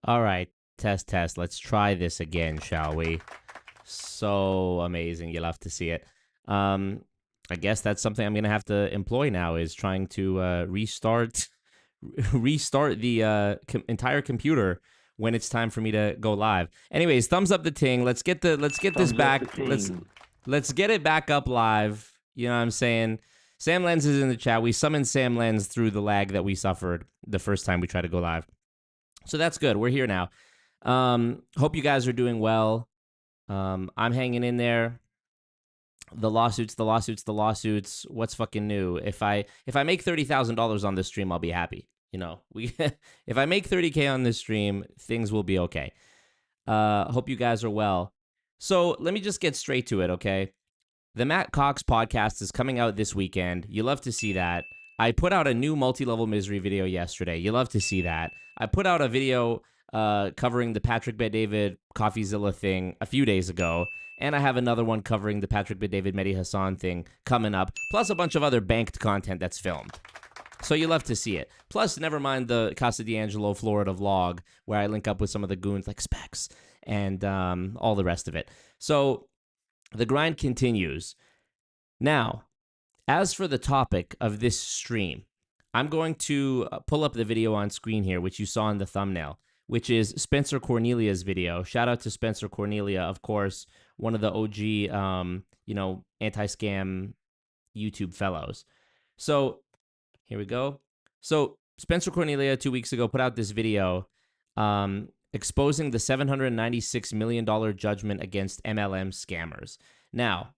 All right, test, test. Let's try this again, shall we? So amazing. You'll have to see it. Um, I guess that's something I'm gonna have to employ now is trying to restart the entire computer when it's time for me to go live. Anyways, thumbs up the ting. Let's get this Thumbs up the back. team. Let's get it back up live. You know what I'm saying? Sam Lenz is in the chat. We summoned Sam Lenz through the lag that we suffered the first time we tried to go live. So that's good. We're here now. Hope you guys are doing well. I'm hanging in there. The lawsuits, the lawsuits, the lawsuits. What's fucking new? If I make $30,000 on this stream, I'll be happy. You know, we if I make 30K on this stream, things will be okay. Hope you guys are well. So let me just get straight to it, okay? The Matt Cox podcast is coming out this weekend. You love to see that. I put out a new multi-level misery video yesterday. You love to see that. I put out a video covering the Patrick Bet-David CoffeeZilla thing a few days ago. And I have another one covering the Patrick Bet-David Mehdi Hassan thing coming up, plus a bunch of other banked content that's filmed. So you love to see it. Plus, never mind the Casa D'Angelo Florida vlog, where I link up with some of the goons like Specs and all the rest of it. So the grind continues. Now, as for the topic of this stream, I'm going to pull up the video on screen here, which you saw in the thumbnail, which is Spencer Cornelia's video. Shout out to Spencer Cornelia, of course, one of the OG, anti-scam YouTube fellows. So here we go. So Spencer Cornelia 2 weeks ago put out this video exposing the $796 million judgment against MLM scammers. Now,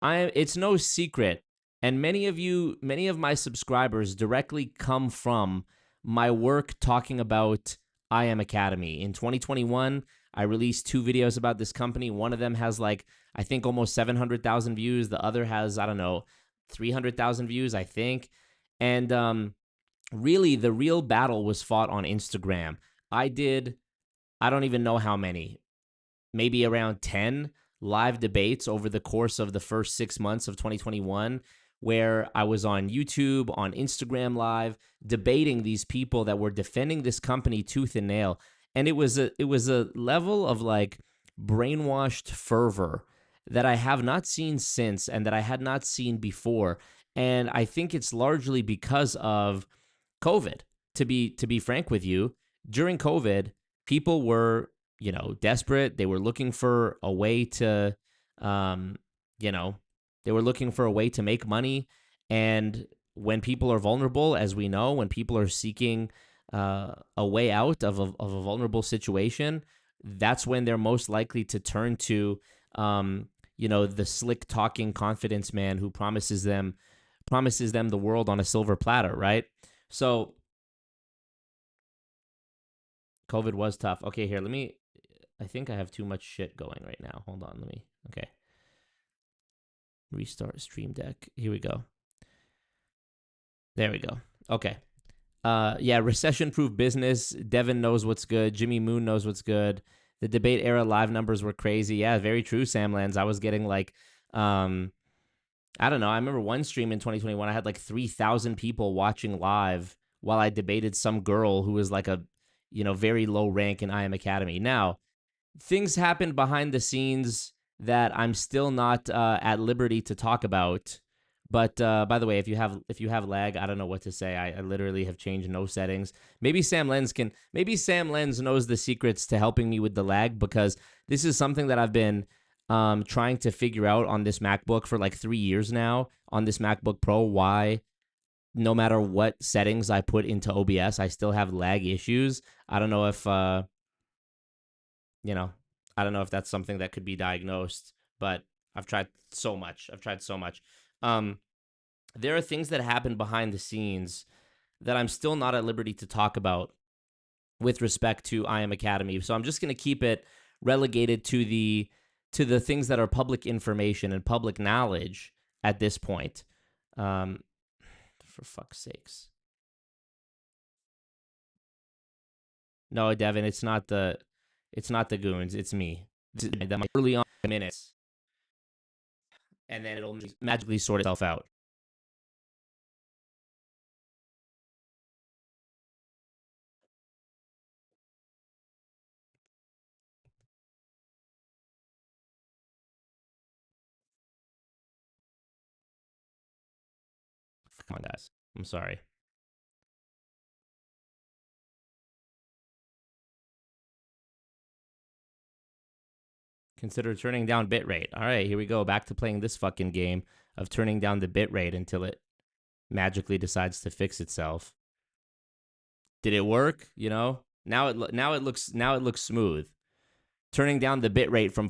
it's no secret, and many of my subscribers directly come from my work talking about I Am Academy. In 2021, I released 2 videos about this company. One of them has I think almost 700,000 views. The other has, 300,000 views, I think. And really, the real battle was fought on Instagram. I don't even know how many, maybe around 10 live debates over the course of the first 6 months of 2021, where I was on YouTube, on Instagram Live, debating these people that were defending this company tooth and nail. And it was a level of brainwashed fervor that I have not seen since and that I had not seen before. And I think it's largely because of COVID. To be frank with you, during COVID, people were desperate. They were looking for a way to, they were looking for a way to make money. And when people are vulnerable, as we know, when people are seeking a way out of a vulnerable situation, that's when they're most likely to turn to, the slick talking confidence man who promises them the world on a silver platter, right? So COVID was tough. Okay, here, I think I have too much shit going right now. Hold on, okay. Restart Stream Deck. Here we go. There we go. Okay. Yeah, recession-proof business. Devin knows what's good. Jimmy Moon knows what's good. The debate era live numbers were crazy. Yeah, very true, Sam Lands. I was getting I don't know. I remember one stream in 2021, I had 3,000 people watching live while I debated some girl who was a very low rank in I Am Academy. Now, things happened behind the scenes that I'm still not at liberty to talk about. But by the way, if you have lag, I don't know what to say. I literally have changed no settings. Maybe Sam Lenz knows the secrets to helping me with the lag, because this is something that I've been trying to figure out on this MacBook for 3 years now, on this MacBook Pro, why no matter what settings I put into OBS, I still have lag issues. I don't know if I don't know if that's something that could be diagnosed, but I've tried so much. There are things that happen behind the scenes that I'm still not at liberty to talk about with respect to I Am Academy. So I'm just going to keep it relegated to the things that are public information and public knowledge at this point. For fuck's sakes. No, Devin, it's not the goons. It's me. Early on minutes, and then it'll magically sort itself out. Come on, guys. I'm sorry. Consider turning down bitrate. All right, here we go. Back to playing this fucking game of turning down the bitrate until it magically decides to fix itself. Did it work? You know, now it looks smooth. Turning down the bitrate from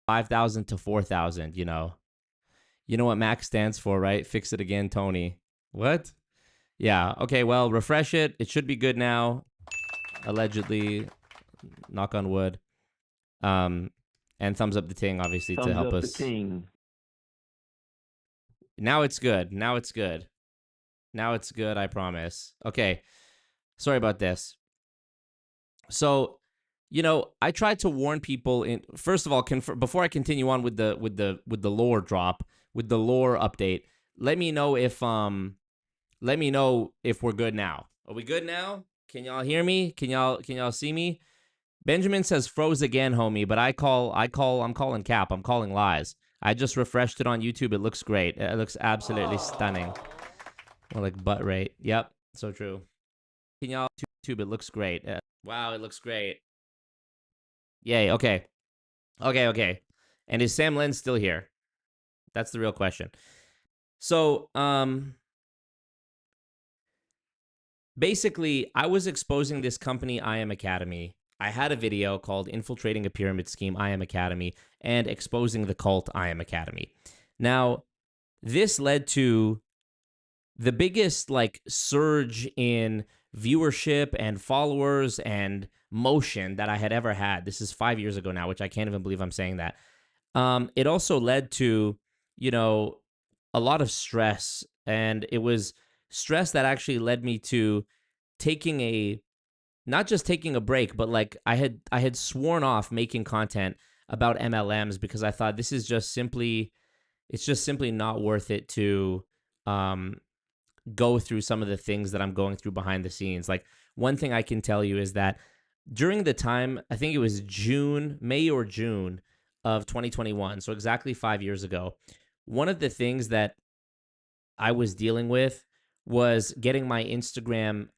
5,000 to 4,000. You know what Mac stands for, right? Fix it again, Tony. What? Yeah. Okay. Well, refresh it. It should be good now. Allegedly, knock on wood. And thumbs up the ting, obviously, to help us. Now it's good. Now it's good. Now it's good, I promise. Okay. Sorry about this. So, I tried to warn people first of all, before I continue on with the lore drop, with the lore update, let me know if we're good now. Are we good now? Can y'all hear me? Can y'all see me? Benjamin says froze again, homie, but I'm calling cap. I'm calling lies. I just refreshed it on YouTube. It looks great. It looks absolutely stunning. More like butt rate. Yep, so true. Can y'all YouTube? It looks great. Wow, it looks great. Yay. Okay. And is Sam Lens still here? That's the real question. So, basically, I was exposing this company, I Am Academy. I had a video called Infiltrating a Pyramid Scheme, I Am Academy, and Exposing the Cult, I Am Academy. Now, this led to the biggest surge in viewership and followers and motion that I had ever had. This is 5 years ago now, which I can't even believe I'm saying that. It also led to, a lot of stress, and it was stress that actually led me to not just taking a break, but I had sworn off making content about MLMs because I thought it's just simply not worth it to go through some of the things that I'm going through behind the scenes. Like, one thing I can tell you is that during the time, I think it was May or June of 2021, so exactly 5 years ago, one of the things that I was dealing with was getting my Instagram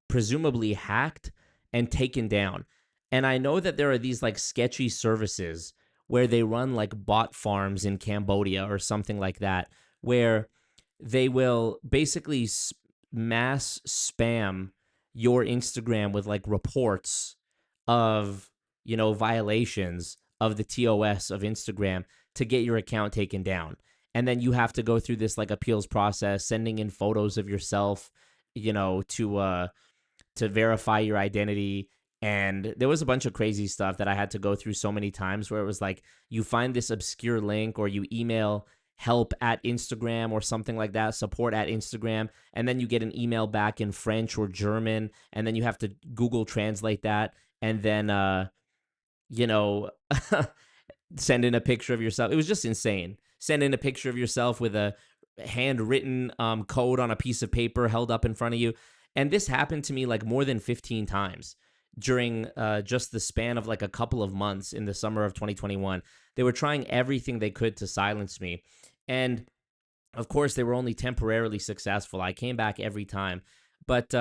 presumably hacked and taken down. And I know that there are these sketchy services where they run bot farms in Cambodia or something like that, where they will basically mass spam your Instagram with reports of, violations of the TOS of Instagram to get your account taken down. And then you have to go through this appeals process, sending in photos of yourself, to verify your identity. And there was a bunch of crazy stuff that I had to go through so many times, where it was you find this obscure link, or you email help at Instagram or something like that, support at Instagram, and then you get an email back in French or German, and then you have to Google translate that, and then send in a picture of yourself. It was just insane. Send in a picture of yourself with a handwritten code on a piece of paper held up in front of you. And this happened to me more than 15 times during just the span of a couple of months in the summer of 2021. They were trying everything they could to silence me. And of course, they were only temporarily successful. I came back every time. But,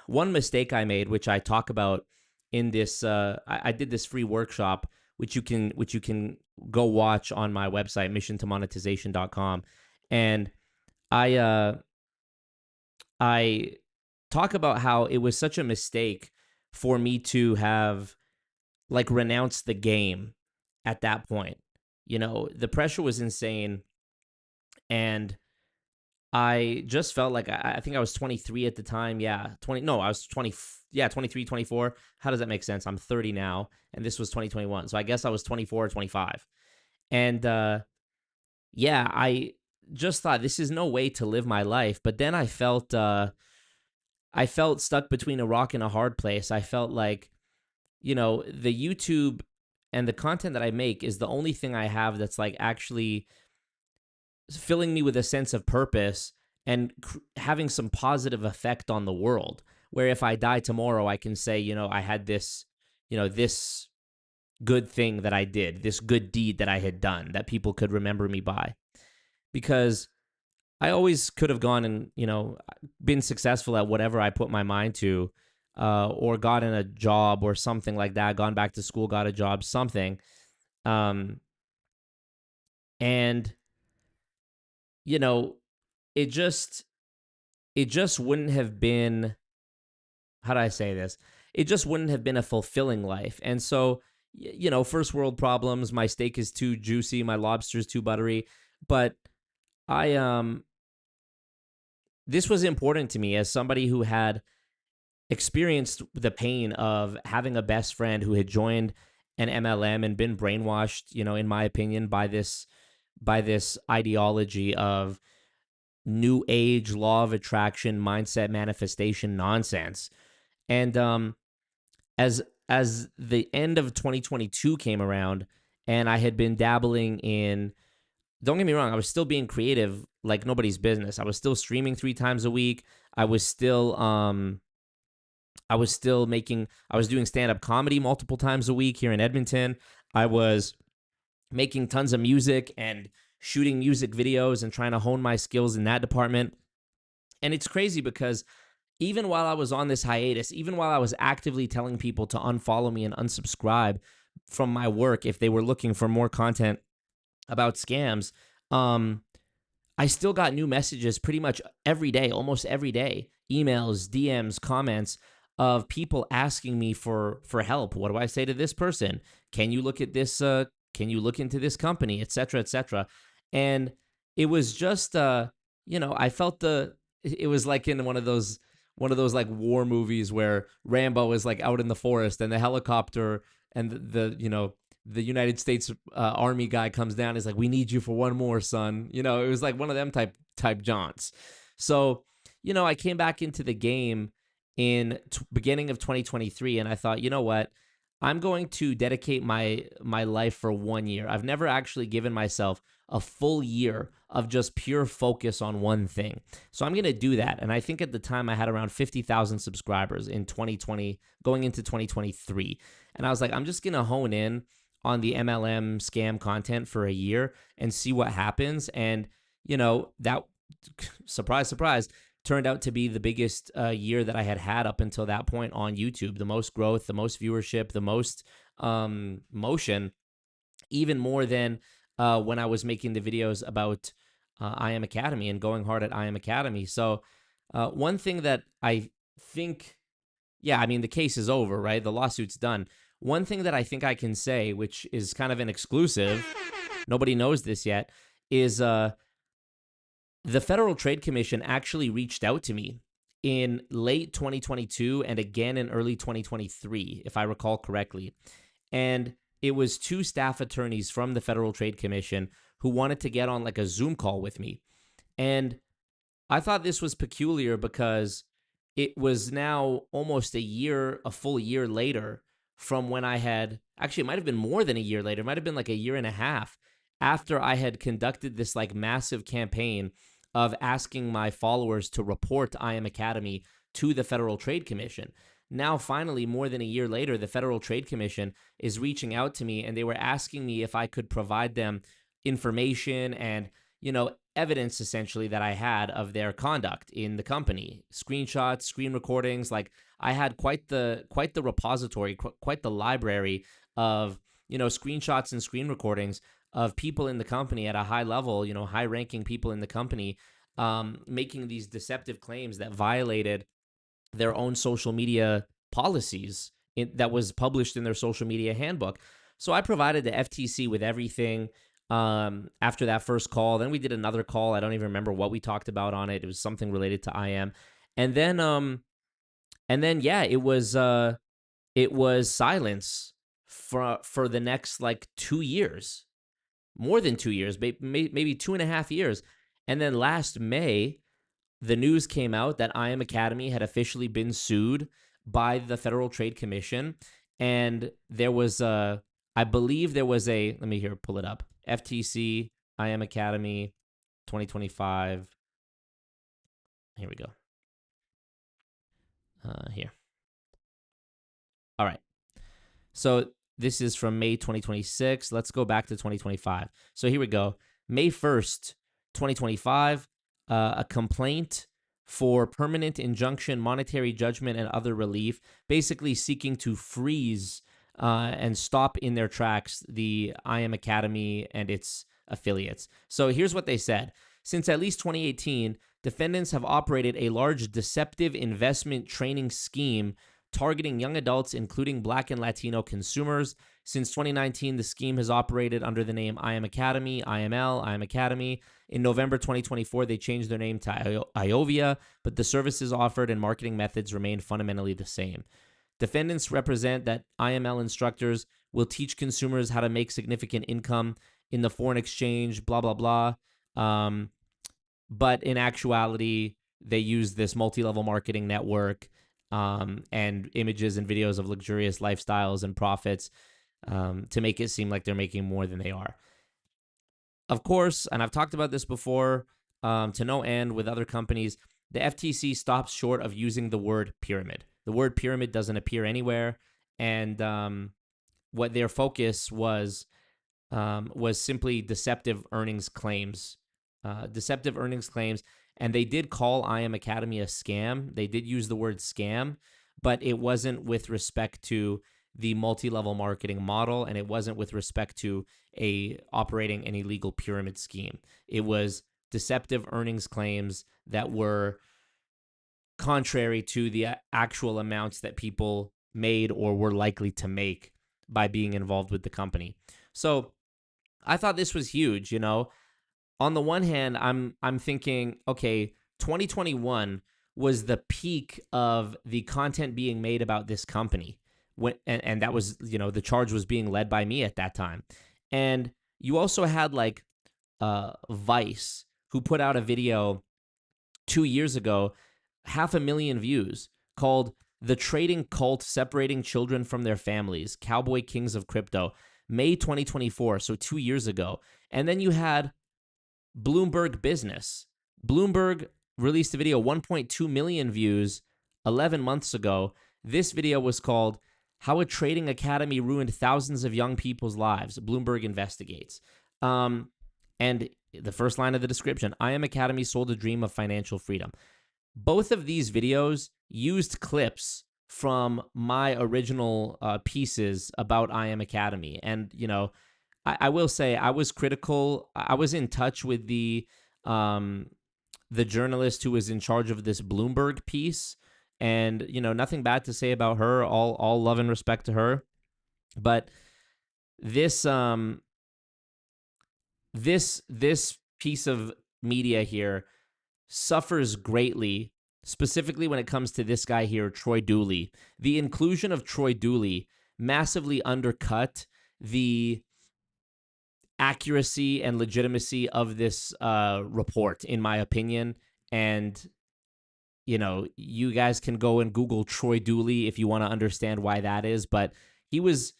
one mistake I made, which I talk about in this, I did this free workshop, which you can go watch on my website, missiontomonetization.com. And I talk about how it was such a mistake for me to have renounced the game at that point. The pressure was insane, and I just felt I think I was 23 at the time. Yeah, I was 20. Yeah, 23, 24. How does that make sense? I'm 30 now, and this was 2021. So I guess I was 24 or 25. And I just thought, this is no way to live my life. But then I felt stuck between a rock and a hard place. I felt the YouTube and the content that I make is the only thing I have that's like actually filling me with a sense of purpose and having some positive effect on the world. Where if I die tomorrow, I can say, I had this, this good thing that I did, this good deed that I had done that people could remember me by. Because I always could have gone and, been successful at whatever I put my mind to, or gotten a job or something like that, gone back to school, got a job, something. Um, and, you know, it just it just wouldn't have been, how do I say this? It just wouldn't have been a fulfilling life. And so, first world problems, my steak is too juicy, my lobster is too buttery, but I this was important to me as somebody who had experienced the pain of having a best friend who had joined an MLM and been brainwashed, in my opinion, by this ideology of new age law of attraction mindset manifestation nonsense. And as the end of 2022 came around and I had been dabbling in, don't get me wrong, I was still being creative like nobody's business. I was still streaming 3 times a week. I was still I was doing stand-up comedy multiple times a week here in Edmonton. I was making tons of music and shooting music videos and trying to hone my skills in that department. And it's crazy because even while I was on this hiatus, even while I was actively telling people to unfollow me and unsubscribe from my work if they were looking for more content about scams, I still got new messages pretty much every day, almost every day, emails, DMs, comments of people asking me for help. What do I say to this person? Can you look at this? Can you look into this company, et cetera, et cetera? And it was just, I felt it was like in one of those like war movies where Rambo is like out in the forest and the helicopter and the United States Army guy comes down and is like, we need you for one more, son. It was like one of them type jaunts. So, I came back into the game in beginning of 2023 and I thought, you know what? I'm going to dedicate my life for 1 year. I've never actually given myself a full year of just pure focus on one thing. So I'm going to do that. And I think at the time I had around 50,000 subscribers in 2020, going into 2023. And I was like, I'm just going to hone in on the MLM scam content for a year and see what happens. And, that, surprise, surprise, turned out to be the biggest year that I had up until that point on YouTube. The most growth, the most viewership, the most motion, even more than when I was making the videos about I Am Academy and going hard at I Am Academy. So one thing that I think, yeah, I mean, the case is over, right? The lawsuit's done. One thing that I think I can say, which is kind of an exclusive, nobody knows this yet, is the Federal Trade Commission actually reached out to me in late 2022 and again in early 2023, if I recall correctly. And it was 2 staff attorneys from the Federal Trade Commission who wanted to get on like a Zoom call with me. And I thought this was peculiar because it was now almost a full year later from when I had, actually, it might have been more than a year later. It might have been like a year and a half after I had conducted this like massive campaign of asking my followers to report I Am Academy to the Federal Trade Commission. Now, finally, more than a year later, the Federal Trade Commission is reaching out to me and they were asking me if I could provide them information and, evidence essentially that I had of their conduct in the company, screenshots, screen recordings. Like I had quite the repository, quite the library of, screenshots and screen recordings of people in the company at a high level, high ranking people in the company, making these deceptive claims that violated their own social media policies that was published in their social media handbook. So I provided the FTC with everything after that first call. Then we did another call. I don't even remember what we talked about on it. It was something related to IM. And then yeah, it was silence for the next like 2 years. More than 2 years, maybe 2.5 years. And then last May, the news came out that I Am Academy had officially been sued by the Federal Trade Commission. And there was a I believe there was let me pull it up. FTC, IM Academy, 2025. Here we go. Here. All right. So this is from May 2026. Let's go back to 2025. So here we go. May 1st, 2025, a complaint for permanent injunction, monetary judgment, and other relief, basically seeking to freeze and stop in their tracks the IM Academy and its affiliates. So here's what they said. Since at least 2018, defendants have operated a large deceptive investment training scheme targeting young adults, including Black and Latino consumers. Since 2019, the scheme has operated under the name IM Academy, IML, IM Academy. In November 2024, they changed their name to Iovia, but the services offered and marketing methods remain fundamentally the same. Defendants represent that IML instructors will teach consumers how to make significant income in the foreign exchange, blah, blah, blah. But in actuality, they use this multi-level marketing network and images and videos of luxurious lifestyles and profits to make it seem like they're making more than they are. Of course, and I've talked about this before to no end with other companies, the FTC stops short of using the word pyramid. The word pyramid doesn't appear anywhere, and what their focus was simply deceptive earnings claims. And they did call IM Academy a scam. They did use the word scam, but it wasn't with respect to the multi-level marketing model, and it wasn't with respect to operating an illegal pyramid scheme. It was deceptive earnings claims that were contrary to the actual amounts that people made or were likely to make by being involved with the company. So I thought this was huge, you know. On the one hand, I'm thinking, okay, 2021 was the peak of the content being made about this company. And that was, you know, the charge was being led by me at that time. And you also had like Vice, who put out a video 2 years ago, 500,000 views, called "The Trading Cult Separating Children from Their Families, Cowboy Kings of Crypto," May 2024, so 2 years ago. And then you had Bloomberg Business. Bloomberg released a video, 1.2 million views 11 months ago. This video was called "How a Trading Academy Ruined Thousands of Young People's Lives. Bloomberg Investigates." And the first line of the description, IM Academy sold a dream of financial freedom. Both of these videos used clips from my original pieces about IM Academy. And, you know, I will say I was critical. I was in touch with the journalist who was in charge of this Bloomberg piece, and, you know, nothing bad to say about her. All love and respect to her. But this piece of media here suffers greatly, specifically when it comes to this guy here, Troy Dooley. The inclusion of Troy Dooley massively undercut the accuracy and legitimacy of this report, in my opinion. And, you know, you guys can go and Google Troy Dooley if you want to understand why that is. But he was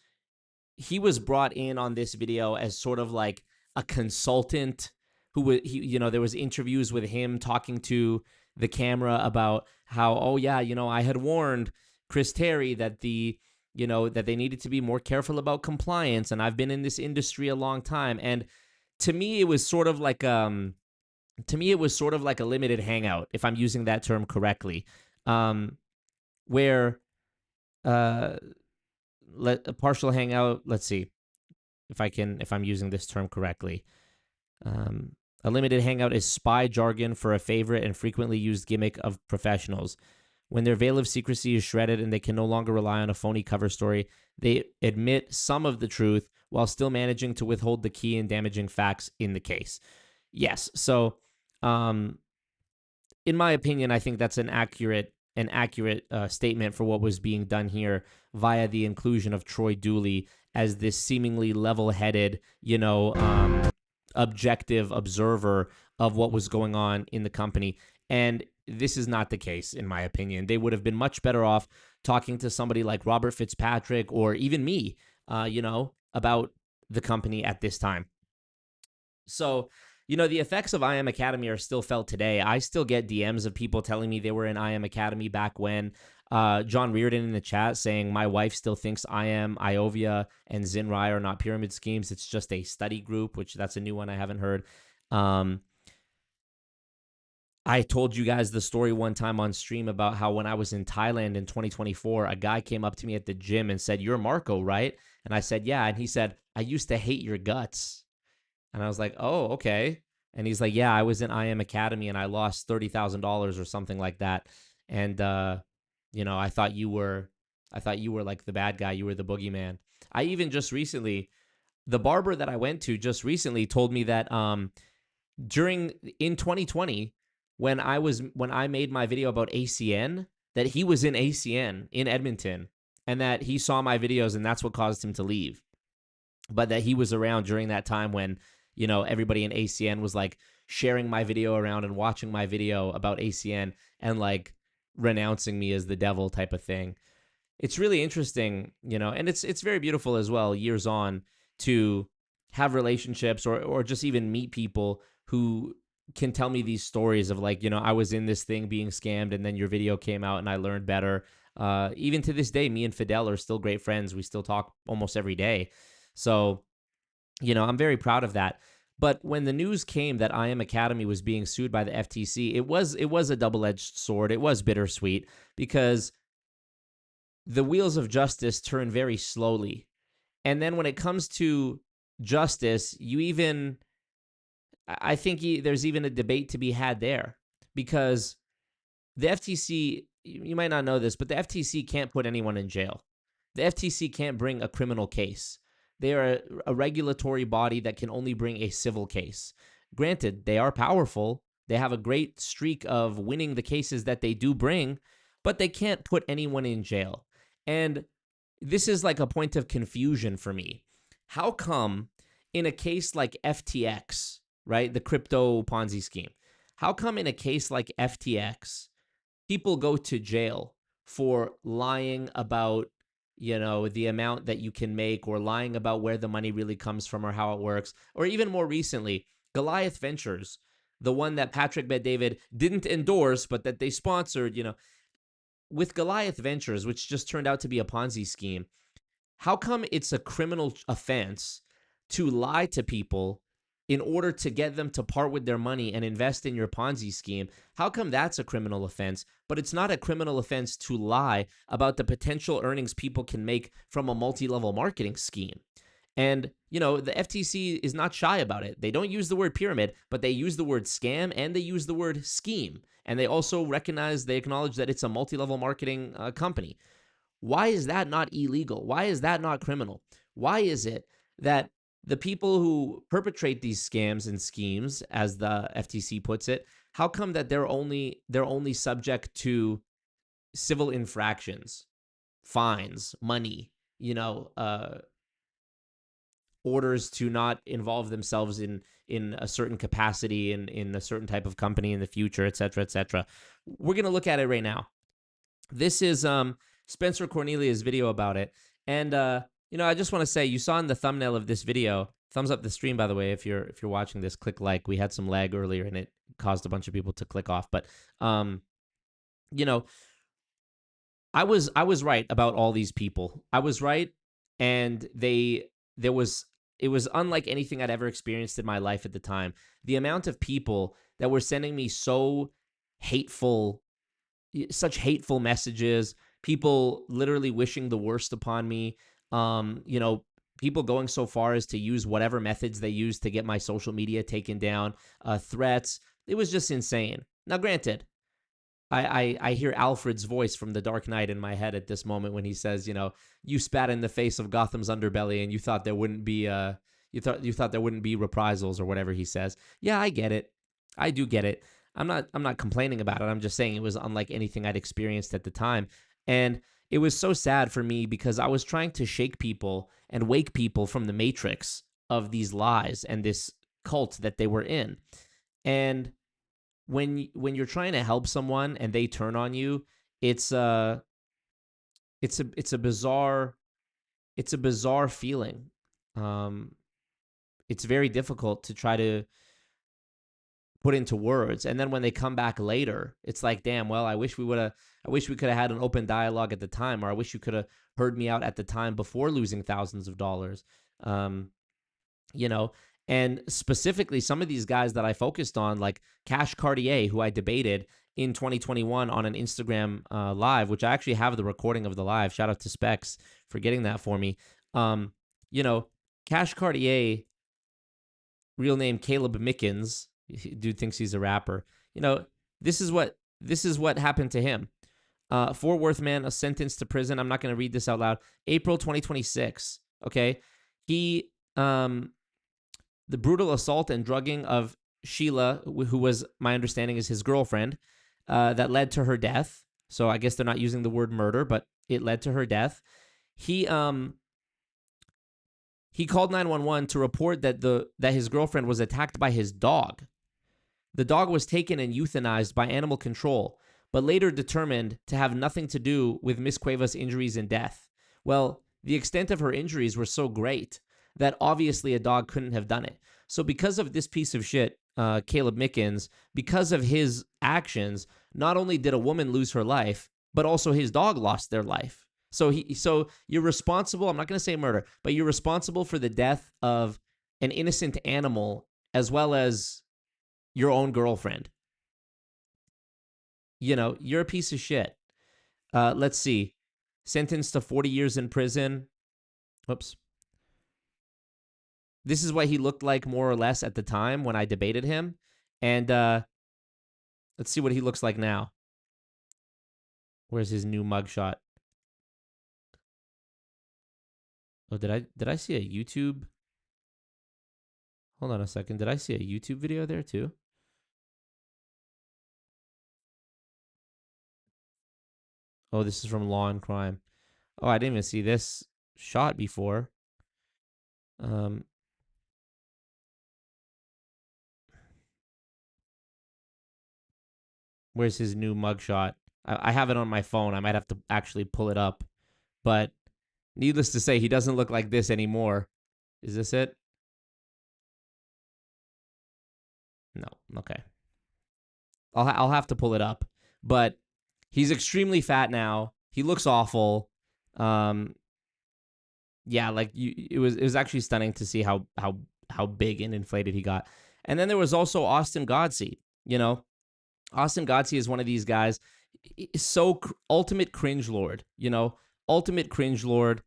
brought in on this video as sort of like a consultant who would, you know, there was interviews with him talking to the camera about how, oh yeah, you know, I had warned Chris Terry that that they needed to be more careful about compliance, and I've been in this industry a long time. And to me, it was sort of like a limited hangout, if I'm using that term correctly, where a partial hangout. Let's see if I'm using this term correctly. A limited hangout is spy jargon for a favorite and frequently used gimmick of professionals. When their veil of secrecy is shredded and they can no longer rely on a phony cover story, they admit some of the truth while still managing to withhold the key and damaging facts in the case. Yes, so in my opinion, I think that's an accurate statement for what was being done here via the inclusion of Troy Dooley as this seemingly level-headed, objective observer of what was going on in the company. And this is not the case, in my opinion. They would have been much better off talking to somebody like Robert Fitzpatrick or even me, about the company at this time. So, the effects of I Am Academy are still felt today. I still get DMs of people telling me they were in I Am Academy back when. John Reardon in the chat saying, my wife still thinks I Am, Iovia, and Zinrai are not pyramid schemes. It's just a study group, which that's a new one I haven't heard. I told you guys the story one time on stream about how when I was in Thailand in 2024, a guy came up to me at the gym and said, "You're Marco, right?" And I said, "Yeah." And he said, "I used to hate your guts." And I was like, "Oh, okay." And he's like, "Yeah, I was in I Am Academy and I lost $30,000 or something like that." And I thought you were like the bad guy. You were the boogeyman. I even just recently, the barber that I went to just recently told me that in 2020, when I made my video about ACN, that he was in ACN in Edmonton and that he saw my videos and that's what caused him to leave. But that he was around during that time when, everybody in ACN was like sharing my video around and watching my video about ACN and like renouncing me as the devil type of thing. It's really interesting, and it's very beautiful as well, years on, to have relationships or just even meet people who can tell me these stories of like, I was in this thing being scammed and then your video came out and I learned better. Even to this day, me and Fidel are still great friends. We still talk almost every day. So, I'm very proud of that. But when the news came that I Am Academy was being sued by the FTC, it was a double-edged sword. It was bittersweet because the wheels of justice turn very slowly. And then when it comes to justice, I think there's even a debate to be had there because the FTC, you might not know this, but the FTC can't put anyone in jail. The FTC can't bring a criminal case. They are a regulatory body that can only bring a civil case. Granted, they are powerful. They have a great streak of winning the cases that they do bring, but they can't put anyone in jail. And this is like a point of confusion for me. How come in a case like FTX, right, the crypto Ponzi scheme, how come in a case like FTX, people go to jail for lying about, the amount that you can make or lying about where the money really comes from or how it works? Or even more recently, Goliath Ventures, the one that Patrick Bet-David didn't endorse, but that they sponsored, with Goliath Ventures, which just turned out to be a Ponzi scheme, how come it's a criminal offense to lie to people in order to get them to part with their money and invest in your Ponzi scheme? How come that's a criminal offense, but it's not a criminal offense to lie about the potential earnings people can make from a multi-level marketing scheme? And, the FTC is not shy about it. They don't use the word pyramid, but they use the word scam and they use the word scheme. And they also they acknowledge that it's a multi-level marketing company. Why is that not illegal? Why is that not criminal? Why is it that the people who perpetrate these scams and schemes, as the FTC puts it, how come that they're only subject to civil infractions, fines, money, orders to not involve themselves in a certain capacity in a certain type of company in the future, et cetera, et cetera? We're going to look at it right now. This is Spencer Cornelia's video about it. And I just want to say, you saw in the thumbnail of this video, thumbs up the stream, by the way, if you're watching this, click like. We had some lag earlier and it caused a bunch of people to click off. But I was right about all these people. I was right, and it was unlike anything I'd ever experienced in my life at the time. The amount of people that were sending me such hateful messages, people literally wishing the worst upon me, people going so far as to use whatever methods they use to get my social media taken down, threats. It was just insane. Now, granted, I hear Alfred's voice from The Dark Knight in my head at this moment when he says, you spat in the face of Gotham's underbelly and you thought there wouldn't be you thought there wouldn't be reprisals or whatever he says. Yeah, I get it. I do get it. I'm not complaining about it. I'm just saying it was unlike anything I'd experienced at the time. And it was so sad for me because I was trying to shake people and wake people from the matrix of these lies and this cult that they were in. And when you're trying to help someone and they turn on you, it's a bizarre feeling. it's very difficult to try to put into words. And then when they come back later, it's like, damn, well, I wish we could have had an open dialogue at the time, or I wish you could have heard me out at the time before losing thousands of dollars. You know, and specifically some of these guys that I focused on, like Cash Cartier, who I debated in 2021 on an Instagram live, which I actually have the recording of the live. Shout out to Specs for getting that for me. You know, Cash Cartier, real name Caleb Mickens, dude thinks he's a rapper. You know, this is what happened to him. Fort Worth man, sentenced to prison. I'm not going to read this out loud. April 2026. Okay, he the brutal assault and drugging of Sheila, who was, my understanding, is his girlfriend, that led to her death. So I guess they're not using the word murder, but it led to her death. He called 911 to report that his girlfriend was attacked by his dog. The dog was taken and euthanized by animal control, but later determined to have nothing to do with Miss Cuevas' injuries and death. Well, the extent of her injuries were so great that obviously a dog couldn't have done it. So because of this piece of shit, Caleb Mickens, because of his actions, not only did a woman lose her life, but also his dog lost their life. So you're responsible, I'm not going to say murder, but you're responsible for the death of an innocent animal as well as your own girlfriend. You know, you're a piece of shit. Let's see. Sentenced to 40 years in prison. Oops. This is what he looked like more or less at the time when I debated him. And let's see what he looks like now. Where's his new mugshot? Oh, did I see a YouTube? Hold on a second. Did I see a YouTube video there too? Oh, this is from Law and Crime. Oh, I didn't even see this shot before. Where's his new mugshot? I have it on my phone. I might have to actually pull it up. But needless to say, he doesn't look like this anymore. Is this it? No. Okay. I'll have to pull it up. But he's extremely fat now. He looks awful. Yeah, like it was actually stunning to see how big and inflated he got. And then there was also Austin Godsey. You know, Austin Godsey is one of these guys, so ultimate cringe lord. You know, ultimate cringe lord.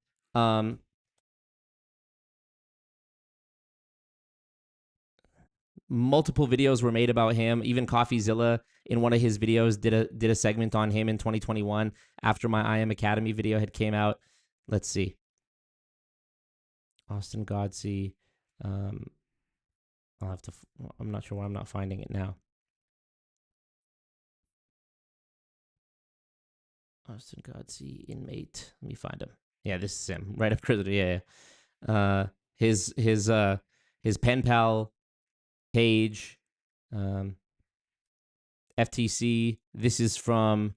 Multiple videos were made about him. Even CoffeeZilla in one of his videos did a segment on him in 2021 after my I Am Academy video had came out. Let's see. Austin Godsey. I'll have to. I'm not sure why I'm not finding it now. Austin Godsey, inmate. Let me find him. Yeah, this is him. Right up credit. Yeah. His pen pal page. FTC. This is from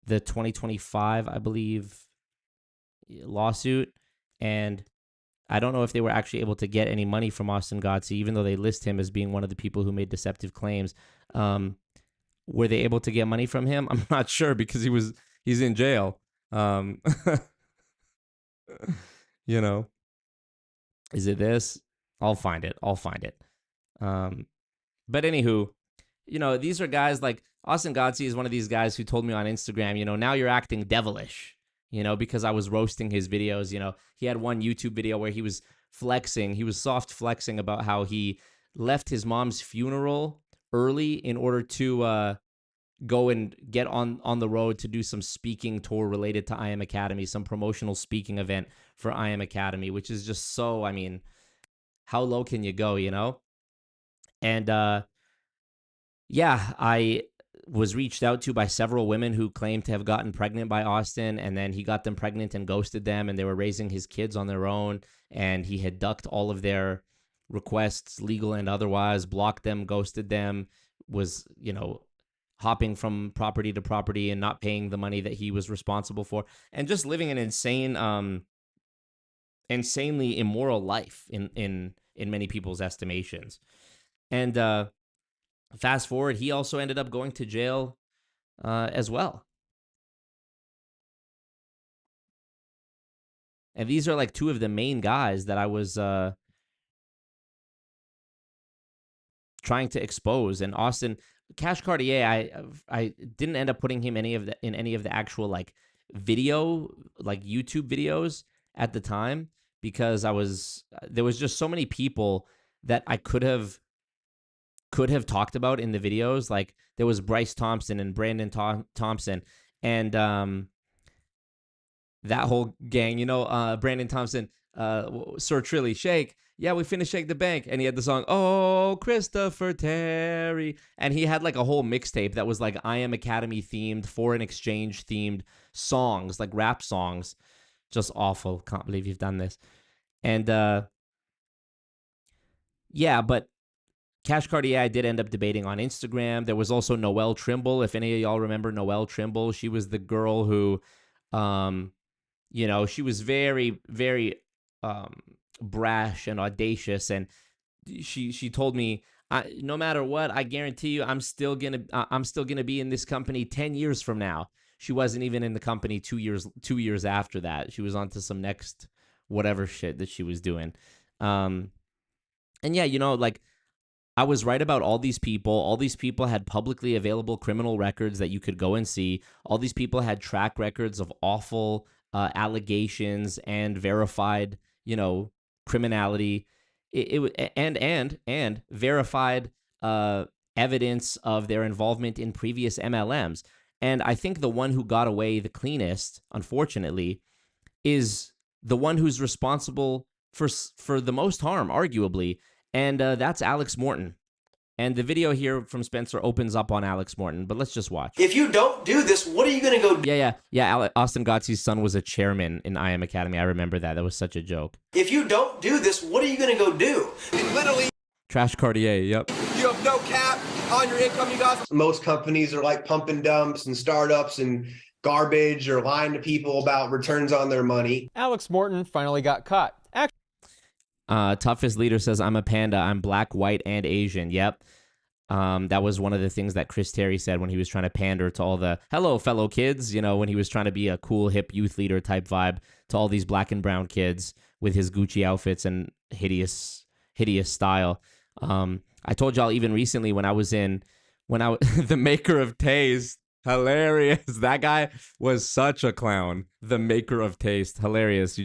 the 2025, I believe, lawsuit. And I don't know if they were actually able to get any money from Austin Godsey, even though they list him as being one of the people who made deceptive claims. Were they able to get money from him? I'm not sure because he's in jail. You know, is it this? I'll find it. But anywho, you know, these are guys like Austin Godsey is one of these guys who told me on Instagram, you know, now you're acting devilish, you know, because I was roasting his videos. You know, he had one YouTube video where he was flexing. He was soft flexing about how he left his mom's funeral early in order to go and get on the road to do some speaking tour related to I Am Academy, some promotional speaking event for I Am Academy, which is just so, I mean, how low can you go, you know? And yeah, I was reached out to by several women who claimed to have gotten pregnant by Austin, and then he got them pregnant and ghosted them, and they were raising his kids on their own, and he had ducked all of their requests, legal and otherwise, blocked them, ghosted them, was, you know, hopping from property to property and not paying the money that he was responsible for, and just living an insane insanely immoral life in many people's estimations. And fast forward, he also ended up going to jail as well. And these are like two of the main guys that I was trying to expose. And Austin Cash Cartier, I didn't end up putting him in any of the actual like video, like YouTube videos at the time, because there was just so many people that I could have talked about in the videos. Like there was Bryce Thompson and Brandon Thompson and that whole gang, Brandon Thompson, Sir Trilly, Shake. Yeah, we finished Shake the Bank. And he had the song, Oh, Christopher Terry. And he had like a whole mixtape that was like I Am Academy themed, foreign exchange themed songs, like rap songs. Just awful. Can't believe you've done this. And yeah, but Cash Cartier, I did end up debating on Instagram. There was also Noelle Trimble. If any of y'all remember Noelle Trimble, she was the girl who, she was very, very brash and audacious. And she told me, no matter what, I guarantee you, I'm still gonna be in this company 10 years from now. She wasn't even in the company 2 years after that. She was on to some next whatever shit that she was doing. And yeah, like, I was right about all these people. All these people had publicly available criminal records that you could go and see. All these people had track records of awful allegations and verified, criminality. And verified evidence of their involvement in previous MLMs. And I think the one who got away the cleanest, unfortunately, is the one who's responsible for the most harm, arguably. And that's Alex Morton. And the video here from Spencer opens up on Alex Morton, but let's just watch. If you don't do this, what are you going to go do? Yeah. Austin Gottschie's son was a chairman in I Am Academy. I remember that. That was such a joke. If you don't do this, what are you going to go do? Literally. Trash Cartier, yep. You have no cap on your income, you guys. Most companies are like pump and dumps and startups and garbage or lying to people about returns on their money. Alex Morton finally got caught. Toughest Leader says, I'm a panda. I'm black, white, and Asian. Yep. That was one of the things that Chris Terry said when he was trying to pander to all the, hello, fellow kids, when he was trying to be a cool, hip youth leader type vibe to all these black and brown kids with his Gucci outfits and hideous style. I told y'all even recently the maker of Taste, hilarious. That guy was such a clown. The maker of Taste, hilarious.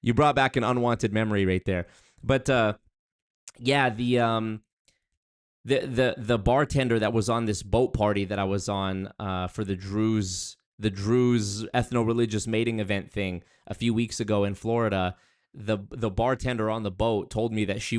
You brought back an unwanted memory right there. But yeah, the bartender that was on this boat party that I was on for the Druze ethno-religious mating event thing a few weeks ago in Florida, the bartender on the boat told me that she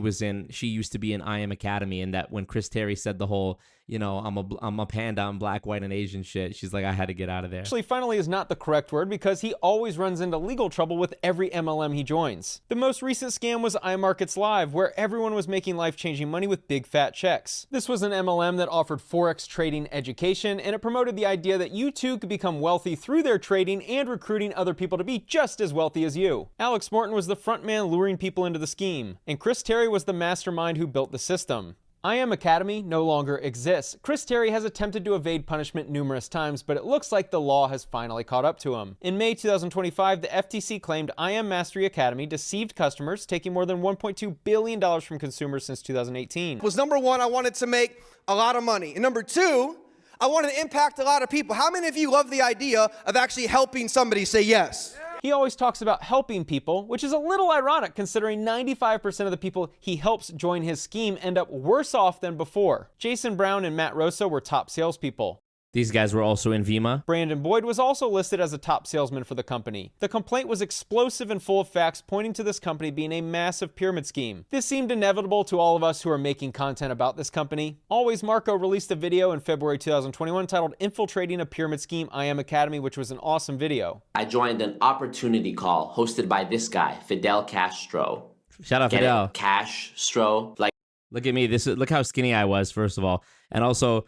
used to be in I Am Academy, and that when Chris Terry said the whole, I'm a panda, I'm black, white, and Asian shit, she's like, I had to get out of there. Actually, finally is not the correct word, because he always runs into legal trouble with every MLM he joins. The most recent scam was iMarkets Live, where everyone was making life-changing money with big fat checks. This was an MLM that offered Forex trading education, and it promoted the idea that you too could become wealthy through their trading and recruiting other people to be just as wealthy as you. Alex Morton was the front man luring people into the scheme, and Chris Terry was the mastermind who built the system. I Am Academy no longer exists. Chris Terry has attempted to evade punishment numerous times, but it looks like the law has finally caught up to him. In May 2025, the FTC claimed I Am Mastery Academy deceived customers, taking more than $1.2 billion from consumers since 2018. Was number one, I wanted to make a lot of money. And number two, I wanted to impact a lot of people. How many of you love the idea of actually helping somebody say yes? He always talks about helping people, which is a little ironic considering 95% of the people he helps join his scheme end up worse off than before. Jason Brown and Matt Rosa were top salespeople. These guys were also in Vima. Brandon Boyd was also listed as a top salesman for the company. The complaint was explosive and full of facts pointing to this company being a massive pyramid scheme. This seemed inevitable to all of us who are making content about this company. Always Marco released a video in February 2021 titled Infiltrating a Pyramid Scheme I Am Academy, which was an awesome video. I joined an opportunity call hosted by this guy, Fidel Castro. Shout out Get Fidel. It? Castro. Like, look at me. Look how skinny I was, first of all. And also,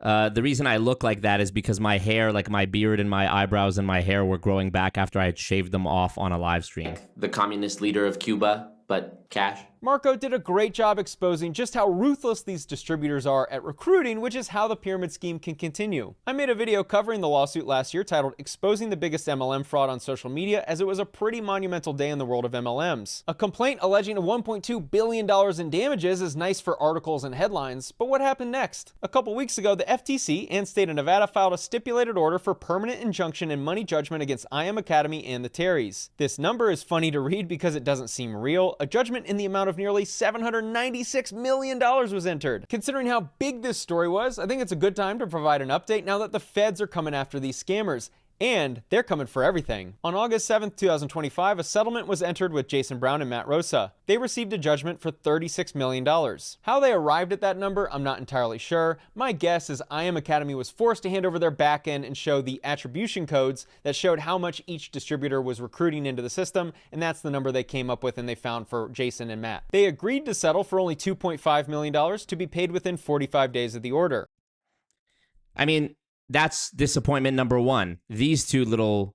The reason I look like that is because my hair, like my beard and my eyebrows and my hair, were growing back after I had shaved them off on a live stream. The communist leader of Cuba, but cash. Marco did a great job exposing just how ruthless these distributors are at recruiting, which is how the pyramid scheme can continue. I made a video covering the lawsuit last year titled Exposing the Biggest MLM Fraud on Social Media, as it was a pretty monumental day in the world of MLMs. A complaint alleging $1.2 billion in damages is nice for articles and headlines, but what happened next? A couple weeks ago, the FTC and State of Nevada filed a stipulated order for permanent injunction and money judgment against I Am Academy and the Terrys. This number is funny to read because it doesn't seem real. A judgment in the amount of nearly $796 million was entered. Considering how big this story was, I think it's a good time to provide an update now that the feds are coming after these scammers. And they're coming for everything. On August 7th, 2025, a settlement was entered with Jason Brown and Matt Rosa. They received a judgment for $36 million. How they arrived at that number, I'm not entirely sure. My guess is I Am Academy was forced to hand over their backend and show the attribution codes that showed how much each distributor was recruiting into the system, and that's the number they came up with and they found for Jason and Matt. They agreed to settle for only $2.5 million to be paid within 45 days of the order. I mean, that's disappointment number one. These two little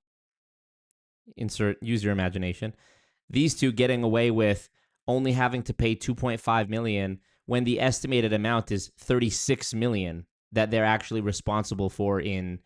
use your imagination. These two getting away with only having to pay $2.5 million when the estimated amount is $36 million that they're actually responsible for in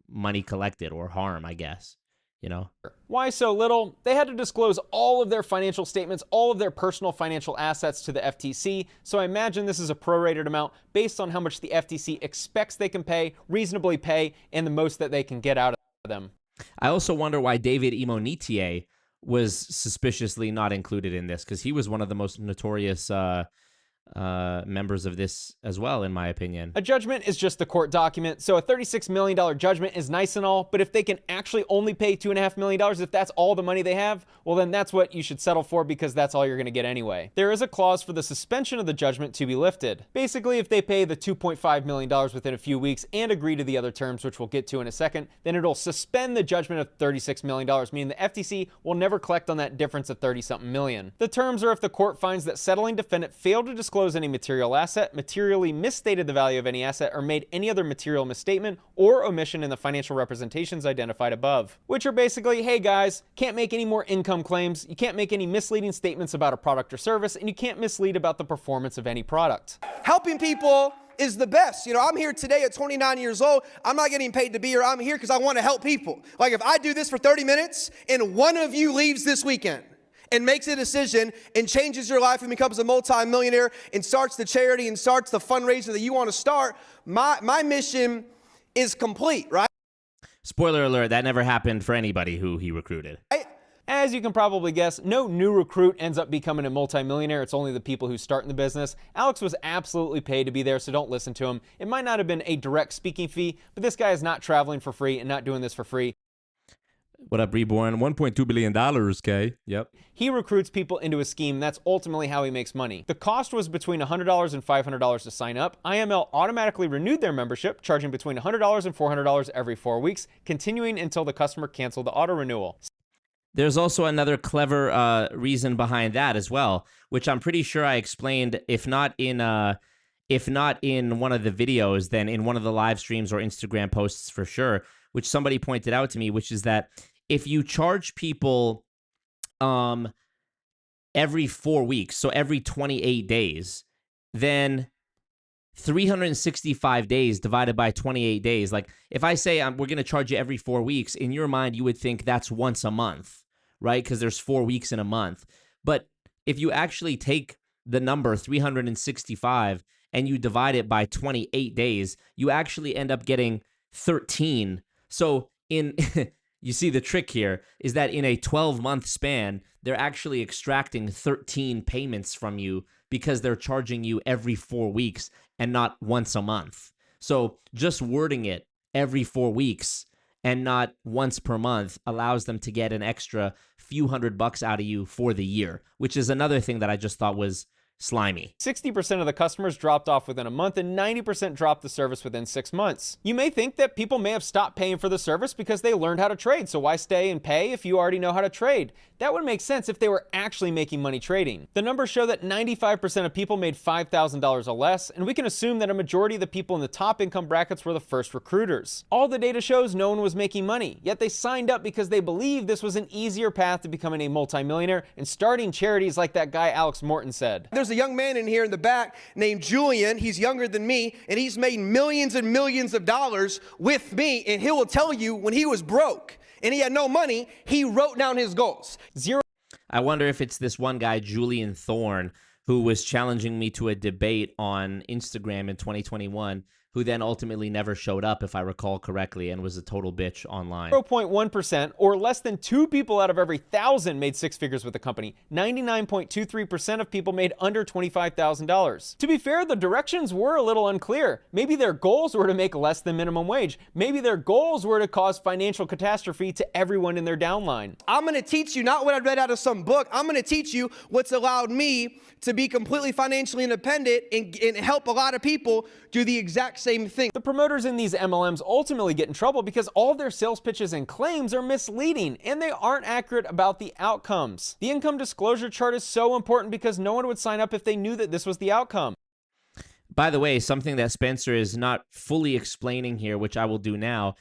money collected or harm, I guess. You know? Why so little? They had to disclose all of their financial statements, all of their personal financial assets to the FTC, so I imagine this is a prorated amount based on how much the FTC expects they can pay, reasonably pay, and the most that they can get out of them. I also wonder why David Imonitie was suspiciously not included in this, because he was one of the most notorious members of this as well, in my opinion. A judgment is just the court document, so a $36 million judgment is nice and all, but if they can actually only pay $2.5 million, if that's all the money they have, well then that's what you should settle for because that's all you're going to get anyway. There is a clause for the suspension of the judgment to be lifted. Basically, if they pay the $2.5 million within a few weeks and agree to the other terms, which we'll get to in a second, then it'll suspend the judgment of $36 million, meaning the FTC will never collect on that difference of 30-something million. The terms are if the court finds that settling defendant failed to disclose any material asset, materially misstated the value of any asset, or made any other material misstatement or omission in the financial representations identified above. Which are basically, hey guys, can't make any more income claims, you can't make any misleading statements about a product or service, and you can't mislead about the performance of any product. Helping people is the best. You know, I'm here today at 29 years old. I'm not getting paid to be here. I'm here because I want to help people. Like if I do this for 30 minutes and one of you leaves this weekend and makes a decision and changes your life and becomes a multi-millionaire and starts the charity and starts the fundraiser that you want to start, my mission is complete, right? Spoiler alert, that never happened for anybody who he recruited. As you can probably guess, no new recruit ends up becoming a multimillionaire. It's only the people who start in the business. Alex was absolutely paid to be there, so don't listen to him. It might not have been a direct speaking fee, but this guy is not traveling for free and not doing this for free. What up, Reborn? $1.2 billion, Kay. Yep. He recruits people into a scheme. That's ultimately how he makes money. The cost was between $100 and $500 to sign up. IML automatically renewed their membership, charging between $100 and $400 every 4 weeks, continuing until the customer canceled the auto renewal. There's also another clever reason behind that as well, which I'm pretty sure I explained, if not in one of the videos, then in one of the live streams or Instagram posts for sure, which somebody pointed out to me, which is that if you charge people every 4 weeks, so every 28 days, then 365 days divided by 28 days, like if I say we're going to charge you every 4 weeks, in your mind you would think that's once a month, right? Because there's 4 weeks in a month. But if you actually take the number 365 and you divide it by 28 days, you actually end up getting 13. So you see the trick here is that in a 12-month span, they're actually extracting 13 payments from you because they're charging you every 4 weeks and not once a month. So just wording it every 4 weeks and not once per month allows them to get an extra few $100 out of you for the year, which is another thing that I just thought was slimy. 60% of the customers dropped off within a month, and 90% dropped the service within 6 months. You may think that people may have stopped paying for the service because they learned how to trade, so why stay and pay if you already know how to trade? That would make sense if they were actually making money trading. The numbers show that 95% of people made $5,000 or less, and we can assume that a majority of the people in the top income brackets were the first recruiters. All the data shows no one was making money, yet they signed up because they believed this was an easier path to becoming a multimillionaire and starting charities like that guy Alex Morton said. There's a young man in here in the back named Julian. He's younger than me, and he's made millions and millions of dollars with me, and he will tell you when he was broke and he had no money, he wrote down his goals. I wonder if it's this one guy, Julian Thorne, who was challenging me to a debate on Instagram in 2021, who then ultimately never showed up, if I recall correctly, and was a total bitch online. 0.1%, or less than 2 people out of every 1,000 made 6 figures with the company. 99.23% of people made under $25,000. To be fair, the directions were a little unclear. Maybe their goals were to make less than minimum wage. Maybe their goals were to cause financial catastrophe to everyone in their downline. I'm going to teach you not what I read out of some book. I'm going to teach you what's allowed me to be completely financially independent and help a lot of people do the exact same thing. The promoters in these MLMs ultimately get in trouble because all of their sales pitches and claims are misleading and they aren't accurate about the outcomes. The income disclosure chart is so important because no one would sign up if they knew that this was the outcome. By the way, something that Spencer is not fully explaining here, which I will do now,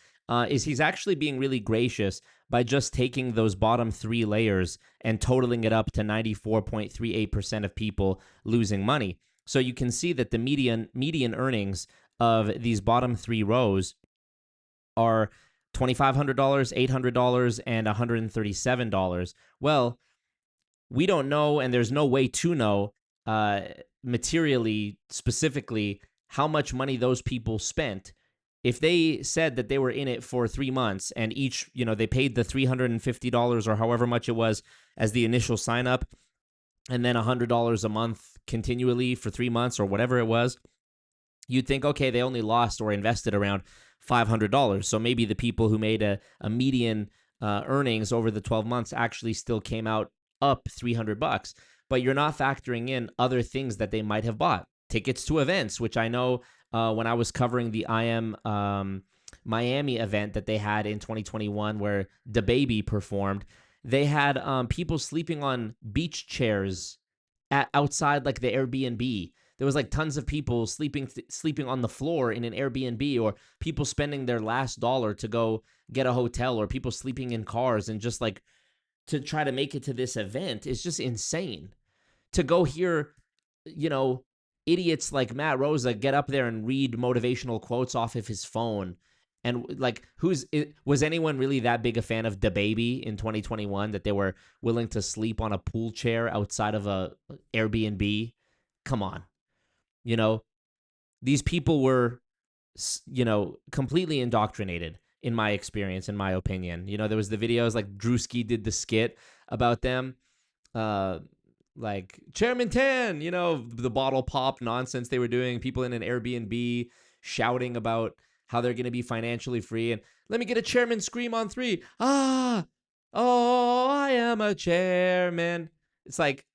is he's actually being really gracious by just taking those bottom 3 layers and totaling it up to 94.38% of people losing money. So you can see that the median earnings of these bottom 3 rows are $2,500, $800, and $137. Well, we don't know, and there's no way to know materially, specifically, how much money those people spent. If they said that they were in it for 3 months and each, they paid the $350 or however much it was as the initial sign up, and then $100 a month continually for 3 months or whatever it was, you'd think, okay, they only lost or invested around $500. So maybe the people who made a median earnings over the 12 months actually still came out up $300. But you're not factoring in other things that they might have bought. Tickets to events, which I know when I was covering the IM Miami event that they had in 2021 where DaBaby performed, they had people sleeping on beach chairs outside like the Airbnb. There was like tons of people sleeping on the floor in an Airbnb, or people spending their last dollar to go get a hotel, or people sleeping in cars and just like to try to make it to this event. Is just insane. To go hear, idiots like Matt Rosa get up there and read motivational quotes off of his phone. And like, was anyone really that big a fan of DaBaby in 2021 that they were willing to sleep on a pool chair outside of a Airbnb? Come on. These people were, completely indoctrinated in my experience, in my opinion. There was the videos like Drewski did the skit about them. Like Chairman Tan, the bottle pop nonsense they were doing, people in an Airbnb shouting about how they're going to be financially free. And let me get a chairman scream on 3. Oh, I am a chairman. It's like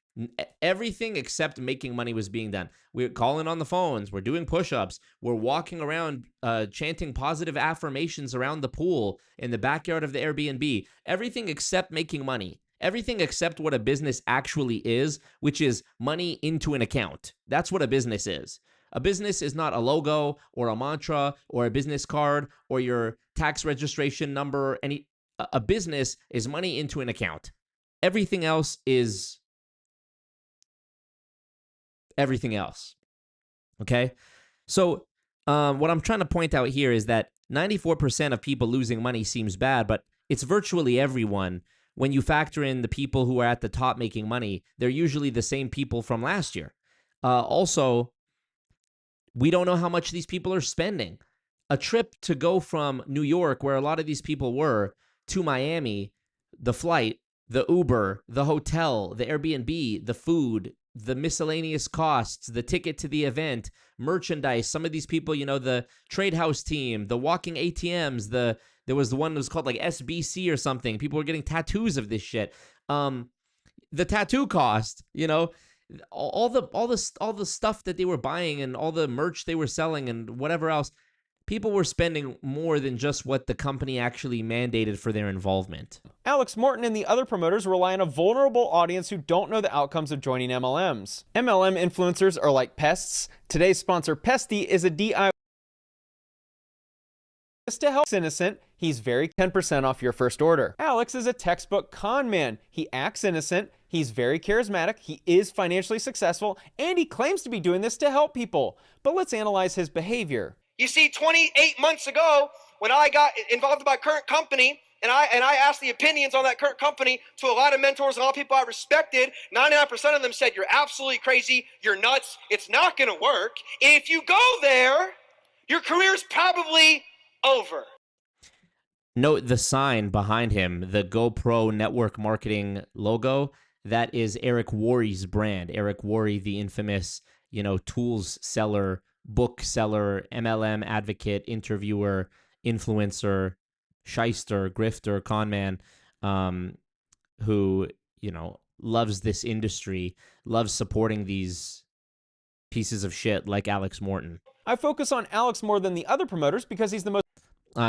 everything except making money was being done. We're calling on the phones. We're doing push-ups. We're walking around chanting positive affirmations around the pool in the backyard of the Airbnb. Everything except making money. Everything except what a business actually is, which is money into an account. That's what a business is. A business is not a logo or a mantra or a business card or your tax registration number. A business is money into an account. Everything else is everything else. Okay? So what I'm trying to point out here is that 94% of people losing money seems bad, but it's virtually everyone. When you factor in the people who are at the top making money, they're usually the same people from last year. Also, we don't know how much these people are spending. A trip to go from New York, where a lot of these people were, to Miami, the flight, the Uber, the hotel, the Airbnb, the food, the miscellaneous costs, the ticket to the event, merchandise. Some of these people, the Trade House team, the walking ATMs, there was the one that was called like SBC or something. People were getting tattoos of this shit. The tattoo cost, all the stuff that they were buying and all the merch they were selling and whatever else, people were spending more than just what the company actually mandated for their involvement. Alex Morton and the other promoters rely on a vulnerable audience who don't know the outcomes of joining MLMs. MLM influencers are like pests. Today's sponsor, Pesty, is a DIY to help innocent. He's very 10% off your first order. Alex is a textbook con man. He acts innocent. He's very charismatic. He is financially successful, and he claims to be doing this to help people. But let's analyze his behavior. You see, 28 months ago, when I got involved in my current company, and I asked the opinions on that current company to a lot of mentors and a lot of people I respected, 99% of them said, you're absolutely crazy, you're nuts, it's not gonna work. If you go there, your career's probably over. Note the sign behind him, the GoPro network marketing logo. That is Eric Worre's brand. Eric Worre, the infamous, tools seller, book seller, MLM advocate, interviewer, influencer, shyster, grifter, con man, who, loves this industry, loves supporting these pieces of shit like Alex Morton. I focus on Alex more than the other promoters because he's the most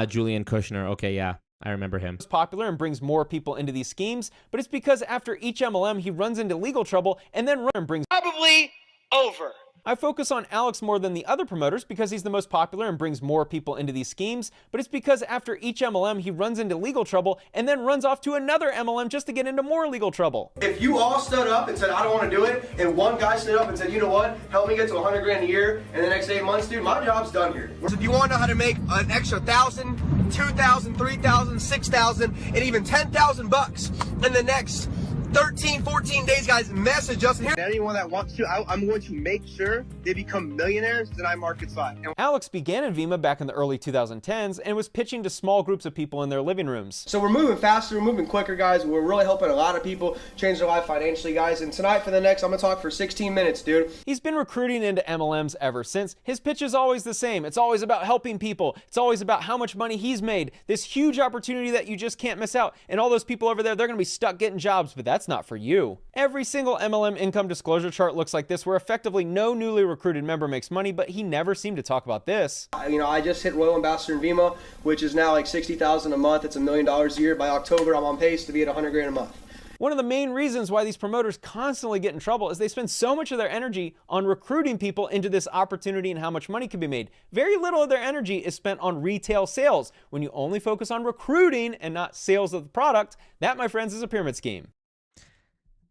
Julian Kushner. Okay, yeah, I remember him. popular and brings more people into these schemes, but it's because after each MLM, he runs into legal trouble and then brings Probably over. I focus on Alex more than the other promoters because he's the most popular and brings more people into these schemes, but it's because after each MLM, he runs into legal trouble and then runs off to another MLM just to get into more legal trouble. If you all stood up and said, I don't want to do it, and one guy stood up and said, you know what, help me get to 100 grand a year, and the next 8 months, dude, my job's done here. So if you want to know how to make an extra 1,000, 2,000, 3,000, 6,000, and even 10,000 bucks in the next 13, 14 days, guys, message us here. Anyone that wants to, I'm going to make sure they become millionaires than I market side. Alex began in Vemma back in the early 2010s and was pitching to small groups of people in their living rooms. So we're moving faster, we're moving quicker, guys. We're really helping a lot of people change their life financially, guys. And tonight for the next, I'm gonna talk for 16 minutes, dude. He's been recruiting into MLMs ever since. His pitch is always the same. It's always about helping people. It's always about how much money he's made. This huge opportunity that you just can't miss out. And all those people over there, they're gonna be stuck getting jobs, but that's not for you. Every single MLM income disclosure chart looks like this, where effectively no newly recruited member makes money, but he never seemed to talk about this. I just hit Royal Ambassador in Vemma, which is now like $60,000 a month. It's $1 million a year. By October, I'm on pace to be at 100 grand a month. One of the main reasons why these promoters constantly get in trouble is they spend so much of their energy on recruiting people into this opportunity and how much money can be made. Very little of their energy is spent on retail sales. When you only focus on recruiting and not sales of the product, that, my friends, is a pyramid scheme.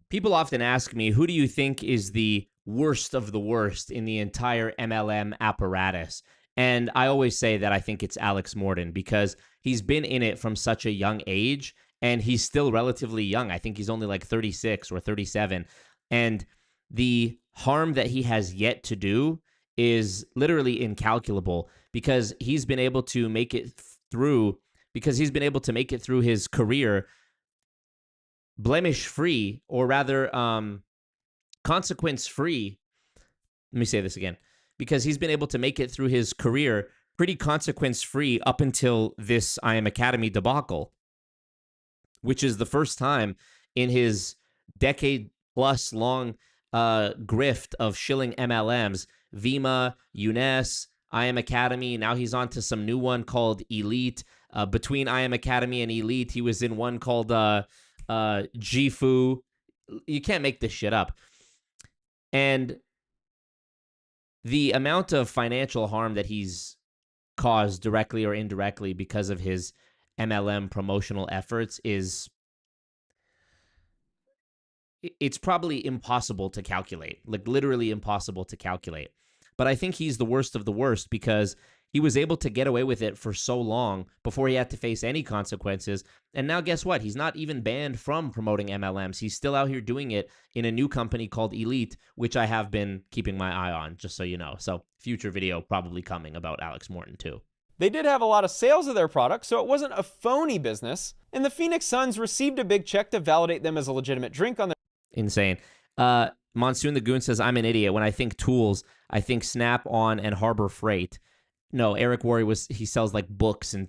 People often ask me, who do you think is the worst of the worst in the entire MLM apparatus? And I always say that I think it's Alex Morton, because he's been in it from such a young age, and he's still relatively young. I think he's only like 36 or 37. And the harm that he has yet to do is literally incalculable, because he's been able to make it through, his career blemish-free, or rather consequence-free. Let me say this again. Because he's been able to make it through his career pretty consequence-free up until this I Am Academy debacle, which is the first time in his decade-plus long grift of shilling MLMs, Vemma, Younes, I Am Academy. Now he's on to some new one called Elite. Between I Am Academy and Elite, he was in one called Gifu. You can't make this shit up. And the amount of financial harm that he's caused directly or indirectly because of his MLM promotional efforts it's probably impossible to calculate, like literally impossible to calculate. But I think he's the worst of the worst, because he was able to get away with it for so long before he had to face any consequences. And now guess what? He's not even banned from promoting MLMs. He's still out here doing it in a new company called Elite, which I have been keeping my eye on, just so you know. So future video probably coming about Alex Morton too. They did have a lot of sales of their product, so it wasn't a phony business. And the Phoenix Suns received a big check to validate them as a legitimate drink on their... Insane. Monsoon the Goon says, I'm an idiot. When I think tools, I think Snap-on and Harbor Freight. No, Eric Worre he sells like books and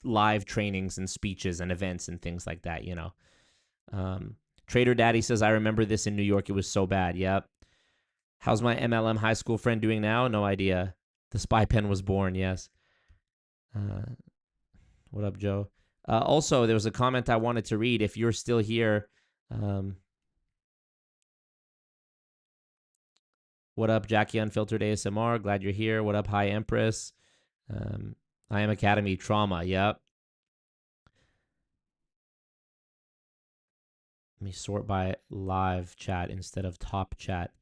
live trainings and speeches and events and things like that, Trader Daddy says, I remember this in New York. It was so bad. Yep. How's my MLM high school friend doing now? No idea. The spy pen was born. Yes. What up, Joe? Also, there was a comment I wanted to read. If you're still here, what up, Jackie Unfiltered ASMR? Glad you're here. What up, High Empress? I Am Academy Trauma. Yep. Let me sort by live chat instead of top chat.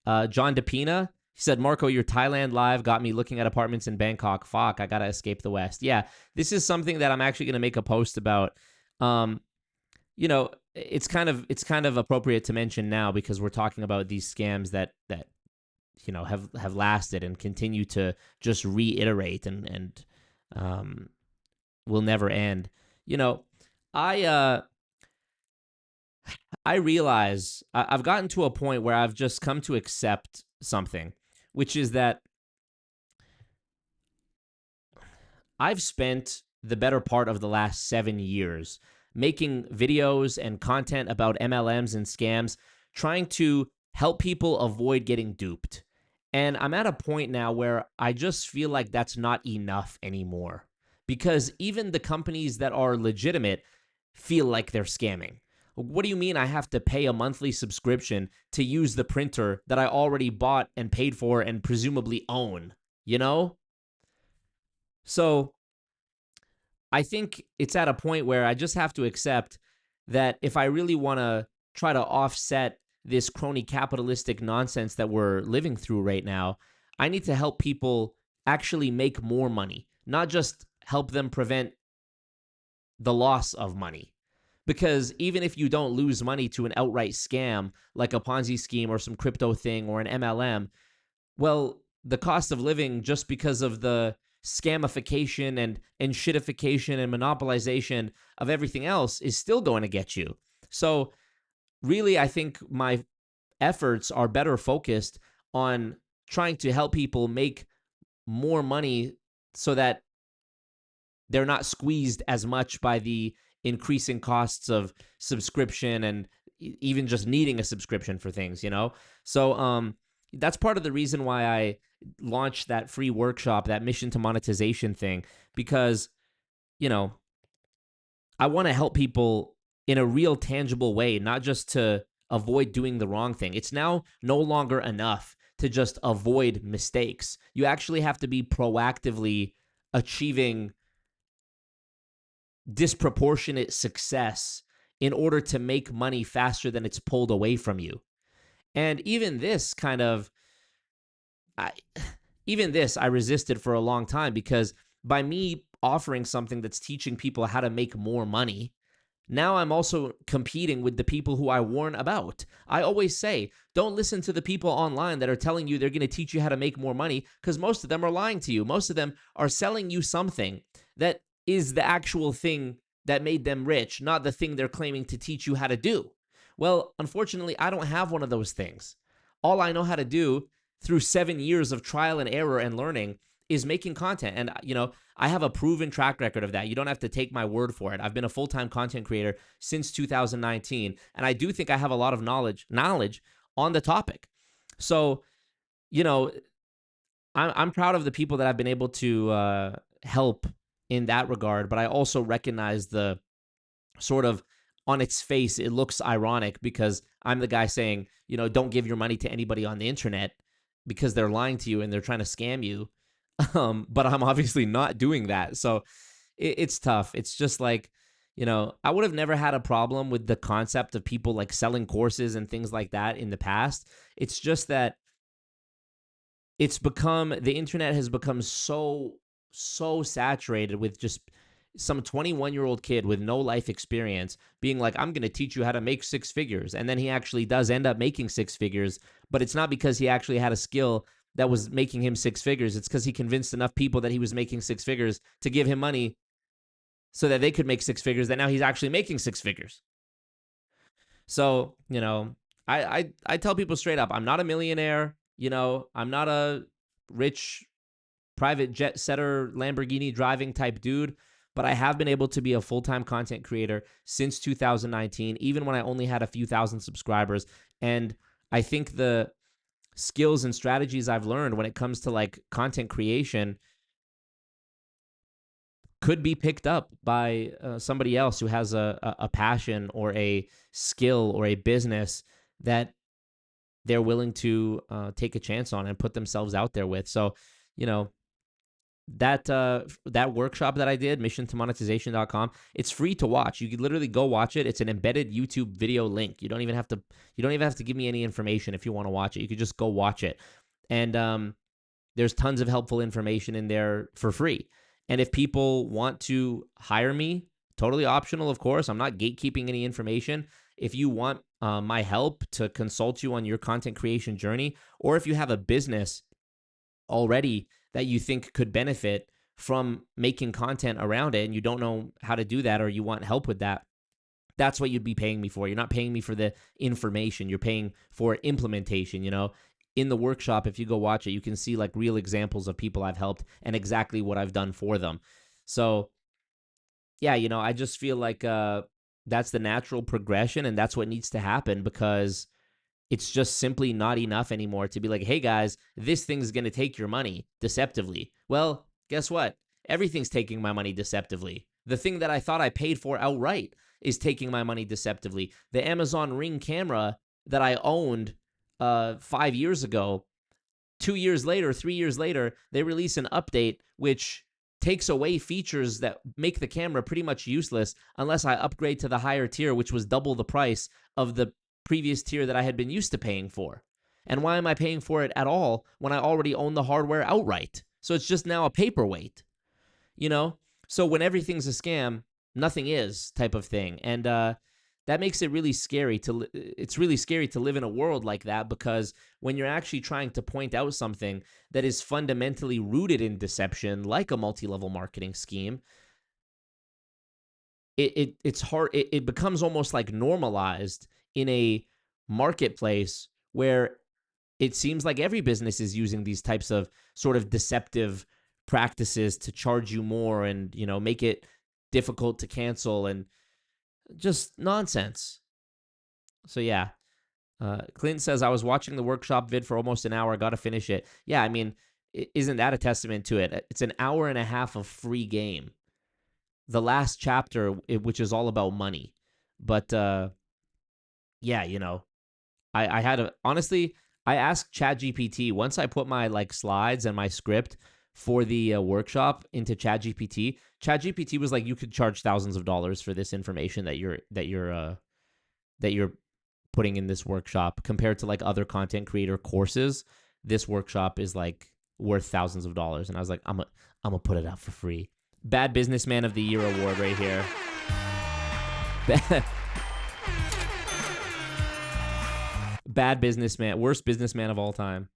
John DePina, he said, Marco, your Thailand live got me looking at apartments in Bangkok. Fuck, I got to escape the West. Yeah, this is something that I'm actually going to make a post about. You know, it's kind of appropriate to mention now because we're talking about these scams that you know have lasted and continue to just reiterate and will never end. You know, I realize I've gotten to a point where I've just come to accept something, which is that I've spent the better part of the last 7 years making videos and content about MLMs and scams, trying to help people avoid getting duped. And I'm at a point now where I just feel like that's not enough anymore because even the companies that are legitimate feel like they're scamming. What do you mean I have to pay a monthly subscription to use the printer that I already bought and paid for and presumably own, you know? So I think it's at a point where I just have to accept that if I really want to try to offset this crony capitalistic nonsense that we're living through right now, I need to help people actually make more money, not just help them prevent the loss of money. Because even if you don't lose money to an outright scam like a Ponzi scheme or some crypto thing or an MLM, well, the cost of living just because of the scamification and shitification and monopolization of everything else is still going to get you. So really, I think my efforts are better focused on trying to help people make more money so that they're not squeezed as much by the increasing costs of subscription and even just needing a subscription for things, you know? So that's part of the reason why I launched that free workshop, that mission to monetization thing, because, you know, I want to help people in a real tangible way, not just to avoid doing the wrong thing. It's now no longer enough to just avoid mistakes. You actually have to be proactively achieving disproportionate success in order to make money faster than it's pulled away from you. And even this I resisted for a long time because by me offering something that's teaching people how to make more money, now I'm also competing with the people who I warn about. I always say, don't listen to the people online that are telling you they're going to teach you how to make more money because most of them are lying to you. Most of them are selling you something that is the actual thing that made them rich, not the thing they're claiming to teach you how to do. Well, unfortunately, I don't have one of those things. All I know how to do through 7 years of trial and error and learning is making content. And, you know, I have a proven track record of that. You don't have to take my word for it. I've been a full-time content creator since 2019. And I do think I have a lot of knowledge on the topic. So, you know, I'm proud of the people that I've been able to help in that regard, but I also recognize the sort of on its face, it looks ironic because I'm the guy saying, you know, don't give your money to anybody on the internet because they're lying to you and they're trying to scam you. But I'm obviously not doing that. So it's tough. It's just like, you know, I would have never had a problem with the concept of people like selling courses and things like that in the past. It's just that the internet has become so saturated with just some 21-year-old kid with no life experience being like, I'm going to teach you how to make six figures. And then he actually does end up making six figures, but it's not because he actually had a skill that was making him six figures. It's because he convinced enough people that he was making six figures to give him money so that they could make six figures, that now he's actually making six figures. So, you know, I tell people straight up, I'm not a millionaire. You know, I'm not a rich private jet setter, Lamborghini driving type dude, but I have been able to be a full-time content creator since 2019, even when I only had a few thousand subscribers. And I think the skills and strategies I've learned when it comes to like content creation could be picked up by somebody else who has a passion or a skill or a business that they're willing to take a chance on and put themselves out there with. So, you know, that workshop that I did, missiontomonetization.com, it's free to watch. You can literally go watch it. It's an embedded YouTube video link. You don't even have to give me any information if you want to watch it. You could just go watch it. And there's tons of helpful information in there for free. And if people want to hire me, totally optional, of course. I'm not gatekeeping any information. If you want my help to consult you on your content creation journey, or if you have a business already that you think could benefit from making content around it and you don't know how to do that, or you want help with that, that's what you'd be paying me for. You're not paying me for the information. You're paying for implementation, you know? In the workshop, if you go watch it, you can see like real examples of people I've helped and exactly what I've done for them. So yeah, you know, I just feel like that's the natural progression, and that's what needs to happen, because it's just simply not enough anymore to be like, hey guys, this thing's going to take your money deceptively. Well, guess what? Everything's taking my money deceptively. The thing that I thought I paid for outright is taking my money deceptively. The Amazon Ring camera that I owned 5 years ago, 2 years later, 3 years later, they release an update which takes away features that make the camera pretty much useless unless I upgrade to the higher tier, which was double the price of the previous tier that I had been used to paying for. And why am I paying for it at all when I already own the hardware outright? So it's just now a paperweight, you know? So when everything's a scam, nothing is, type of thing. And that makes it really scary it's really scary to live in a world like that, because when you're actually trying to point out something that is fundamentally rooted in deception, like a multi-level marketing scheme, it's hard. It becomes almost like normalized in a marketplace where it seems like every business is using these types of sort of deceptive practices to charge you more and, you know, make it difficult to cancel and just nonsense. So yeah, Clint says, I was watching the workshop vid for almost an hour. I got to finish it. Yeah, I mean, isn't that a testament to it? It's an hour and a half of free game. The last chapter, which is all about money. But yeah, you know, honestly, I asked ChatGPT once I put my like slides and my script for the workshop into ChatGPT. ChatGPT was like, you could charge thousands of dollars for this information that you're putting in this workshop, compared to like other content creator courses. This workshop is like worth thousands of dollars. And I was like, I'm gonna put it out for free. Bad Businessman of the Year award right here. Bad businessman, worst businessman of all time.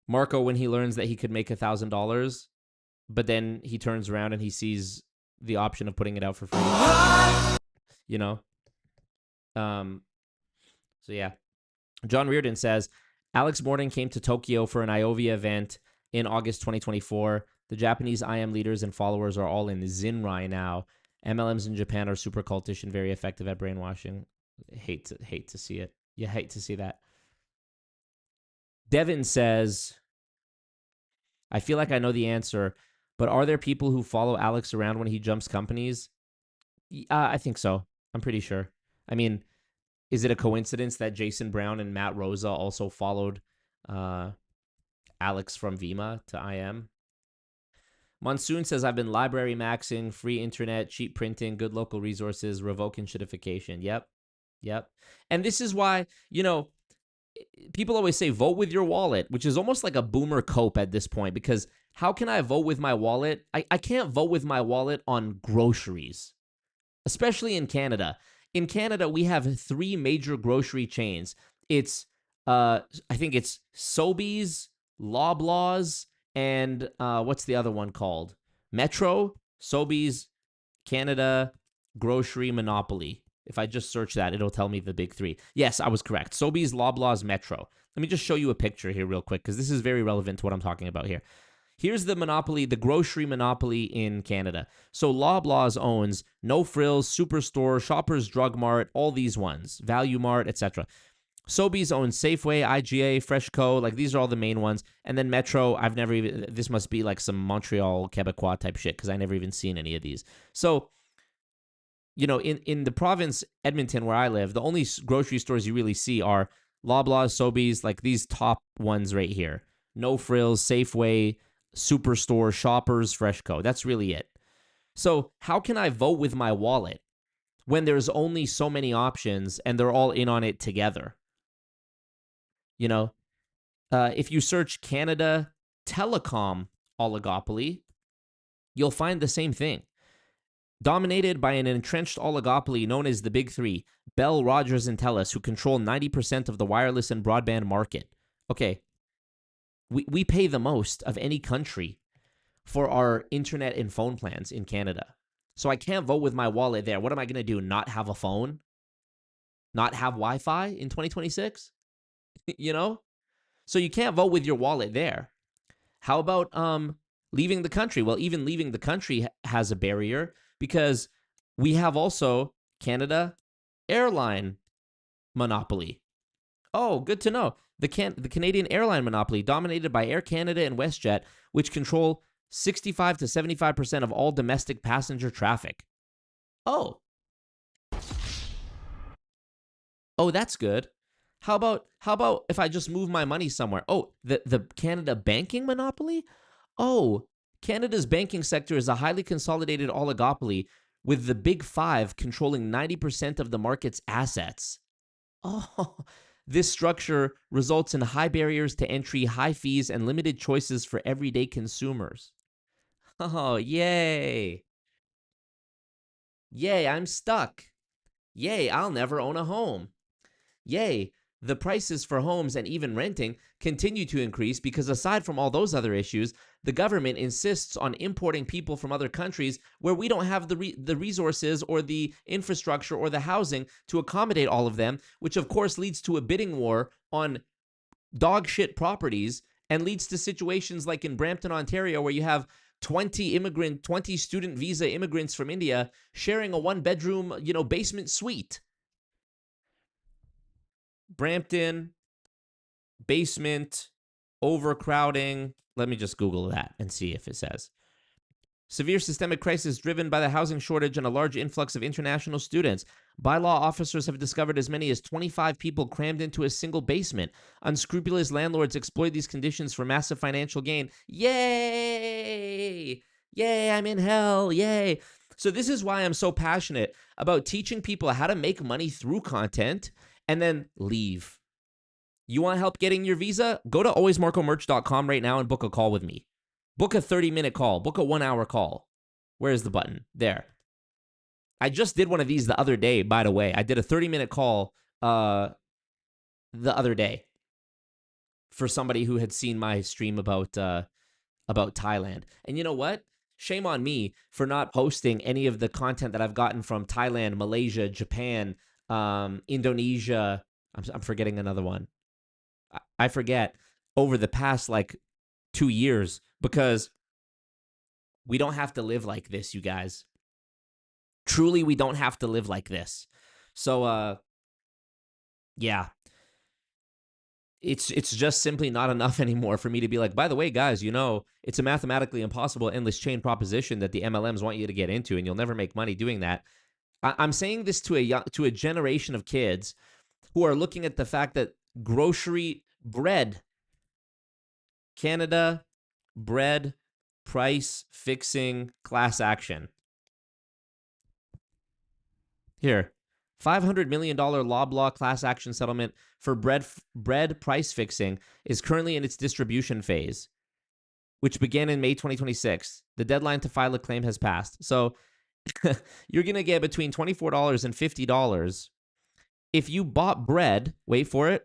Marco, when he learns that he could make $1,000, but then he turns around and he sees the option of putting it out for free. You know? So yeah. John Reardon says, Alex Morton came to Tokyo for an IOVIA event in August 2024. The Japanese IM leaders and followers are all in Zinrai now. MLMs in Japan are super cultish and very effective at brainwashing. Hate to see it. You hate to see that. Devin says, I feel like I know the answer, but are there people who follow Alex around when he jumps companies? I think so. I'm pretty sure. I mean, is it a coincidence that Jason Brown and Matt Rosa also followed Alex from Vima to IM? Monsoon says, I've been library maxing, free internet, cheap printing, good local resources, revoking shitification. Yep. And this is why, you know, people always say vote with your wallet, which is almost like a boomer cope at this point, because how can I vote with my wallet? I can't vote with my wallet on groceries, especially in Canada. In Canada, we have 3 major grocery chains. It's, I think it's Sobeys, Loblaws, and what's the other one called? Metro, Sobeys, Canada, Grocery Monopoly. If I just search that, it'll tell me the big 3. Yes, I was correct. Sobeys, Loblaws, Metro. Let me just show you a picture here real quick, because this is very relevant to what I'm talking about here. Here's the monopoly, the grocery monopoly in Canada. So Loblaws owns No Frills, Superstore, Shoppers Drug Mart, all these ones, Value Mart, etc. Sobeys owns Safeway, IGA, Freshco, like these are all the main ones. And then Metro, I've never even, this must be like some Montreal, Quebecois type shit because I never even seen any of these. So, you know, in the province, Edmonton, where I live, the only grocery stores you really see are Loblaws, Sobeys, like these top ones right here. No Frills, Safeway, Superstore, Shoppers, Freshco. That's really it. So how can I vote with my wallet when there's only so many options and they're all in on it together? You know, if you search Canada Telecom oligopoly, you'll find the same thing. Dominated by an entrenched oligopoly known as the Big Three, Bell, Rogers, and TELUS, who control 90% of the wireless and broadband market. Okay, we pay the most of any country for our internet and phone plans in Canada. So I can't vote with my wallet there. What am I going to do? Not have a phone? Not have Wi-Fi in 2026? You know? So you can't vote with your wallet there. How about leaving the country? Well, even leaving the country has a barrier because we have also Canada airline monopoly. Oh, good to know. The Canadian airline monopoly, dominated by Air Canada and WestJet, which control 65 to 75% of all domestic passenger traffic. Oh, that's good. How about if I just move my money somewhere? Oh, the Canada banking monopoly? Oh, Canada's banking sector is a highly consolidated oligopoly with the Big Five controlling 90% of the market's assets. Oh, this structure results in high barriers to entry, high fees, and limited choices for everyday consumers. Oh, yay. Yay, I'm stuck. Yay, I'll never own a home. Yay, the prices for homes and even renting continue to increase because aside from all those other issues, the government insists on importing people from other countries where we don't have the resources or the infrastructure or the housing to accommodate all of them, which of course leads to a bidding war on dog shit properties and leads to situations like in Brampton, Ontario, where you have 20 student visa immigrants from India sharing a one-bedroom, basement suite. Brampton, basement, overcrowding. Let me just Google that and see if it says. Severe systemic crisis driven by the housing shortage and a large influx of international students. Bylaw officers have discovered as many as 25 people crammed into a single basement. Unscrupulous landlords exploit these conditions for massive financial gain. Yay! Yay, I'm in hell. Yay. So this is why I'm so passionate about teaching people how to make money through content and then leave. You want help getting your visa? Go to alwaysmarcomerch.com right now and book a call with me. Book a 30-minute call. Book a 1-hour call. Where's the button? There. I just did one of these the other day, by the way. I did a 30-minute call the other day for somebody who had seen my stream about Thailand. And you know what? Shame on me for not posting any of the content that I've gotten from Thailand, Malaysia, Japan, Indonesia. I'm forgetting another one. I forget over the past 2 years because we don't have to live like this, you guys. Truly, we don't have to live like this. So, yeah. It's just simply not enough anymore for me to be like, by the way, guys, it's a mathematically impossible endless chain proposition that the MLMs want you to get into, and you'll never make money doing that. I'm saying this to a generation of kids who are looking at the fact that grocery bread, Canada, bread, price fixing, class action. Here, $500 million Loblaw class action settlement for bread price fixing is currently in its distribution phase, which began in May 2026. The deadline to file a claim has passed. So you're going to get between $24 and $50 if you bought bread, wait for it,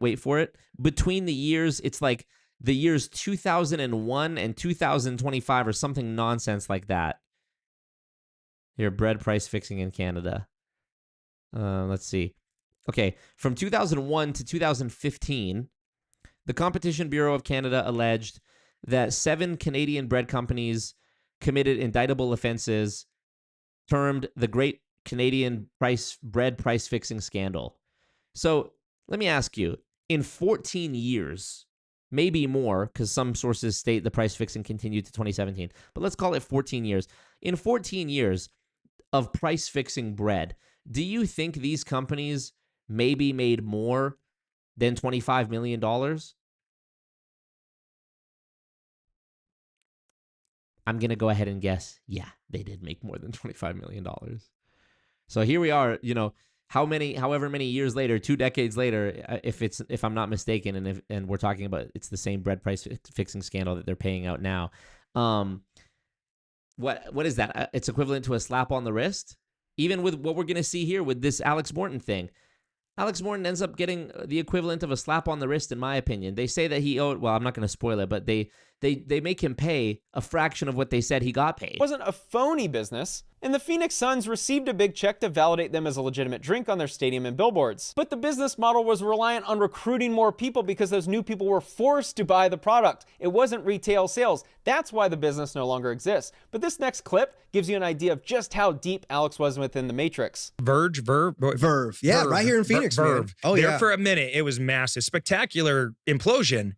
between the years, it's like the years 2001 and 2025 or something nonsense like that. Here, bread price fixing in Canada. Let's see. Okay, from 2001 to 2015, the Competition Bureau of Canada alleged that 7 Canadian bread companies committed indictable offenses termed the Great Canadian Bread Price Fixing Scandal. So let me ask you, in 14 years, maybe more, because some sources state the price fixing continued to 2017, but let's call it 14 years. In 14 years of price fixing bread, do you think these companies maybe made more than $25 million? I'm going to go ahead and guess, yeah, they did make more than $25 million. So here we are, however many years later, 2 decades later, if I'm not mistaken, and we're talking about it's the same bread price fixing scandal that they're paying out now. What is that? It's equivalent to a slap on the wrist, even with what we're going to see here with this Alex Morton thing. Alex Morton ends up getting the equivalent of a slap on the wrist, in my opinion. They say that he owed, well, I'm not going to spoil it, but they make him pay a fraction of what they said he got paid. It wasn't a phony business, and the Phoenix Suns received a big check to validate them as a legitimate drink on their stadium and billboards. But the business model was reliant on recruiting more people because those new people were forced to buy the product. It wasn't retail sales. That's why the business no longer exists. But this next clip gives you an idea of just how deep Alex was within the Matrix. Verve. Yeah, right here in Phoenix, man. Oh, there yeah. for a minute, it was massive, spectacular implosion,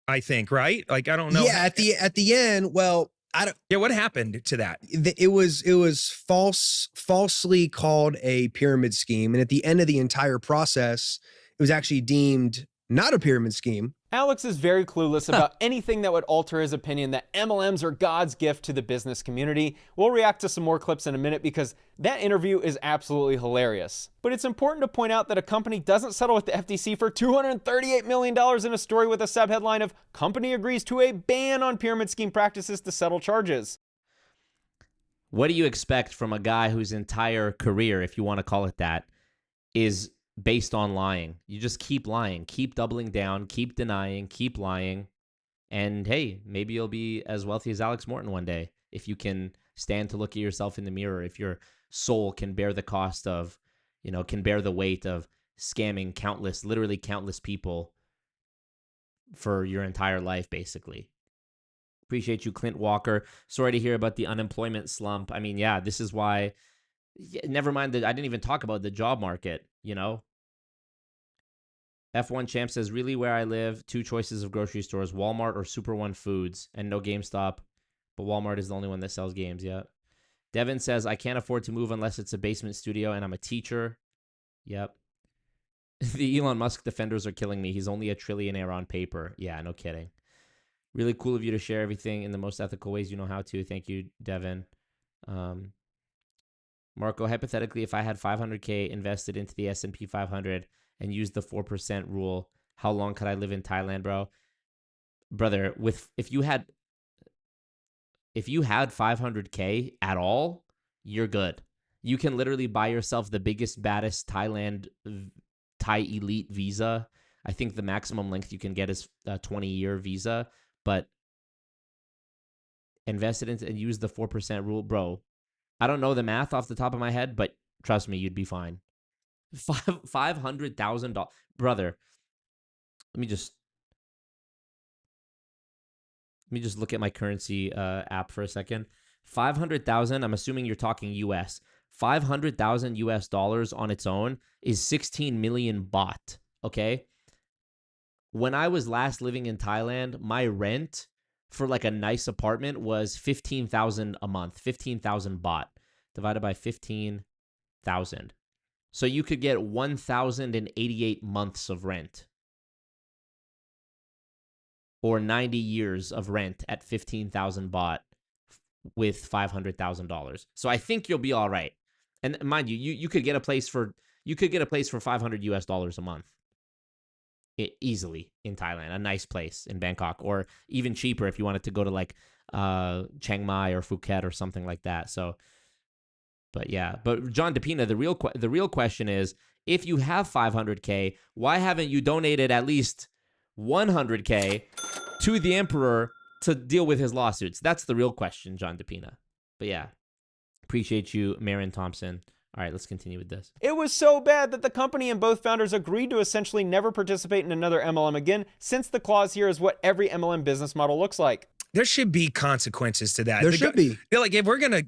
I think, right? Like, I don't know. Yeah, at the end, well, I don't. Yeah, what happened to that? It was falsely called a pyramid scheme, and at the end of the entire process, it was actually deemed not a pyramid scheme. Alex is very clueless about anything that would alter his opinion that MLMs are God's gift to the business community. We'll react to some more clips in a minute because that interview is absolutely hilarious. But it's important to point out that a company doesn't settle with the FTC for $238 million in a story with a subheadline of "Company agrees to a ban on pyramid scheme practices to settle charges." What do you expect from a guy whose entire career, if you want to call it that, is based on lying? You just keep lying, keep doubling down, keep denying, keep lying. And hey, maybe you'll be as wealthy as Alex Morton one day if you can stand to look at yourself in the mirror, if your soul can bear the cost of, can bear the weight of scamming literally countless people for your entire life, basically. Appreciate you, Clint Walker. Sorry to hear about the unemployment slump. I mean, yeah, this is why, never mind that I didn't even talk about the job market, F1 Champ says, really where I live, 2 choices of grocery stores, Walmart or Super One Foods, and no GameStop, but Walmart is the only one that sells games yet. Devin says, I can't afford to move unless it's a basement studio and I'm a teacher. Yep. The Elon Musk defenders are killing me. He's only a trillionaire on paper. Yeah, no kidding. Really cool of you to share everything in the most ethical ways you know how to. Thank you, Devin. Marco, hypothetically, if I had $500K invested into the S&P 500 and used the 4% rule, how long could I live in Thailand, bro? Brother, if you had $500K at all, you're good. You can literally buy yourself the biggest, baddest Thai elite visa. I think the maximum length you can get is a 20-year visa, but invest it in and use the 4% rule, bro. I don't know the math off the top of my head, but trust me, you'd be fine. $500,000, brother. Let me just look at my currency app for a second. 500,000. I'm assuming you're talking US. 500,000 US dollars on its own is 16 million baht. Okay. When I was last living in Thailand, my rent for like a nice apartment was 15,000 a month, 15,000 baht divided by 15,000. So you could get 1,088 months of rent or 90 years of rent at 15,000 baht with $500,000. So I think you'll be all right. And mind you, you could get a place for 500 US dollars a month. Easily in Thailand, a nice place in Bangkok, or even cheaper if you wanted to go to like Chiang Mai or Phuket or something like that. So, but yeah, but John DePina, the real question is, if you have 500K, why haven't you donated at least 100K to the emperor to deal with his lawsuits? That's the real question, John DePina. But yeah, appreciate you, Marin Thompson. All right, let's continue with this. It was so bad that the company and both founders agreed to essentially never participate in another MLM again, since the clause here is what every MLM business model looks like. There should be consequences to that. There should be. Like, if we're gonna,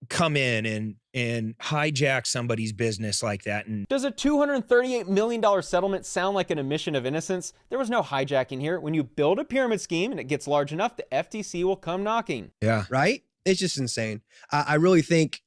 come in and hijack somebody's business like that, and Does a $238 million settlement sound like an admission of innocence? There was no hijacking here. When you build a pyramid scheme and it gets large enough, the FTC will come knocking. yeah, Right? It's just insane. I really think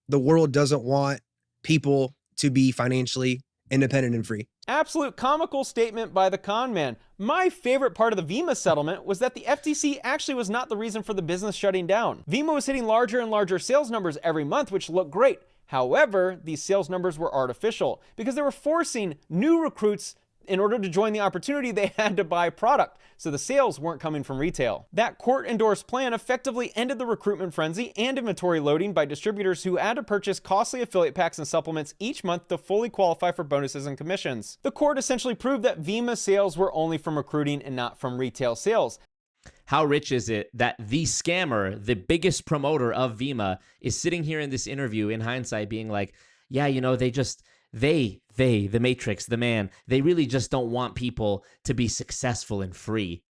the world doesn't want people to be financially independent and free. Absolute comical statement by the con man. My favorite part of the Vima settlement was that the FTC actually was not the reason for the business shutting down. Vima was hitting larger and larger sales numbers every month, which looked great. However, these sales numbers were artificial because they were forcing new recruits. In order to join the opportunity, they had to buy product, so the sales weren't coming from retail. That court-endorsed plan effectively ended the recruitment frenzy and inventory loading by distributors who had to purchase costly affiliate packs and supplements each month to fully qualify for bonuses and commissions. The court essentially proved that Vima sales were only from recruiting and not from retail sales. How rich is it that the scammer, the biggest promoter of Vima, is sitting here in this interview in hindsight being like, yeah, the Matrix, the man, they really just don't want people to be successful and free.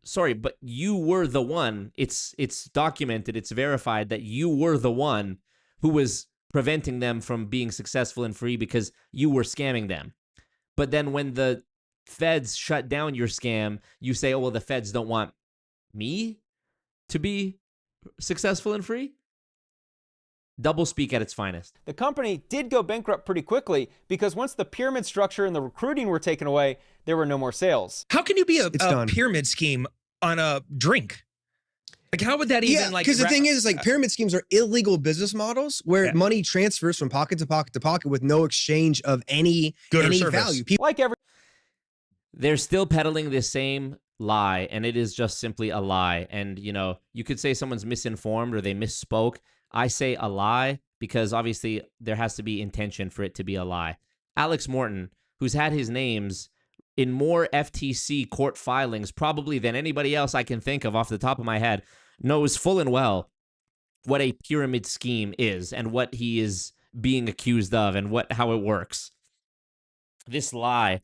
Sorry, but you were the one. It's documented, it's verified that you were the one who was preventing them from being successful and free because you were scamming them. But then when the feds shut down your scam, you say, oh, well, the feds don't want me to be successful and free? Double speak at its finest. The company did go bankrupt pretty quickly because once the pyramid structure and the recruiting were taken away, there were no more sales. how can you be a done. pyramid scheme on a drink? Like, how would that Yeah, even like? because the thing is, like, pyramid schemes are illegal business models where Yeah. money transfers from pocket to pocket to pocket with no exchange of any Good or service. value. People Like every They're still peddling the same lie, and it is just simply a lie. And, you could say someone's misinformed or they misspoke. I say a lie because obviously there has to be intention for it to be a lie. Alex Morton, who's had his names in more FTC court filings probably than anybody else I can think of off the top of my head, knows full and well what a pyramid scheme is and what he is being accused of and how it works. This lie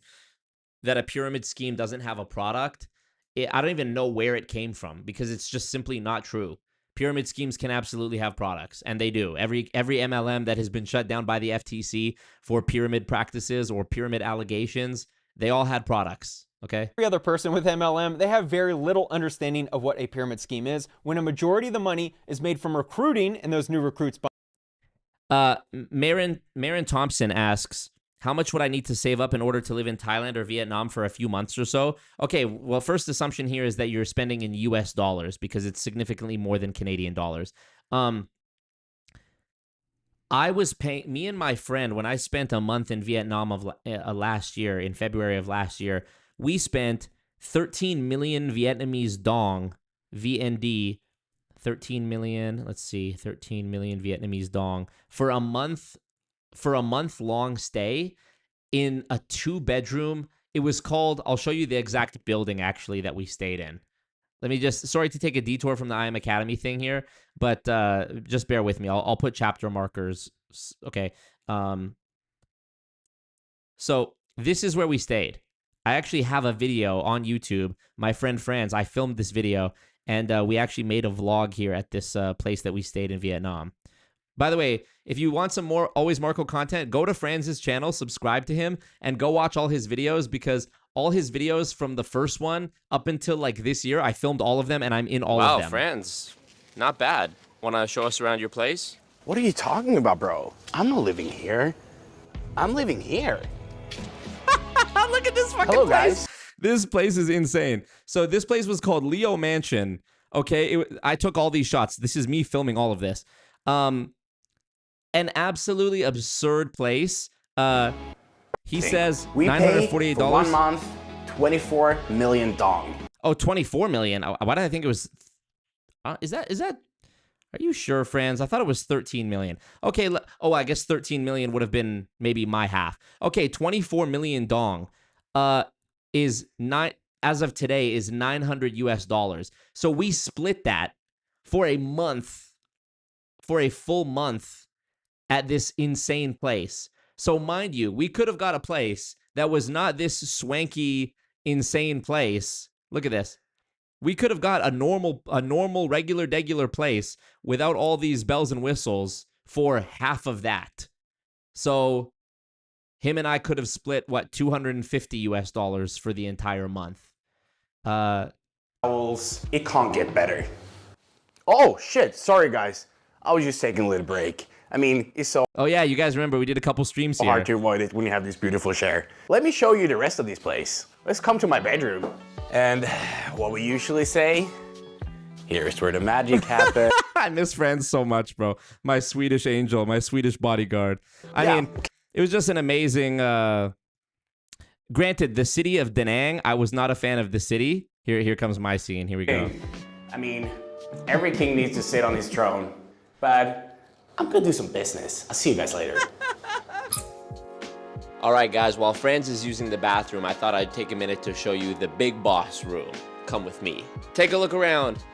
that a pyramid scheme doesn't have a product, I don't even know where it came from because it's just simply not true. Pyramid schemes can absolutely have products, and they do. Every MLM that has been shut down by the FTC for pyramid practices or pyramid allegations, they all had products, okay? every other person with MLM, they have very little understanding of what a pyramid scheme is when a majority of the money is made from recruiting and those new recruits. Marin Thompson asks, how much would I need to save up in order to live in Thailand or Vietnam for a few months or so? Okay, well, first assumption here is that you're spending in US dollars because it's significantly more than Canadian dollars. I was paying, me and my friend, when I spent a month in Vietnam of last year, in February of last year, we spent 13 million Vietnamese dong, VND, 13 million, let's see, 13 million Vietnamese dong for a month-long stay in a 2-bedroom. It was called, I'll show you the exact building actually that we stayed in. Let me just, sorry to take a detour from the IM Academy thing here, but just bear with me. I'll put chapter markers. Okay. So this is where we stayed. I actually have a video on YouTube. My friend Franz, I filmed this video, and we actually made a vlog here at this place that we stayed in Vietnam. By the way, if you want some more Always Marco content, go to Franz's channel, subscribe to him, and go watch all his videos because all his videos from the first one up until like this year, I filmed all of them and I'm in all of them. Wow, Franz. Not bad. Want to show us around your place? What are you talking about, bro? I'm not living here. I'm living here. Look at this fucking Hello, place. guys. This place is insane. So this place was called Leo Mansion. Okay, I took all these shots. This is me filming all of this. An absolutely absurd place. He says We $948. pay for 1 month, 24 million dong. Oh, 24 million. Why did I think it was? Is that? Are you sure, Franz? I thought it was 13 million. Okay. I guess 13 million would have been maybe my half. Okay, 24 million dong. Is not as of today is $900 US. So we split that for a month for a full month at this insane place. So mind you, we could have got a place that was not this swanky, insane place. Look at this. We could have got a normal, regular place without all these bells and whistles for half of that. So him and I could have split, what, $250 for the entire month. It can't get better. Oh, shit. Sorry, guys. I was just taking a little break. I mean, it's so Oh, yeah, you guys remember we did a couple streams here. hard to avoid it when you have this beautiful chair. Let me show you the rest of this place. Let's come to my bedroom. And what we usually say, here's where the magic happens. I miss Friends so much, bro. My Swedish angel, my Swedish bodyguard. I mean, it was just an amazing... Granted, the city of Da Nang, I was not a fan of the city. Here comes my scene. Here we go. I mean, every king needs to sit on his throne. But I'm gonna do some business. I'll see you guys later. All right, guys, while Franz is using the bathroom, I thought I'd take a minute to show you the big boss room. Come with me. Take a look around.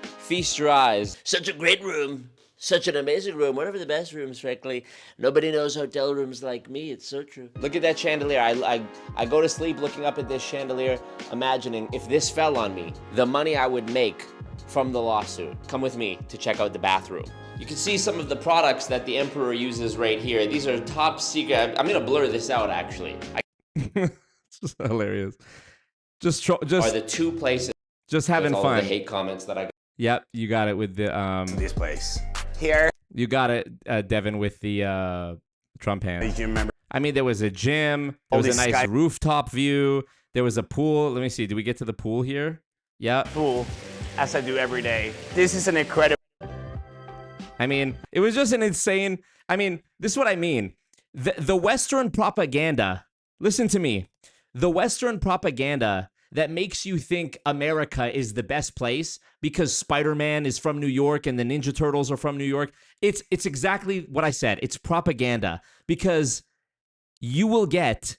Feast your eyes. Such a great room. Such an amazing room. One of the best rooms, frankly. Nobody knows hotel rooms like me. It's so true. Look at that chandelier. I go to sleep looking up at this chandelier, imagining if this fell on me, the money I would make from the lawsuit. Come with me to check out the bathroom. You can see some of the products that the Emperor uses right here. These are top secret. I'm gonna blur this out, actually. It's just hilarious. Just are the two places. Just having all fun. Of the hate comments that I got. Yep, you got it with the This place. Here. You got it, Devin, with the Trump hand. You remember? I mean, there was a gym. There was a nice rooftop view. There was a pool. Let me see. Did we get to the pool here? Yeah. Pool, as I do every day. This is an incredible. I mean, it was just an insane. I mean, this is what I mean. The Western propaganda. Listen to me. The Western propaganda that makes you think America is the best place because Spider-Man is from New York and the Ninja Turtles are from New York. It's exactly what I said. It's propaganda because you will get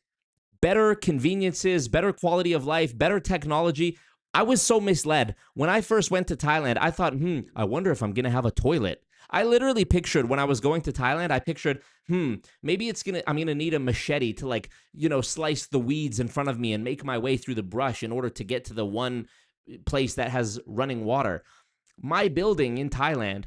better conveniences, better quality of life, better technology. I was so misled. When I first went to Thailand, I thought, I wonder if I'm going to have a toilet. I literally pictured when I was going to Thailand, I pictured, maybe I'm going to need a machete to slice the weeds in front of me and make my way through the brush in order to get to the one place that has running water. My building in Thailand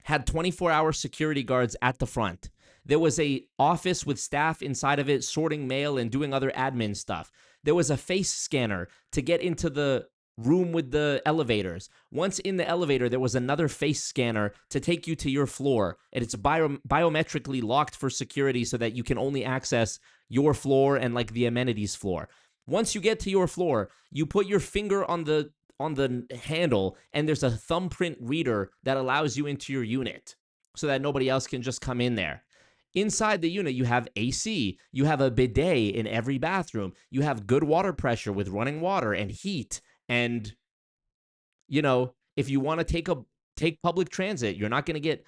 had 24-hour security guards at the front. There was a office with staff inside of it sorting mail and doing other admin stuff. There was a face scanner to get into the room with the elevators. Once in the elevator, there was another face scanner to take you to your floor, and it's biometrically locked for security so that you can only access your floor and like the amenities floor. Once you get to your floor, you put your finger on the handle, and there's a thumbprint reader that allows you into your unit so that nobody else can just come in there. Inside the unit, you have AC, you have a bidet in every bathroom, you have good water pressure with running water and heat. And, if you want to take public transit, you're not going to get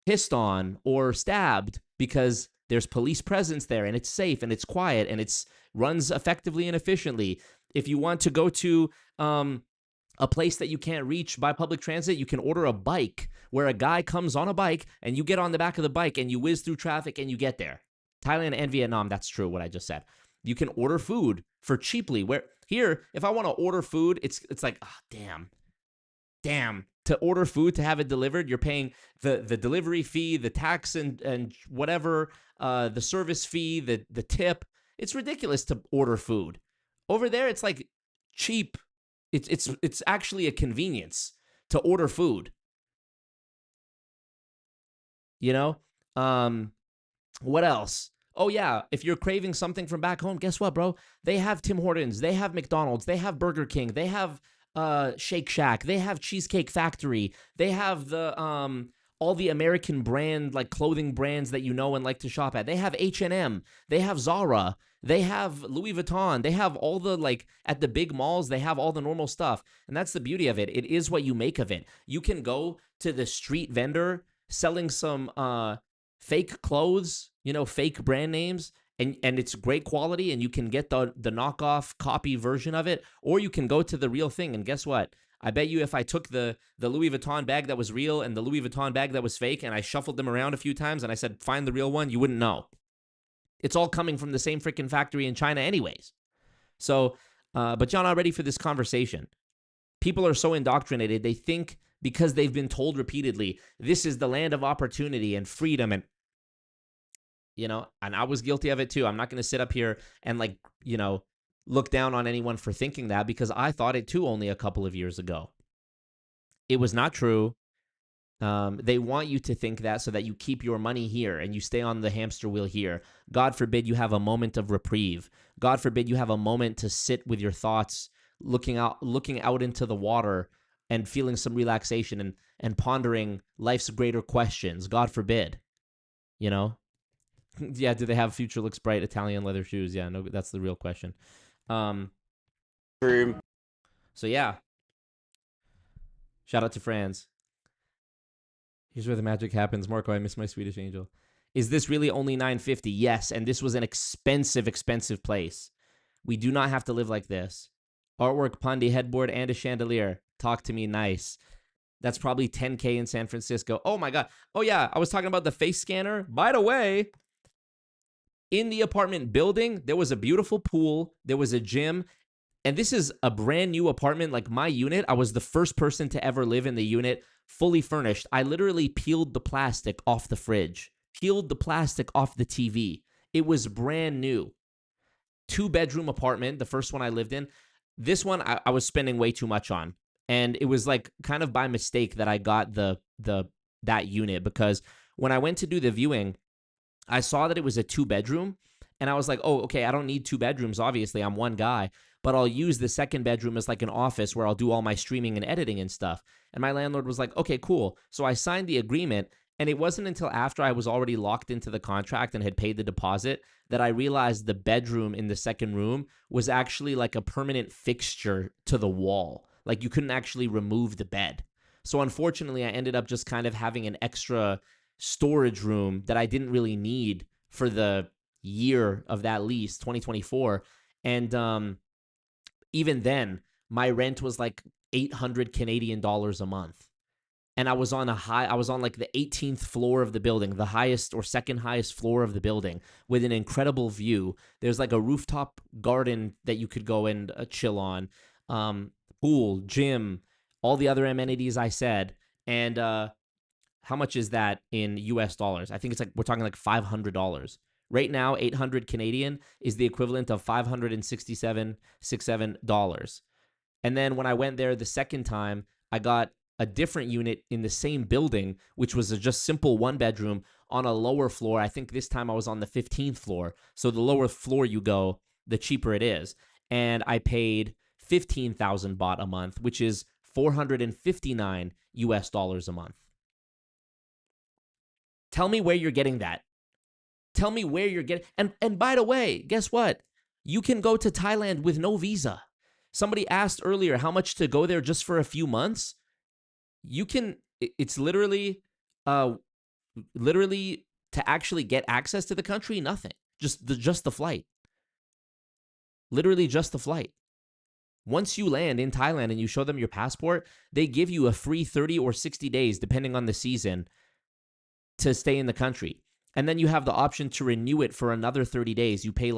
pissed on or stabbed because there's police presence there and it's safe and it's quiet and it's runs effectively and efficiently. If you want to go to a place that you can't reach by public transit, you can order a bike where a guy comes on a bike and you get on the back of the bike and you whiz through traffic and you get there. Thailand and Vietnam, that's true, what I just said. You can order food for cheaply. Where here, if I want to order food, it's like, damn. To order food, to have it delivered, you're paying the delivery fee, the tax and whatever, the service fee, the tip. It's ridiculous to order food. Over there, it's like cheap. It's actually a convenience to order food. What else? Oh, yeah, if you're craving something from back home, guess what, bro? They have Tim Hortons, they have McDonald's, they have Burger King, they have Shake Shack, they have Cheesecake Factory, they have the all the American brand, like clothing brands that you know and like to shop at. They have H&M, they have Zara, they have Louis Vuitton, they have all the, at the big malls, they have all the normal stuff. And that's the beauty of it. It is what you make of it. You can go to the street vendor selling some fake clothes, fake brand names, and it's great quality, and you can get the knockoff copy version of it, or you can go to the real thing. And guess what? I bet you if I took the Louis Vuitton bag that was real and the Louis Vuitton bag that was fake and I shuffled them around a few times and I said, find the real one, you wouldn't know. It's all coming from the same freaking factory in China anyways. So, but y'all not ready for this conversation. People are so indoctrinated. They think because they've been told repeatedly, this is the land of opportunity and freedom and, you know, and I was guilty of it too. I'm not going to sit up here and like, you know, look down on anyone for thinking that because I thought it too only a couple of years ago. It was not true. They want you to think that so that you keep your money here and you stay on the hamster wheel here. God forbid you have a moment of reprieve. God forbid you have a moment to sit with your thoughts, looking out into the water and feeling some relaxation and pondering life's greater questions. God forbid, you know? Yeah, do they have Future Looks Bright Italian leather shoes? Yeah, no, that's the real question. So yeah. Shout out to Franz. Here's where the magic happens. Marco, I miss my Swedish angel. Is this really only $950? Yes, and this was an expensive place. We do not have to live like this. Artwork, Pondy, headboard, and a chandelier. Talk to me nice. That's probably $10K in San Francisco. Oh my God. Oh yeah, I was talking about the face scanner. By the way, in the apartment building, there was a beautiful pool. There was a gym. And this is a brand new apartment. Like my unit, I was the first person to ever live in the unit, fully furnished. I literally peeled the plastic off the fridge, peeled the plastic off the TV. It was brand new. 2-bedroom apartment, the first one I lived in. This one I was spending way too much on. And it was like kind of by mistake that I got that unit, because when I went to do the viewing, I saw that it was a 2-bedroom. And I was like, oh, okay, I don't need 2 bedrooms. Obviously, I'm one guy. But I'll use the second bedroom as like an office where I'll do all my streaming and editing and stuff. And my landlord was like, okay, cool. So I signed the agreement. And it wasn't until after I was already locked into the contract and had paid the deposit that I realized the bedroom in the second room was actually like a permanent fixture to the wall. Like you couldn't actually remove the bed. So unfortunately, I ended up just kind of having an extra storage room that I didn't really need for the year of that lease, 2024. And even then, my rent was like 800 Canadian dollars a month. And I was on like the 18th floor of the building, the highest or second highest floor of the building, with an incredible view. There's like a rooftop garden that you could go and chill on, pool, gym, all the other amenities I said. And how much is that in US dollars? I think it's like, we're talking like $500. Right now, 800 Canadian is the equivalent of $567.67. And then when I went there the second time, I got a different unit in the same building, which was a just simple 1-bedroom on a lower floor. I think this time I was on the 15th floor. So the lower floor you go, the cheaper it is. And I paid 15,000 baht a month, which is $459 US dollars a month. Tell me where you're getting that. Tell me where you're getting. And by the way, guess what? You can go to Thailand with no visa. Somebody asked earlier how much to go there just for a few months. You can, it's literally to actually get access to the country, nothing. Just the flight. Literally just the flight. Once you land in Thailand and you show them your passport, they give you a free 30 or 60 days, depending on the season, to stay in the country. And then you have the option to renew it for another 30 days. You pay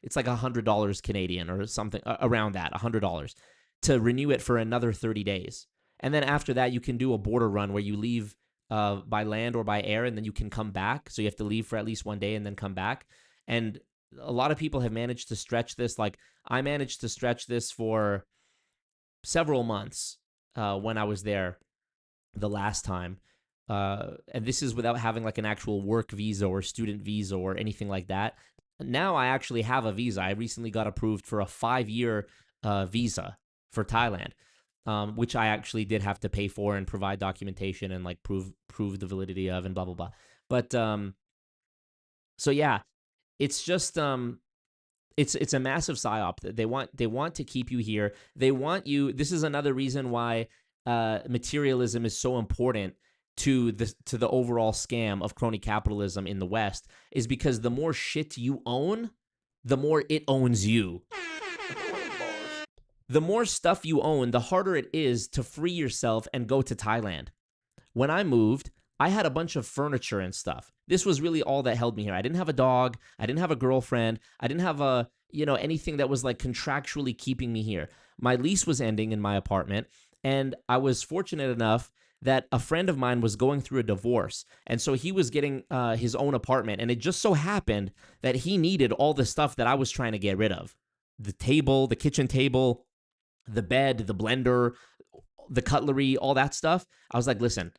it's like $100 Canadian or something around that, $100 to renew it for another 30 days. And then after that, you can do a border run where you leave by land or by air, and then you can come back. So you have to leave for at least one day and then come back. And a lot of people have managed to stretch this. Like I managed to stretch this for several months when I was there the last time. And this is without having like an actual work visa or student visa or anything like that. Now I actually have a visa. I recently got approved for a 5-year visa for Thailand, which I actually did have to pay for and provide documentation and like prove the validity of and blah, blah, blah. But so yeah, it's just it's a massive psyop. They want to keep you here. They want you. This is another reason why materialism is so important to the overall scam of crony capitalism in the West, is because the more shit you own, the more it owns you. The more stuff you own, the harder it is to free yourself and go to Thailand. When I moved, I had a bunch of furniture and stuff. This was really all that held me here. I didn't have a dog. I didn't have a girlfriend. I didn't have anything that was like contractually keeping me here. My lease was ending in my apartment, and I was fortunate enough that a friend of mine was going through a divorce. And so he was getting his own apartment. And it just so happened that he needed all the stuff that I was trying to get rid of. The table, the kitchen table, the bed, the blender, the cutlery, all that stuff. I was like, listen,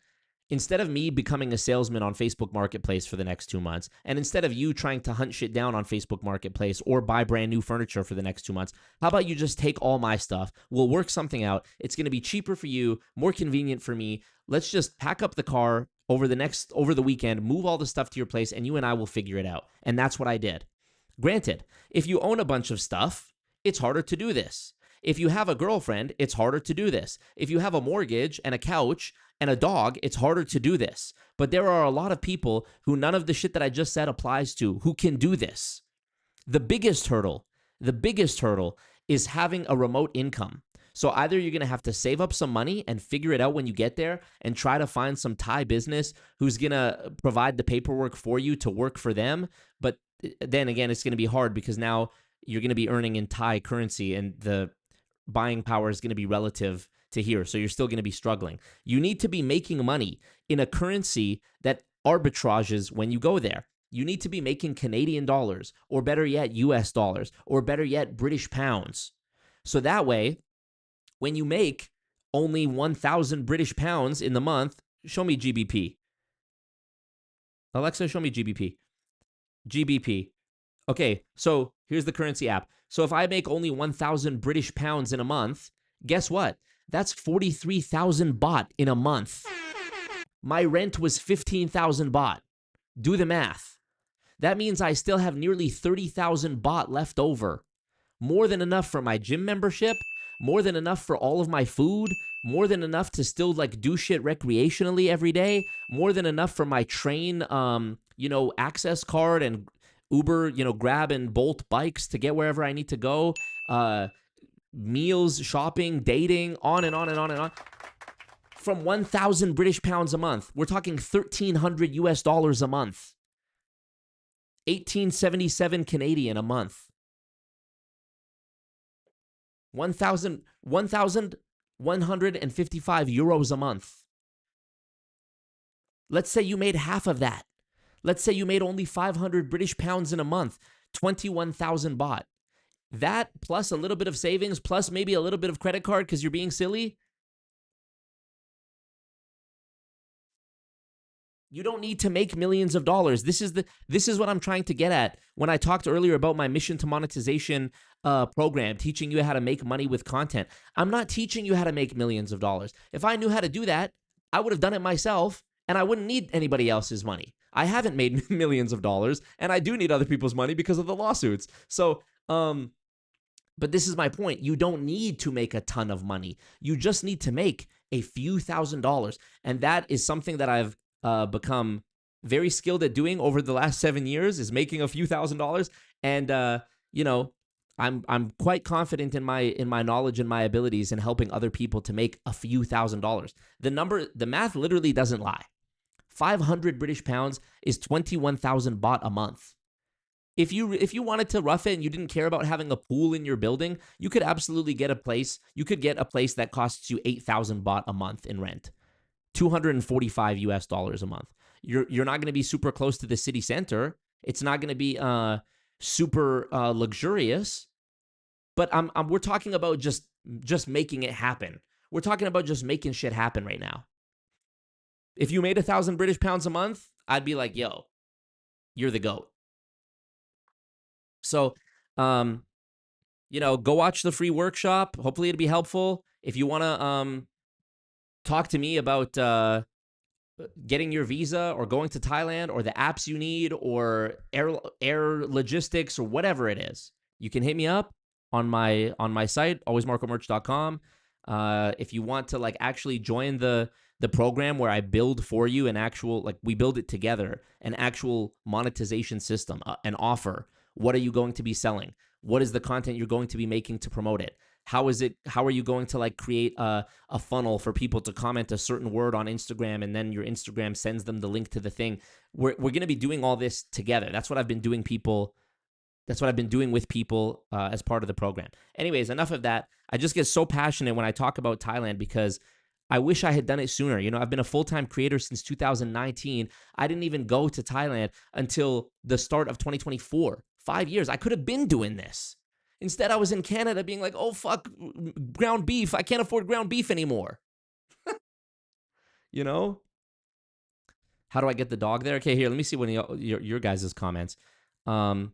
instead of me becoming a salesman on Facebook Marketplace for the next 2 months, and instead of you trying to hunt shit down on Facebook Marketplace or buy brand new furniture for the next 2 months, how about you just take all my stuff? We'll work something out. It's going to be cheaper for you, more convenient for me. Let's just pack up the car over the weekend, move all the stuff to your place, and you and I will figure it out. And that's what I did. Granted, if you own a bunch of stuff, it's harder to do this. If you have a girlfriend, it's harder to do this. If you have a mortgage and a couch and a dog, it's harder to do this. But there are a lot of people who none of the shit that I just said applies to, who can do this. The biggest hurdle is having a remote income. So either you're going to have to save up some money and figure it out when you get there and try to find some Thai business who's going to provide the paperwork for you to work for them. But then again, it's going to be hard because now you're going to be earning in Thai currency and the buying power is going to be relative to here. So you're still going to be struggling. You need to be making money in a currency that arbitrages when you go there. You need to be making Canadian dollars, or better yet, US dollars, or better yet, British pounds. So that way, when you make only 1,000 British pounds in the month, show me GBP. Alexa, show me GBP. GBP. Okay, so here's the currency app. So if I make only 1,000 British pounds in a month, guess what? That's 43,000 baht in a month. My rent was 15,000 baht. Do the math. That means I still have nearly 30,000 baht left over. More than enough for my gym membership, more than enough for all of my food, more than enough to still like do shit recreationally every day, more than enough for my train, access card and Uber, Grab and Bolt bikes to get wherever I need to go, meals, shopping, dating, on and on and on and on. From 1,000 British pounds a month, we're talking 1,300 US dollars a month. 1,877 Canadian a month. 1,155 euros a month. Let's say you made half of that. Let's say you made only 500 British pounds in a month, 21,000 baht. That plus a little bit of savings, plus maybe a little bit of credit card because you're being silly. You don't need to make millions of dollars. This is what I'm trying to get at when I talked earlier about my Mission to Monetization program, teaching you how to make money with content. I'm not teaching you how to make millions of dollars. If I knew how to do that, I would have done it myself, and I wouldn't need anybody else's money. I haven't made millions of dollars, and I do need other people's money because of the lawsuits. So, but this is my point. You don't need to make a ton of money. You just need to make a few $1,000s. And that is something that I've become very skilled at doing over the last 7 years, is making a few $1,000s. And, I'm quite confident in my knowledge and my abilities in helping other people to make a few $1,000s. The math literally doesn't lie. 500 British pounds is 21,000 baht a month. If you wanted to rough it and you didn't care about having a pool in your building, you could absolutely get a place. You could get a place that costs you 8,000 baht a month in rent, 245 US dollars a month. You're not going to be super close to the city center. It's not going to be super luxurious. But we're talking about just making it happen. We're talking about just making shit happen right now. If you made 1,000 British pounds a month, I'd be like, yo, you're the GOAT. So, go watch the free workshop. Hopefully it'll be helpful. If you want to talk to me about getting your visa or going to Thailand or the apps you need or air logistics or whatever it is, you can hit me up on my site, alwaysmarcomerch.com. If you want to actually join the program where I build for you an actual, we build it together, an actual monetization system, an offer. What are you going to be selling? What is the content you're going to be making to promote it? How are you going to like create a funnel for people to comment a certain word on Instagram, and then your Instagram sends them the link to the thing? We're going to be doing all this together. That's what I've been doing with people as part of the program. Anyways, enough of that. I just get so passionate when I talk about Thailand because I wish I had done it sooner. You know, I've been a full-time creator since 2019. I didn't even go to Thailand until the start of 2024. 5 years. I could have been doing this. Instead, I was in Canada being like, oh, fuck, ground beef. I can't afford ground beef anymore. You know? How do I get the dog there? Okay, here, let me see one of your guys' comments. Why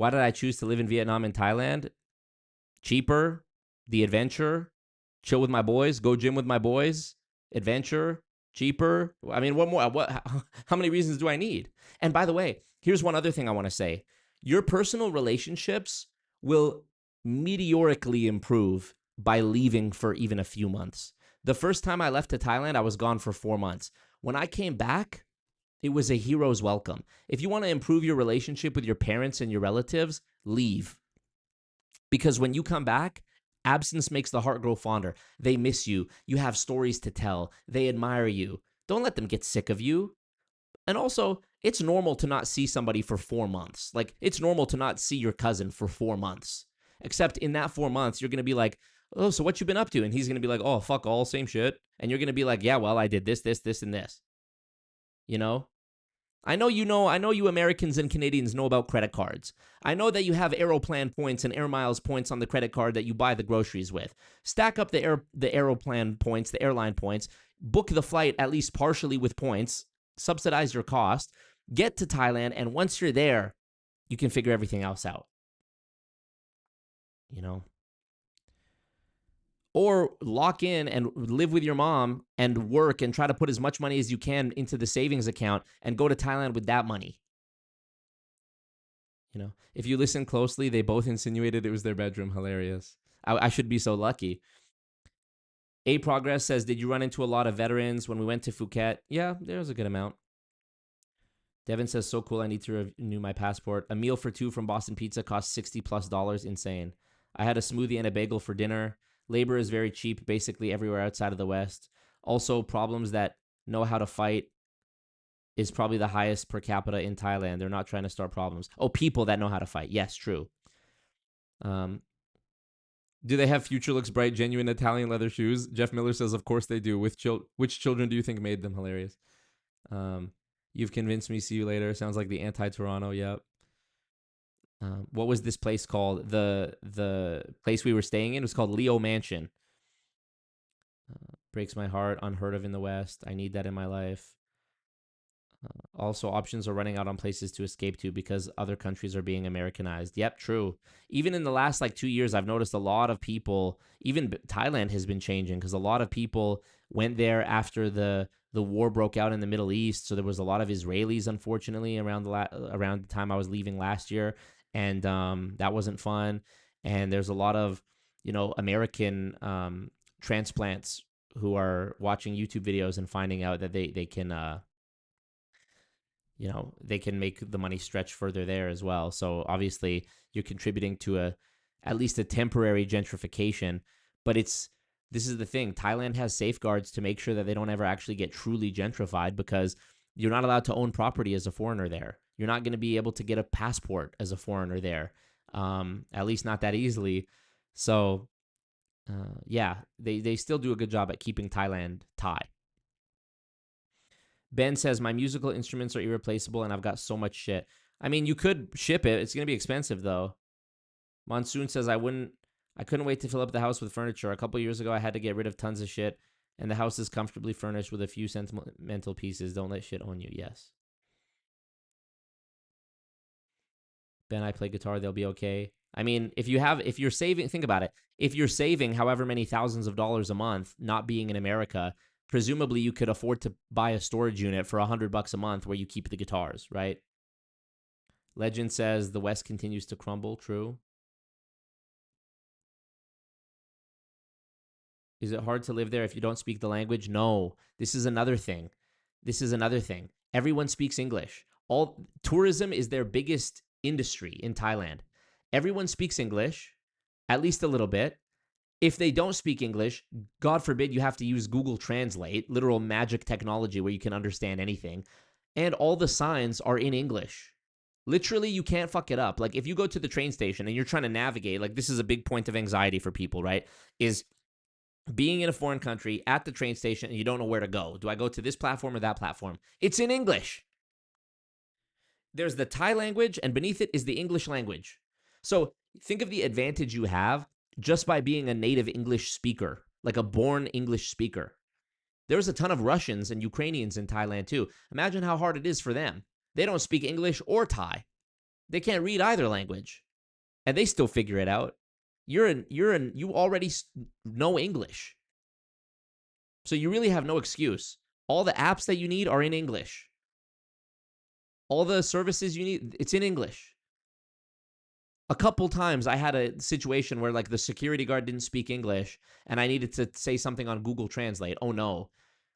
did I choose to live in Vietnam and Thailand? Cheaper, the adventure, chill with my boys, go gym with my boys, adventure, cheaper. I mean, what more? How many reasons do I need? And by the way, here's one other thing I want to say. Your personal relationships will meteorically improve by leaving for even a few months. The first time I left to Thailand, I was gone for 4 months. When I came back, it was a hero's welcome. If you want to improve your relationship with your parents and your relatives, leave. Because when you come back, absence makes the heart grow fonder. They miss you. You have stories to tell. They admire you. Don't let them get sick of you. And also, it's normal to not see somebody for 4 months. Like, it's normal to not see your cousin for 4 months. Except in that 4 months, you're going to be like, oh, so what you been up to? And he's going to be like, oh, fuck all, same shit. And you're going to be like, yeah, well, I did this, this, this, and this. You know? I know you Americans and Canadians know about credit cards. I know that you have Aeroplan points and Air Miles points on the credit card that you buy the groceries with. Stack up the Aeroplan points, the airline points, book the flight at least partially with points, subsidize your cost, get to Thailand, and once you're there, you can figure everything else out. You know? Or lock in and live with your mom and work and try to put as much money as you can into the savings account and go to Thailand with that money. You know, if you listen closely, they both insinuated it was their bedroom. Hilarious. I should be so lucky. A Progress says, did you run into a lot of veterans when we went to Phuket? Yeah, there was a good amount. Devin says, so cool, I need to renew my passport. A meal for two from Boston Pizza costs $60+. Insane. I had a smoothie and a bagel for dinner. Labor is very cheap basically everywhere outside of the West. Also, problems that know how to fight is probably the highest per capita in Thailand. They're not trying to start problems. Oh, people that know how to fight. Yes, true. Do they have Future Looks Bright genuine Italian leather shoes? Jeff Miller says, of course they do. Which children do you think made them? Hilarious. You've convinced me. See you later. Sounds like the anti-Toronto. Yep. What was this place called? The place we were staying in was called Leo Mansion. Breaks my heart. Unheard of in the West. I need that in my life. Also, options are running out on places to escape to because other countries are being Americanized. Yep, true. Even in the last 2 years, I've noticed a lot of people, even Thailand has been changing because a lot of people went there after the war broke out in the Middle East. So there was a lot of Israelis, unfortunately, around the time I was leaving last year. And that wasn't fun. And there's a lot of, American transplants who are watching YouTube videos and finding out that they can, they can make the money stretch further there as well. So obviously you're contributing to at least a temporary gentrification. But this is the thing. Thailand has safeguards to make sure that they don't ever actually get truly gentrified because you're not allowed to own property as a foreigner there. You're not going to be able to get a passport as a foreigner there, at least not that easily. So, they still do a good job at keeping Thailand Thai. Ben says, my musical instruments are irreplaceable and I've got so much shit. I mean, you could ship it. It's going to be expensive, though. Monsoon says, I couldn't wait to fill up the house with furniture. A couple years ago, I had to get rid of tons of shit, and the house is comfortably furnished with a few sentimental pieces. Don't let shit own you. Yes. Ben, I play guitar, they'll be okay. I mean, if you're saving, think about it. If you're saving however many thousands of dollars a month, not being in America, presumably you could afford to buy a storage unit for $100 a month where you keep the guitars, right? Legend says the West continues to crumble. True. Is it hard to live there if you don't speak the language? No. This is another thing. Everyone speaks English. Tourism is their biggest industry in Thailand. Everyone speaks English, at least a little bit. If they don't speak English, God forbid you have to use Google Translate, literal magic technology where you can understand anything. And all the signs are in English. Literally, you can't fuck it up. Like, if you go to the train station and you're trying to navigate, like, this is a big point of anxiety for people, right? Is being in a foreign country at the train station and you don't know where to go. Do I go to this platform or that platform? It's in English. There's the Thai language, and beneath it is the English language. So think of the advantage you have just by being a native English speaker, like a born English speaker. There's a ton of Russians and Ukrainians in Thailand too. Imagine how hard it is for them. They don't speak English or Thai. They can't read either language, and they still figure it out. You already know English, so you really have no excuse. All the apps that you need are in English. All the services you need, it's in English. A couple times I had a situation where like the security guard didn't speak English and I needed to say something on Google Translate. Oh no.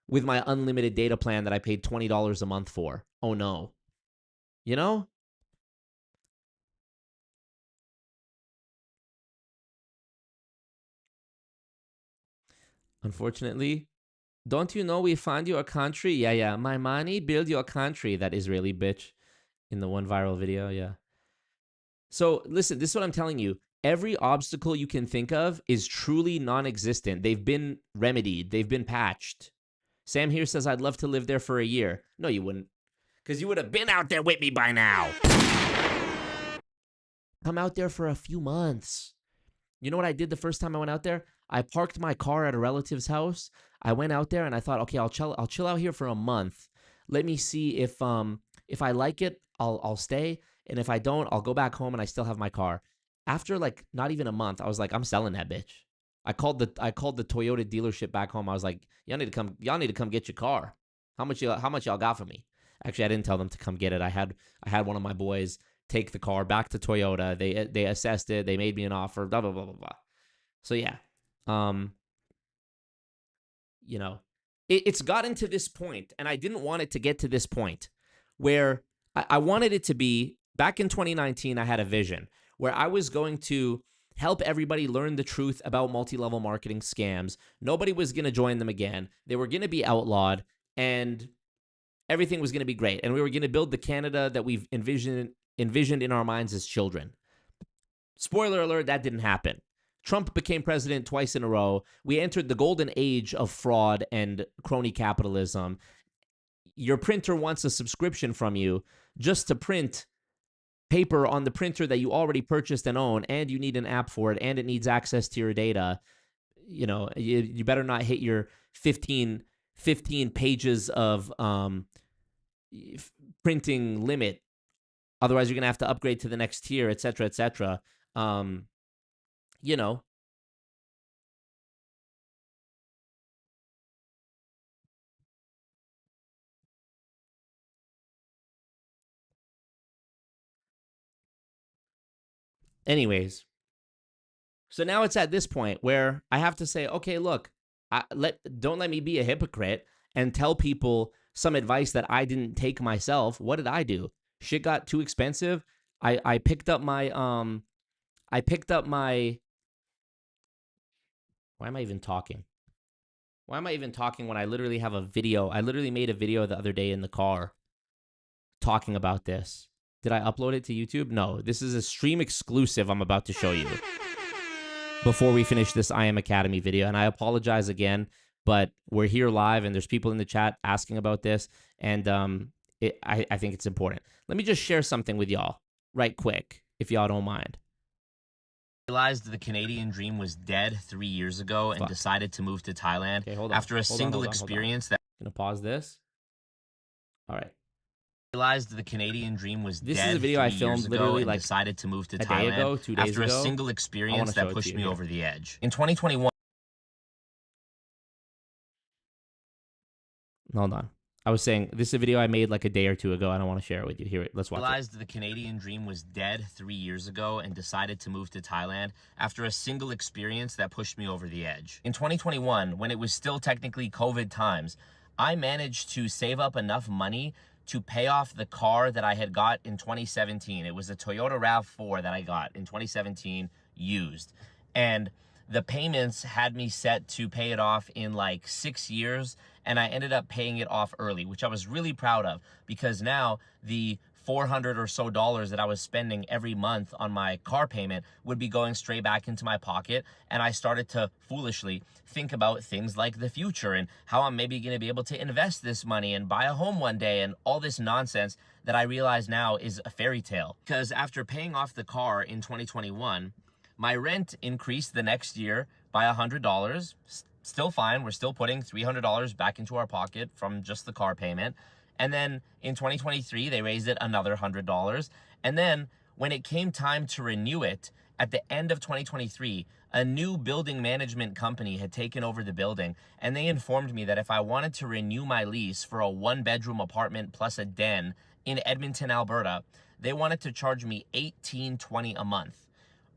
With my unlimited data plan that I paid $20 a month for. Oh no. You know? Unfortunately, don't you know we found you a country? Yeah. My money build you a country, that Israeli bitch in the one viral video. Yeah. So listen, this is what I'm telling you. Every obstacle you can think of is truly non-existent. They've been remedied. They've been patched. Sam here says, I'd love to live there for a year. No, you wouldn't. Because you would have been out there with me by now. Come out there for a few months. You know what I did the first time I went out there? I parked my car at a relative's house. I went out there and I thought, okay, I'll chill out here for a month. Let me see if I like it, I'll stay. And if I don't, I'll go back home and I still have my car. After like not even a month, I was like, I'm selling that bitch. I called the Toyota dealership back home. I was like, y'all need to come get your car. How much y'all got for me? Actually, I didn't tell them to come get it. I had one of my boys take the car back to Toyota. They assessed it. They made me an offer. Blah blah blah blah blah. So yeah, you know, it's gotten to this point, and I didn't want it to get to this point where I wanted it to be. Back in 2019, I had a vision where I was going to help everybody learn the truth about multi-level marketing scams. Nobody was going to join them again. They were going to be outlawed, and everything was going to be great. And we were going to build the Canada that we've envisioned in our minds as children. Spoiler alert, that didn't happen. Trump became president twice in a row. We entered the golden age of fraud and crony capitalism. Your printer wants a subscription from you just to print paper on the printer that you already purchased and own, and you need an app for it, and it needs access to your data. You know, you better not hit your 15 pages of printing limit. Otherwise, you're going to have to upgrade to the next tier, et cetera, et cetera. You know. Anyways, so now it's at this point where I have to say, okay, look, don't let me be a hypocrite and tell people some advice that I didn't take myself. What did I do? Shit got too expensive. I picked up my why am I even talking? Why am I even talking when I literally have a video? I literally made a video the other day in the car talking about this. Did I upload it to YouTube? No, this is a stream exclusive I'm about to show you before we finish this I Am Academy video. And I apologize again, but we're here live and there's people in the chat asking about this. And I think it's important. Let me just share something with y'all right quick, if y'all don't mind. Realized the Canadian dream was dead 3 years ago and decided to move to Thailand after a single experience that... I'm gonna pause this. All right. Realized the Canadian dream was dead. This is a video I filmed literally like decided to move to a Thailand day ago, 2 days after ago. a single experience that pushed me over the edge. In 2021... Hold on. I was saying, this is a video I made like a day or two ago. I don't want to share it with you. Here, let's watch it. Realized the Canadian dream was dead 3 years ago and decided to move to Thailand after a single experience that pushed me over the edge. In 2021, when it was still technically COVID times, I managed to save up enough money to pay off the car that I had got in 2017. It was a Toyota RAV4 that I got in 2017 used. And the payments had me set to pay it off in like 6 years, and I ended up paying it off early, which I was really proud of, because now the $400 or so that I was spending every month on my car payment would be going straight back into my pocket. And I started to foolishly think about things like the future and how I'm maybe going to be able to invest this money and buy a home one day and all this nonsense that I realize now is a fairy tale. Because after paying off the car in 2021, my rent increased the next year by $100. Still fine. We're still putting $300 back into our pocket from just the car payment. And then in 2023, they raised it another $100. And then when it came time to renew it, at the end of 2023, a new building management company had taken over the building, and they informed me that if I wanted to renew my lease for a 1-bedroom apartment plus a den in Edmonton, Alberta, they wanted to charge me $1,820 a month.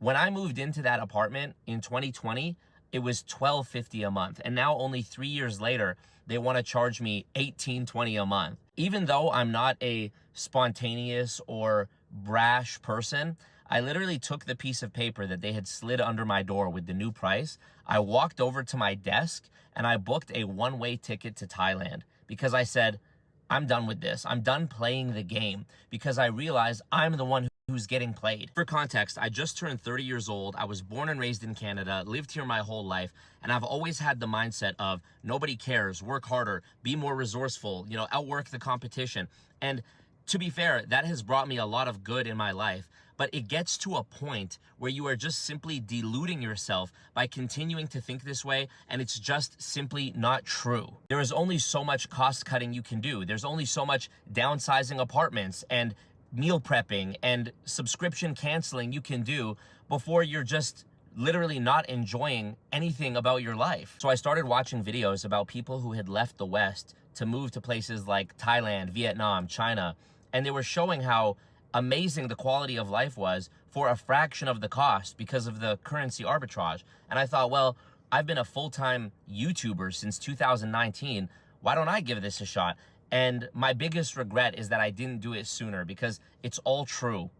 When I moved into that apartment in 2020, it was $1,250 a month. And now only 3 years later, they want to charge me $1,820 a month. Even though I'm not a spontaneous or brash person, I literally took the piece of paper that they had slid under my door with the new price. I walked over to my desk and I booked a one-way ticket to Thailand because I said, I'm done with this. I'm done playing the game because I realized I'm the one who's getting played. For context, I just turned 30 years old. I was born and raised in Canada, lived here my whole life, and I've always had the mindset of nobody cares, work harder, be more resourceful, outwork the competition. And to be fair, that has brought me a lot of good in my life, but it gets to a point where you are just simply deluding yourself by continuing to think this way, and it's just simply not true. There is only so much cost cutting you can do. There's only so much downsizing apartments and meal prepping and subscription canceling you can do before you're just literally not enjoying anything about your life. So I started watching videos about people who had left the West to move to places like Thailand, Vietnam, China, and they were showing how amazing the quality of life was for a fraction of the cost because of the currency arbitrage. And I thought, well, I've been a full-time YouTuber since 2019. Why don't I give this a shot? And my biggest regret is that I didn't do it sooner, because it's all true.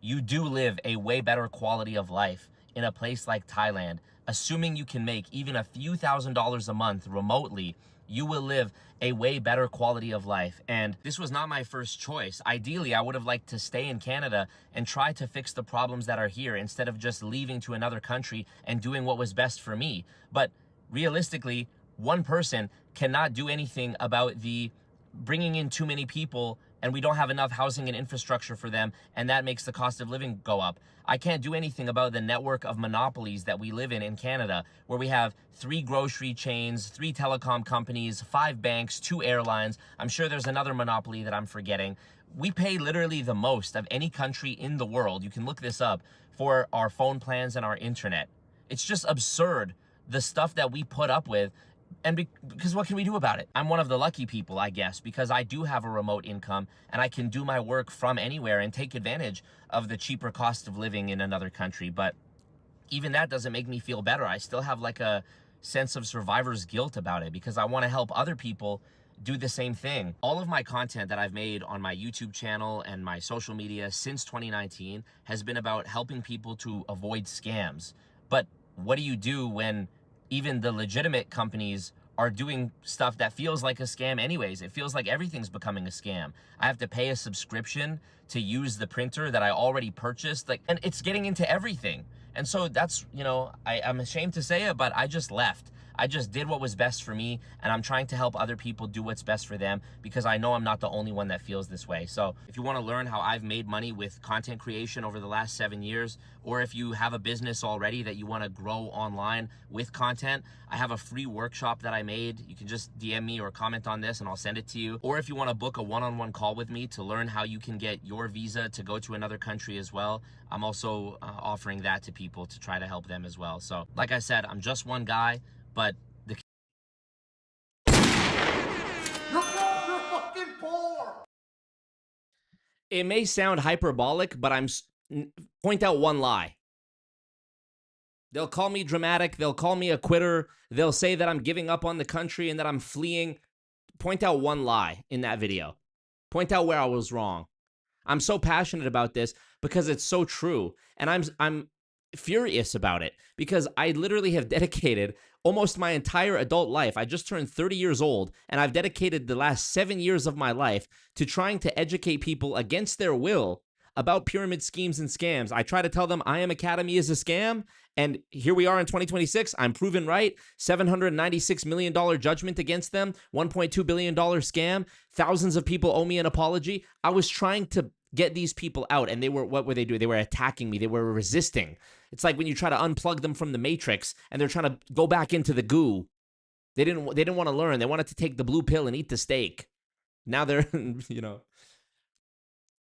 You do live a way better quality of life in a place like Thailand. Assuming you can make even a few $1,000s a month remotely, you will live a way better quality of life. And this was not my first choice. Ideally, I would have liked to stay in Canada and try to fix the problems that are here instead of just leaving to another country and doing what was best for me. But realistically, one person cannot do anything about the bringing in too many people, and we don't have enough housing and infrastructure for them, and that makes the cost of living go up. I can't do anything about the network of monopolies that we live in Canada, where we have 3 grocery chains, 3 telecom companies, 5 banks, 2 airlines. I'm sure there's another monopoly that I'm forgetting. We pay literally the most of any country in the world, you can look this up, for our phone plans and our internet. It's just absurd, the stuff that we put up with. And because what can we do about it? I'm one of the lucky people, I guess, because I do have a remote income and I can do my work from anywhere and take advantage of the cheaper cost of living in another country. But even that doesn't make me feel better. I still have like a sense of survivor's guilt about it because I want to help other people do the same thing. All of my content that I've made on my YouTube channel and my social media since 2019 has been about helping people to avoid scams. But what do you do when even the legitimate companies are doing stuff that feels like a scam anyways? It feels like everything's becoming a scam. I have to pay a subscription to use the printer that I already purchased, and it's getting into everything. And so that's, I'm ashamed to say it, but I just left. I just did what was best for me, and I'm trying to help other people do what's best for them because I know I'm not the only one that feels this way. So if you want to learn how I've made money with content creation over the last 7 years, or if you have a business already that you want to grow online with content, I have a free workshop that I made. You can just DM me or comment on this and I'll send it to you. Or if you want to book a one-on-one call with me to learn how you can get your visa to go to another country as well, I'm also offering that to people to try to help them as well. So like I said, I'm just one guy, but You're fucking poor. it may sound hyperbolic, but point out one lie. They'll call me dramatic. They'll call me a quitter. They'll say that I'm giving up on the country and that I'm fleeing. Point out one lie in that video. Point out where I was wrong. I'm so passionate about this because it's so true. And I'm furious about it because I literally have dedicated almost my entire adult life. I just turned 30 years old, and I've dedicated the last 7 years of my life to trying to educate people against their will about pyramid schemes and scams. I try to tell them I Am Academy is a scam, and here we are in 2026. I'm proven right. $796 million judgment against them, $1.2 billion scam. Thousands of people owe me an apology. I was trying to get these people out, and what were they doing? They were attacking me. They were resisting. It's like when you try to unplug them from the matrix and they're trying to go back into the goo. They didn't want to learn. They wanted to take the blue pill and eat the steak. Now they're,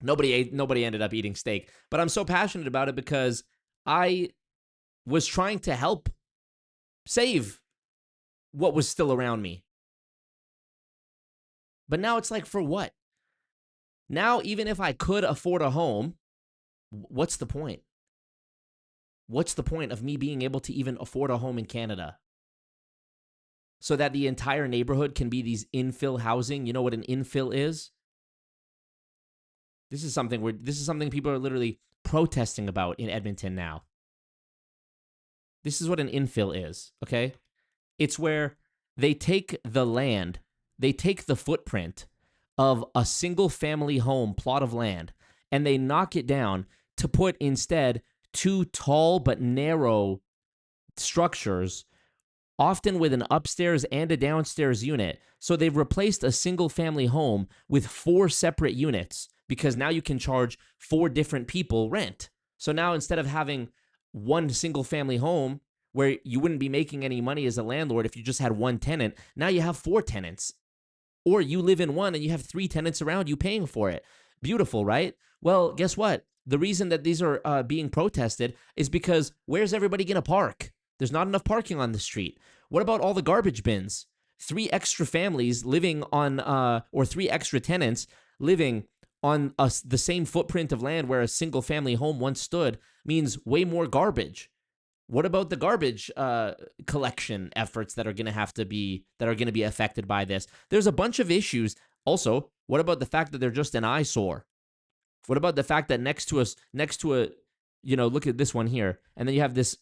nobody ended up eating steak. But I'm so passionate about it because I was trying to help save what was still around me. But now it's like, for what? Now, even if I could afford a home, what's the point? What's the point of me being able to even afford a home in Canada? So that the entire neighborhood can be these infill housing. You know what an infill is? This is something people are literally protesting about in Edmonton now. This is what an infill is, okay? It's where they take the land, they take the footprint of a single family home plot of land, and they knock it down to put instead 2 tall but narrow structures, often with an upstairs and a downstairs unit. So they've replaced a single family home with 4 separate units because now you can charge 4 different people rent. So now instead of having one single family home where you wouldn't be making any money as a landlord if you just had one tenant, now you have 4 tenants. Or you live in one and you have 3 tenants around you paying for it. Beautiful, right? Well, guess what? The reason that these are being protested is because where's everybody going to park? There's not enough parking on the street. What about all the garbage bins? 3 extra families living on, or 3 extra tenants living on the same footprint of land where a single family home once stood means way more garbage. What about the garbage collection efforts that are going to be affected by this? There's a bunch of issues. Also, what about the fact that they're just an eyesore? What about the fact that next to a, look at this one here, and then you have this,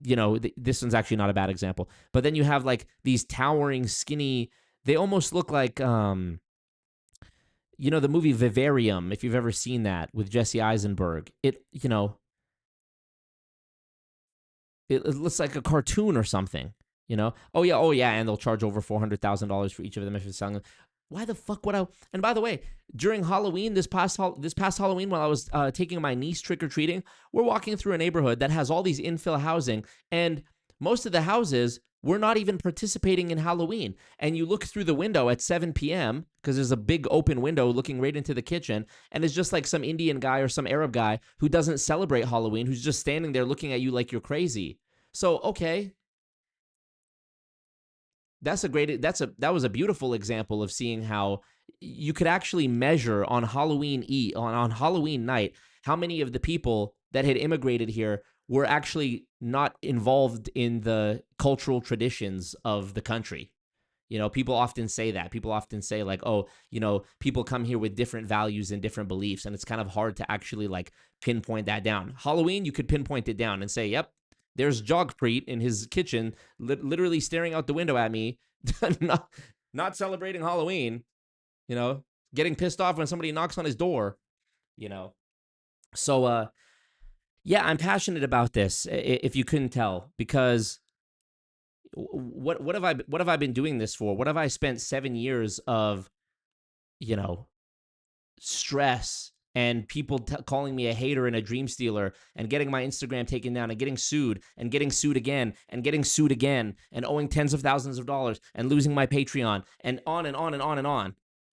this one's actually not a bad example, but then you have like these towering, skinny, they almost look like, the movie Vivarium, if you've ever seen that with Jesse Eisenberg. It looks like a cartoon or something, Oh yeah, and they'll charge over $400,000 for each of them if it's selling. Why the fuck would I? And by the way, during Halloween, this past Halloween, while I was taking my niece trick-or-treating, we're walking through a neighborhood that has all these infill housing, and most of the houses were not even participating in Halloween. And you look through the window at 7 p.m., because there's a big open window looking right into the kitchen, and it's just like some Indian guy or some Arab guy who doesn't celebrate Halloween, who's just standing there looking at you like you're crazy. So, okay. That was a beautiful example of seeing how you could actually measure on Halloween night how many of the people that had immigrated here were actually not involved in the cultural traditions of the country. People often say that. People often say like, oh, people come here with different values and different beliefs, and it's kind of hard to actually like pinpoint that down. Halloween, you could pinpoint it down and say, yep, there's Jagpreet in his kitchen, literally staring out the window at me, not celebrating Halloween, getting pissed off when somebody knocks on his door, So, yeah, I'm passionate about this, if you couldn't tell, because what have I been doing this for? What have I spent 7 years of, stress and people calling me a hater and a dream stealer and getting my Instagram taken down and getting sued again and getting sued again and owing tens of thousands of dollars and losing my Patreon and on and on and on and on.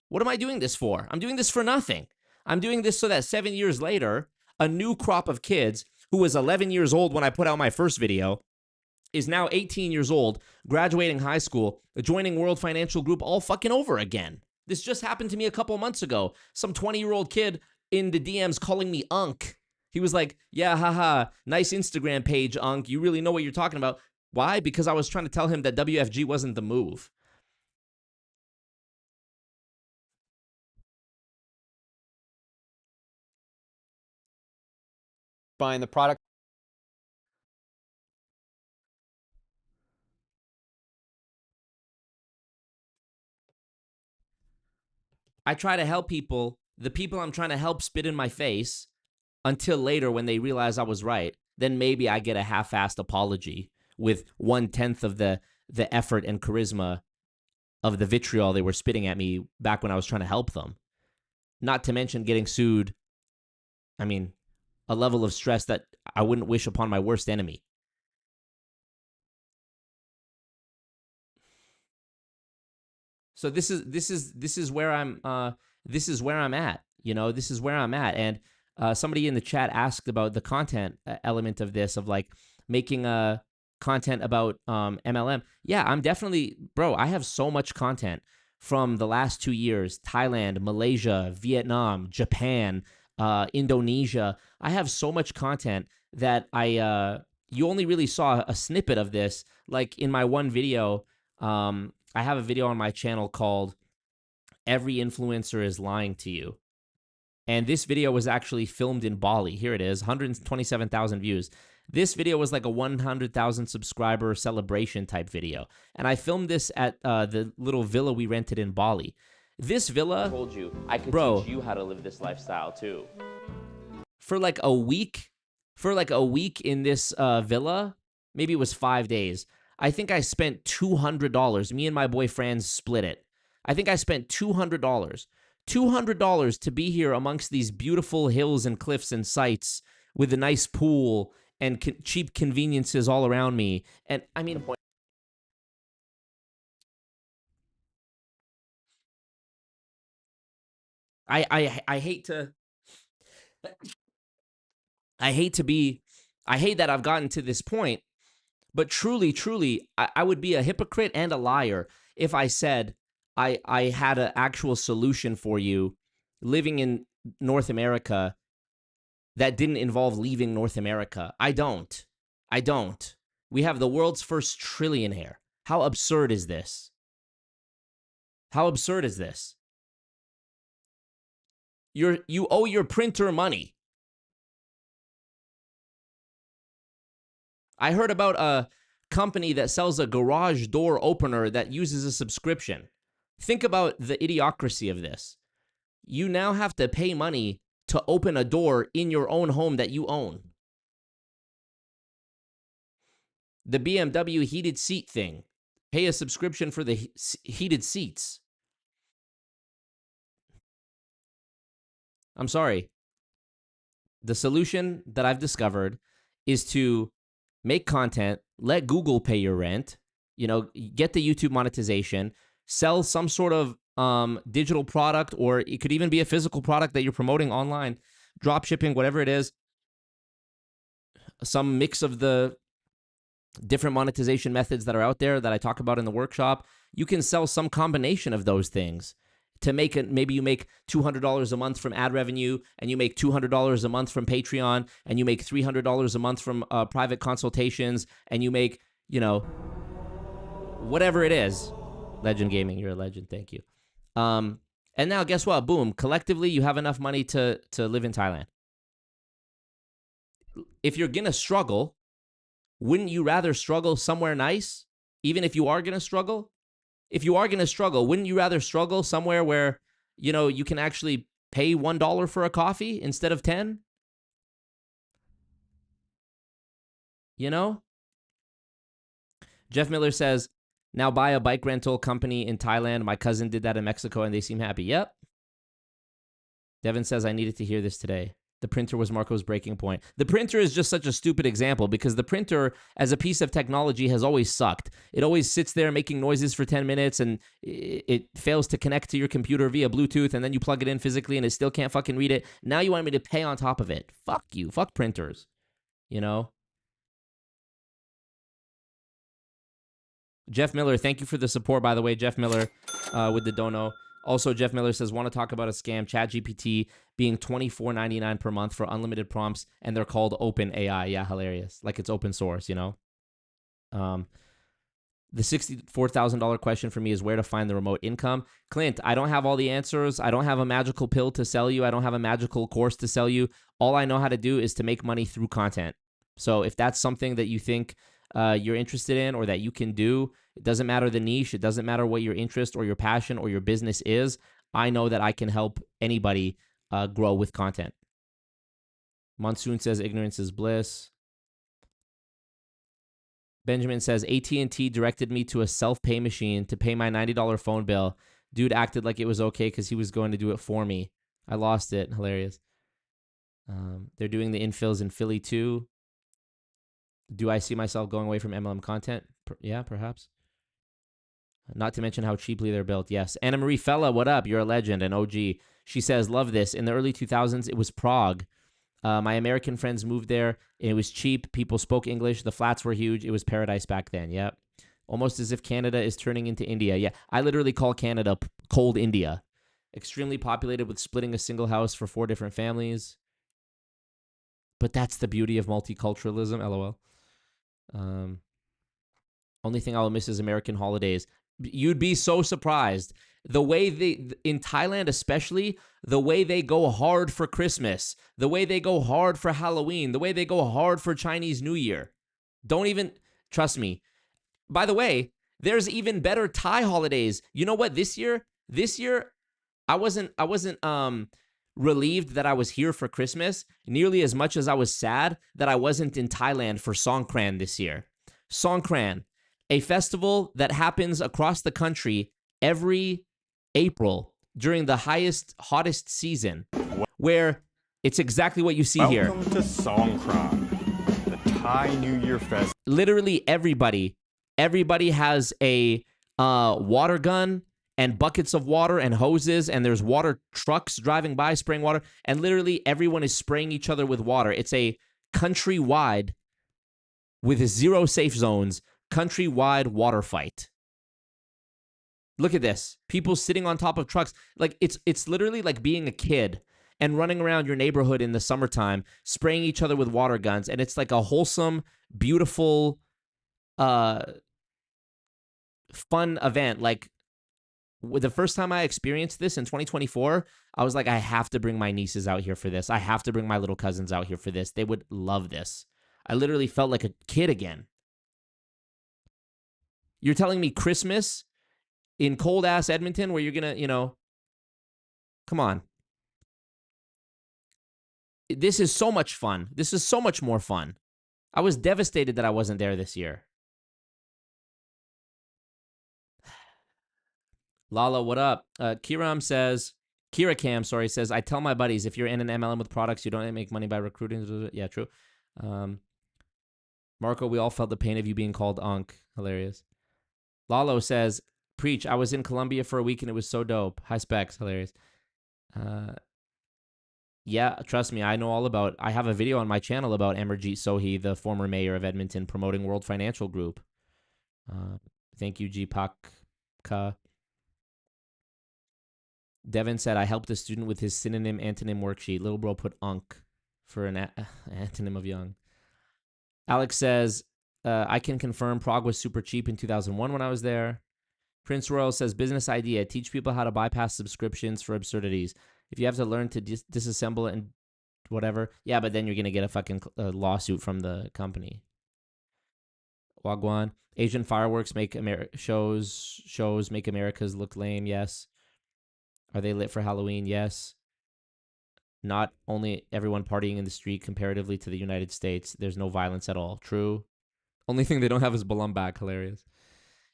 What am I doing this for? I'm doing this for nothing. I'm doing this so that 7 years later, a new crop of kids who was 11 years old when I put out my first video is now 18 years old, graduating high school, joining World Financial Group all fucking over again. This just happened to me a couple months ago. Some 20-year-old kid in the DMs calling me Unk. He was like, yeah, haha, nice Instagram page, Unk. You really know what you're talking about. Why? Because I was trying to tell him that WFG wasn't the move. buying the product. I try to help people. The people I'm trying to help spit in my face until later when they realize I was right. Then maybe I get a half-assed apology with 1/10 of the effort and charisma of the vitriol they were spitting at me back when I was trying to help them. Not to mention getting sued. I mean, a level of stress that I wouldn't wish upon my worst enemy. So this is where I'm at. You know, this is where I'm at. And somebody in the chat asked about the content element of this, of like making content about MLM. Yeah, I'm definitely, bro, I have so much content from the last 2 years: Thailand, Malaysia, Vietnam, Japan, Indonesia. I have so much content that you only really saw a snippet of this. Like in my one video, I have a video on my channel called "Every Influencer is Lying to You." And this video was actually filmed in Bali. Here it is, 127,000 views. This video was like a 100,000 subscriber celebration type video. And I filmed this at the little villa we rented in Bali. This villa, I told you, I could teach you how to live this lifestyle too. For like a week in this villa, maybe it was 5 days, I think I spent $200. Me and my boyfriend split it. I think I spent $200. $200 to be here amongst these beautiful hills and cliffs and sites with a nice pool and cheap conveniences all around me. And I mean, I hate that I've gotten to this point, but truly, I would be a hypocrite and a liar if I said I had an actual solution for you living in North America that didn't involve leaving North America. I don't. We have the world's first trillionaire. How absurd is this? How absurd is this? You owe your printer money. I heard about a company that sells a garage door opener that uses a subscription. Think about the idiocracy of this. You now have to pay money to open a door in your own home that you own. The BMW heated seat thing. Pay a subscription for the heated seats. I'm sorry. The solution that I've discovered is to make content, let Google pay your rent, get the YouTube monetization, sell some sort of digital product, or it could even be a physical product that you're promoting online, drop shipping, whatever it is, some mix of the different monetization methods that are out there that I talk about in the workshop. You can sell some combination of those things to make it. Maybe you make $200 a month from ad revenue, and you make $200 a month from Patreon, and you make $300 a month from private consultations, and you make, whatever it is. Legend Gaming, you're a legend. Thank you. And now guess what? Boom. Collectively, you have enough money to live in Thailand. If you're going to struggle, wouldn't you rather struggle somewhere nice? Even if you are going to struggle? If you are going to struggle, wouldn't you rather struggle somewhere where, you can actually pay $1 for a coffee instead of 10? Jeff Miller says, now buy a bike rental company in Thailand. My cousin did that in Mexico and they seem happy. Yep. Devin says, I needed to hear this today. The printer was Marco's breaking point. The printer is just such a stupid example because the printer as a piece of technology has always sucked. It always sits there making noises for 10 minutes and it fails to connect to your computer via Bluetooth, and then you plug it in physically and it still can't fucking read it. Now you want me to pay on top of it. Fuck you. Fuck printers. Jeff Miller, thank you for the support, by the way. Jeff Miller with the dono. Also, Jeff Miller says, want to talk about a scam, ChatGPT being $24.99 per month for unlimited prompts, and they're called OpenAI. Yeah, hilarious. Like it's open source, The $64,000 question for me is where to find the remote income. Clint, I don't have all the answers. I don't have a magical pill to sell you. I don't have a magical course to sell you. All I know how to do is to make money through content. So if that's something that you think you're interested in or that you can do, it doesn't matter the niche. It doesn't matter what your interest or your passion or your business is. I know that I can help anybody grow with content. Monsoon says ignorance is bliss. Benjamin says, AT&T directed me to a self-pay machine to pay my $90 phone bill. Dude acted like it was okay because he was going to do it for me. I lost it. Hilarious. They're doing the infills in Philly too. Do I see myself going away from MLM content? Yeah, perhaps. Not to mention how cheaply they're built. Yes. Anna Marie Fella, what up? You're a legend, an OG. She says, love this. In the early 2000s, it was Prague. My American friends moved there. It was cheap. People spoke English. The flats were huge. It was paradise back then. Yep. Almost as if Canada is turning into India. Yeah. I literally call Canada cold India. Extremely populated with splitting a single house for 4 different families. But that's the beauty of multiculturalism. LOL. Only thing I'll miss is American holidays. You'd be so surprised. The way in Thailand especially, the way they go hard for Christmas, the way they go hard for Halloween, the way they go hard for Chinese New Year. Don't even, trust me. By the way, there's even better Thai holidays. You know what, this year, I wasn't relieved that I was here for Christmas nearly as much as I was sad that I wasn't in Thailand for Songkran this year. Songkran, a festival that happens across the country every April during the hottest season, where it's exactly what you see here. Welcome to Songkran, the Thai New Year fest. Literally everybody has a water gun and buckets of water and hoses, and there's water trucks driving by spraying water, and literally everyone is spraying each other with water. It's a countrywide, with 0 safe zones, countrywide water fight. Look at this. People sitting on top of trucks. Like it's literally like being a kid and running around your neighborhood in the summertime, spraying each other with water guns. And it's like a wholesome, beautiful, fun event. Like the first time I experienced this in 2024, I was like, I have to bring my nieces out here for this. I have to bring my little cousins out here for this. They would love this. I literally felt like a kid again. You're telling me Christmas in cold-ass Edmonton where you're going to, come on. This is so much fun. This is so much more fun. I was devastated that I wasn't there this year. Lala, what up? Kira Cam says, I tell my buddies, if you're in an MLM with products, you don't make money by recruiting. Yeah, true. Marco, we all felt the pain of you being called Unk. Hilarious. Lalo says, preach, I was in Colombia for a week and it was so dope. High specs. Hilarious. Yeah, trust me, I have a video on my channel about Amarjeet Sohi, the former mayor of Edmonton, promoting World Financial Group. Thank you, Gpaka. Devin said, I helped a student with his synonym-antonym worksheet. Little bro put Unk for an antonym of young. Alex says, I can confirm Prague was super cheap in 2001 when I was there. Prince Royal says, business idea, teach people how to bypass subscriptions for absurdities. If you have to learn to disassemble it and whatever, yeah, but then you're going to get a fucking lawsuit from the company. Wagwan. Asian fireworks make shows make Americas look lame, yes. Are they lit for Halloween? Yes. Not only everyone partying in the street comparatively to the United States. There's no violence at all. True. Only thing they don't have is Balumbak. Hilarious.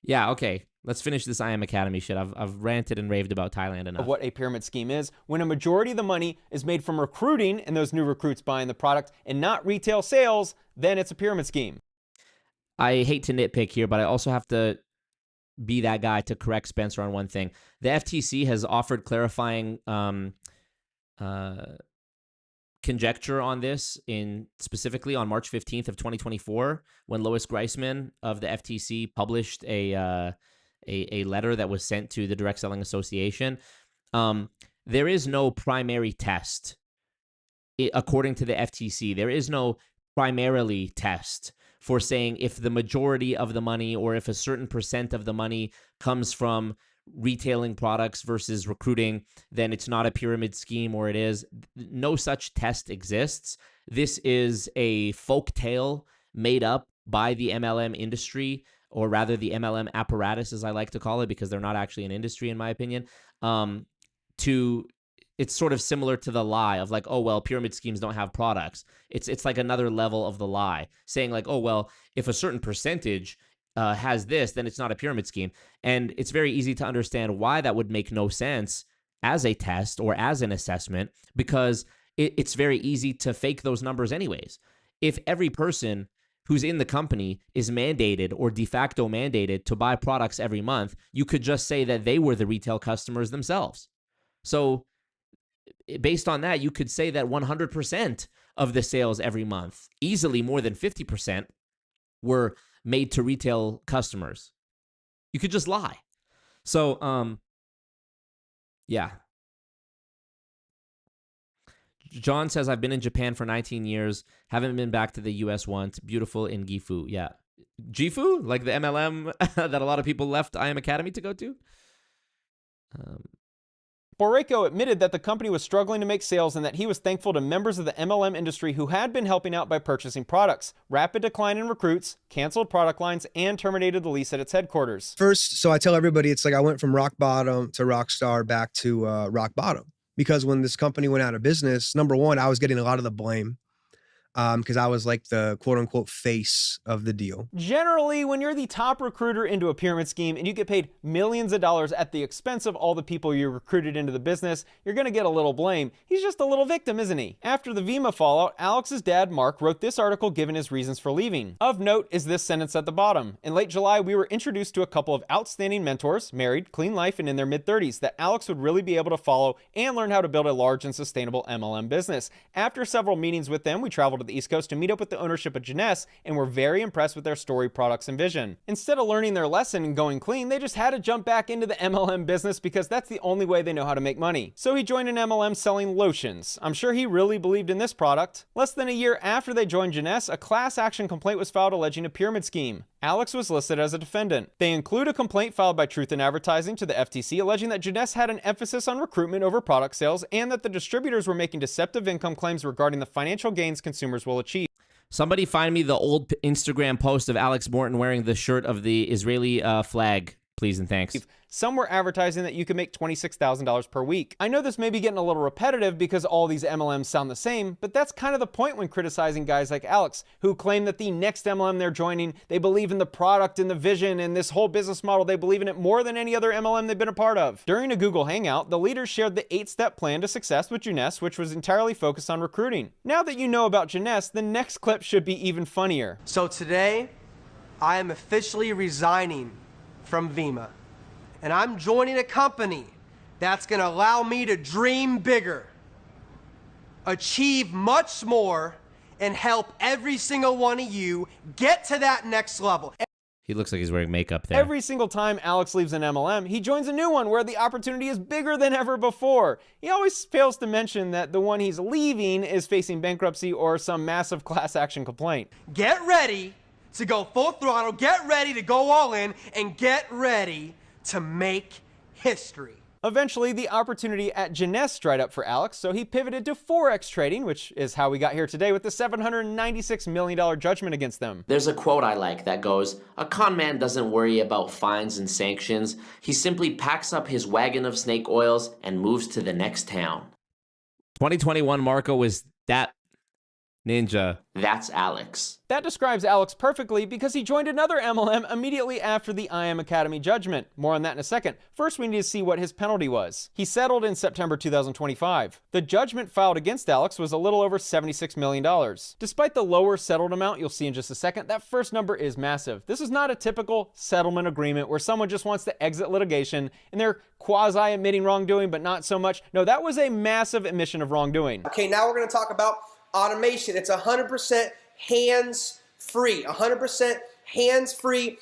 Yeah, okay. Let's finish this I Am Academy shit. I've ranted and raved about Thailand enough. Of what a pyramid scheme is, when a majority of the money is made from recruiting and those new recruits buying the product and not retail sales, then it's a pyramid scheme. I hate to nitpick here, but I also have to be that guy to correct Spencer on one thing. The FTC has offered clarifying conjecture on this specifically on March 15th of 2024 when Lois Greisman of the FTC published a letter that was sent to the Direct Selling Association. There is no primary test according to the FTC. There is no primarily test for saying if the majority of the money or if a certain percent of the money comes from retailing products versus recruiting, then it's not a pyramid scheme, or it is. No such test exists. This is a folk tale made up by the MLM industry, or rather the MLM apparatus, as I like to call it, because they're not actually an industry, in my opinion. It's sort of similar to the lie of like, oh, well, pyramid schemes don't have products. It's like another level of the lie, saying like, oh, well, if a certain percentage has this, then it's not a pyramid scheme. And it's very easy to understand why that would make no sense as a test or as an assessment, because it's very easy to fake those numbers anyways. If every person who's in the company is mandated or de facto mandated to buy products every month, you could just say that they were the retail customers themselves. So based on that, you could say that 100% of the sales every month, easily more than 50%, were made to retail customers. You could just lie. So, yeah. John says, I've been in Japan for 19 years. Haven't been back to the US once. Beautiful in Gifu. Yeah. Gifu? Like the MLM that a lot of people left IM Academy to go to? Borrego admitted that the company was struggling to make sales and that he was thankful to members of the MLM industry who had been helping out by purchasing products. Rapid decline in recruits, canceled product lines, and terminated the lease at its headquarters. First, so I tell everybody, it's like I went from rock bottom to rock star back to rock bottom. Because when this company went out of business, number one, I was getting a lot of the blame because I was like the quote unquote face of the deal. Generally, when you're the top recruiter into a pyramid scheme and you get paid millions of dollars at the expense of all the people you recruited into the business, you're going to get a little blame. He's just a little victim, isn't he? After the Vemma fallout, Alex's dad, Mark, wrote this article giving his reasons for leaving. Of note is this sentence at the bottom. In late July, we were introduced to a couple of outstanding mentors, married, clean life, and in their mid-30s, that Alex would really be able to follow and learn how to build a large and sustainable MLM business. After several meetings with them, we traveled to the East Coast to meet up with the ownership of Jeunesse and were very impressed with their story, products, and vision. Instead of learning their lesson and going clean, they just had to jump back into the MLM business because that's the only way they know how to make money. So he joined an MLM selling lotions. I'm sure he really believed in this product. Less than a year after they joined Jeunesse, a class action complaint was filed alleging a pyramid scheme. Alex was listed as a defendant. They include a complaint filed by Truth in Advertising to the FTC alleging that Jeunesse had an emphasis on recruitment over product sales and that the distributors were making deceptive income claims regarding the financial gains consumers will achieve. Somebody find me the old Instagram post of Alex Morton wearing the shirt of the Israeli flag, please and thanks. Some were advertising that you could make $26,000 per week. I know this may be getting a little repetitive because all these MLMs sound the same, but that's kind of the point when criticizing guys like Alex, who claim that the next MLM they're joining, they believe in the product and the vision and this whole business model. They believe in it more than any other MLM they've been a part of. During a Google Hangout, the leaders shared the 8-step plan to success with Jeunesse, which was entirely focused on recruiting. Now that you know about Jeunesse, the next clip should be even funnier. So today, I am officially resigning from Vemma. And I'm joining a company that's going to allow me to dream bigger, achieve much more, and help every single one of you get to that next level. He looks like he's wearing makeup there. Every single time Alex leaves an MLM, he joins a new one where the opportunity is bigger than ever before. He always fails to mention that the one he's leaving is facing bankruptcy or some massive class action complaint. Get ready to go full throttle, get ready to go all in, and get ready to make history. Eventually, the opportunity at Jeunesse dried up for Alex, so he pivoted to Forex trading, which is how we got here today with the $796 million judgment against them. There's a quote I like that goes, "A con man doesn't worry about fines and sanctions. He simply packs up his wagon of snake oils and moves to the next town." 2021 Marco was that ninja. That's Alex. That describes Alex perfectly because he joined another MLM immediately after the IM Academy judgment. More on that in a second. First, we need to see what his penalty was. He settled in September 2025. The judgment filed against Alex was a little over $76 million. Despite the lower settled amount you'll see in just a second, that first number is massive. This is not a typical settlement agreement where someone just wants to exit litigation and they're quasi-admitting wrongdoing, but not so much. No, that was a massive admission of wrongdoing. Okay, now we're going to talk about automation. It's 100% hands-free, 100% hands-free,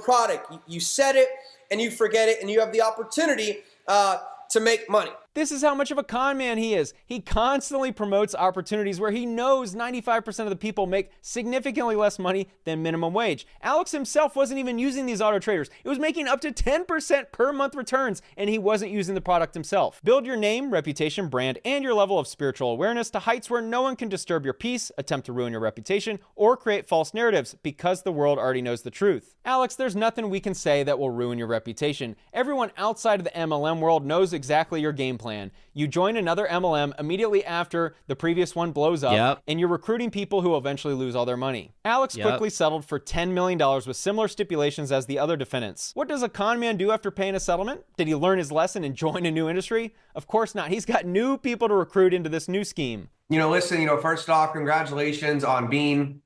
product. You set it and you forget it and you have the opportunity to make money. This is how much of a con man he is. He constantly promotes opportunities where he knows 95% of the people make significantly less money than minimum wage. Alex himself wasn't even using these auto traders. It was making up to 10% per month returns, and he wasn't using the product himself. Build your name, reputation, brand, and your level of spiritual awareness to heights where no one can disturb your peace, attempt to ruin your reputation, or create false narratives because the world already knows the truth. Alex, there's nothing we can say that will ruin your reputation. Everyone outside of the MLM world knows exactly your game plan. You join another MLM immediately after the previous one blows up, and you're recruiting people who will eventually lose all their money. Alex quickly settled for $10 million with similar stipulations as the other defendants. What does a con man do after paying a settlement? Did he learn his lesson and join a new industry? Of course not. He's got new people to recruit into this new scheme. Listen, first off, congratulations on being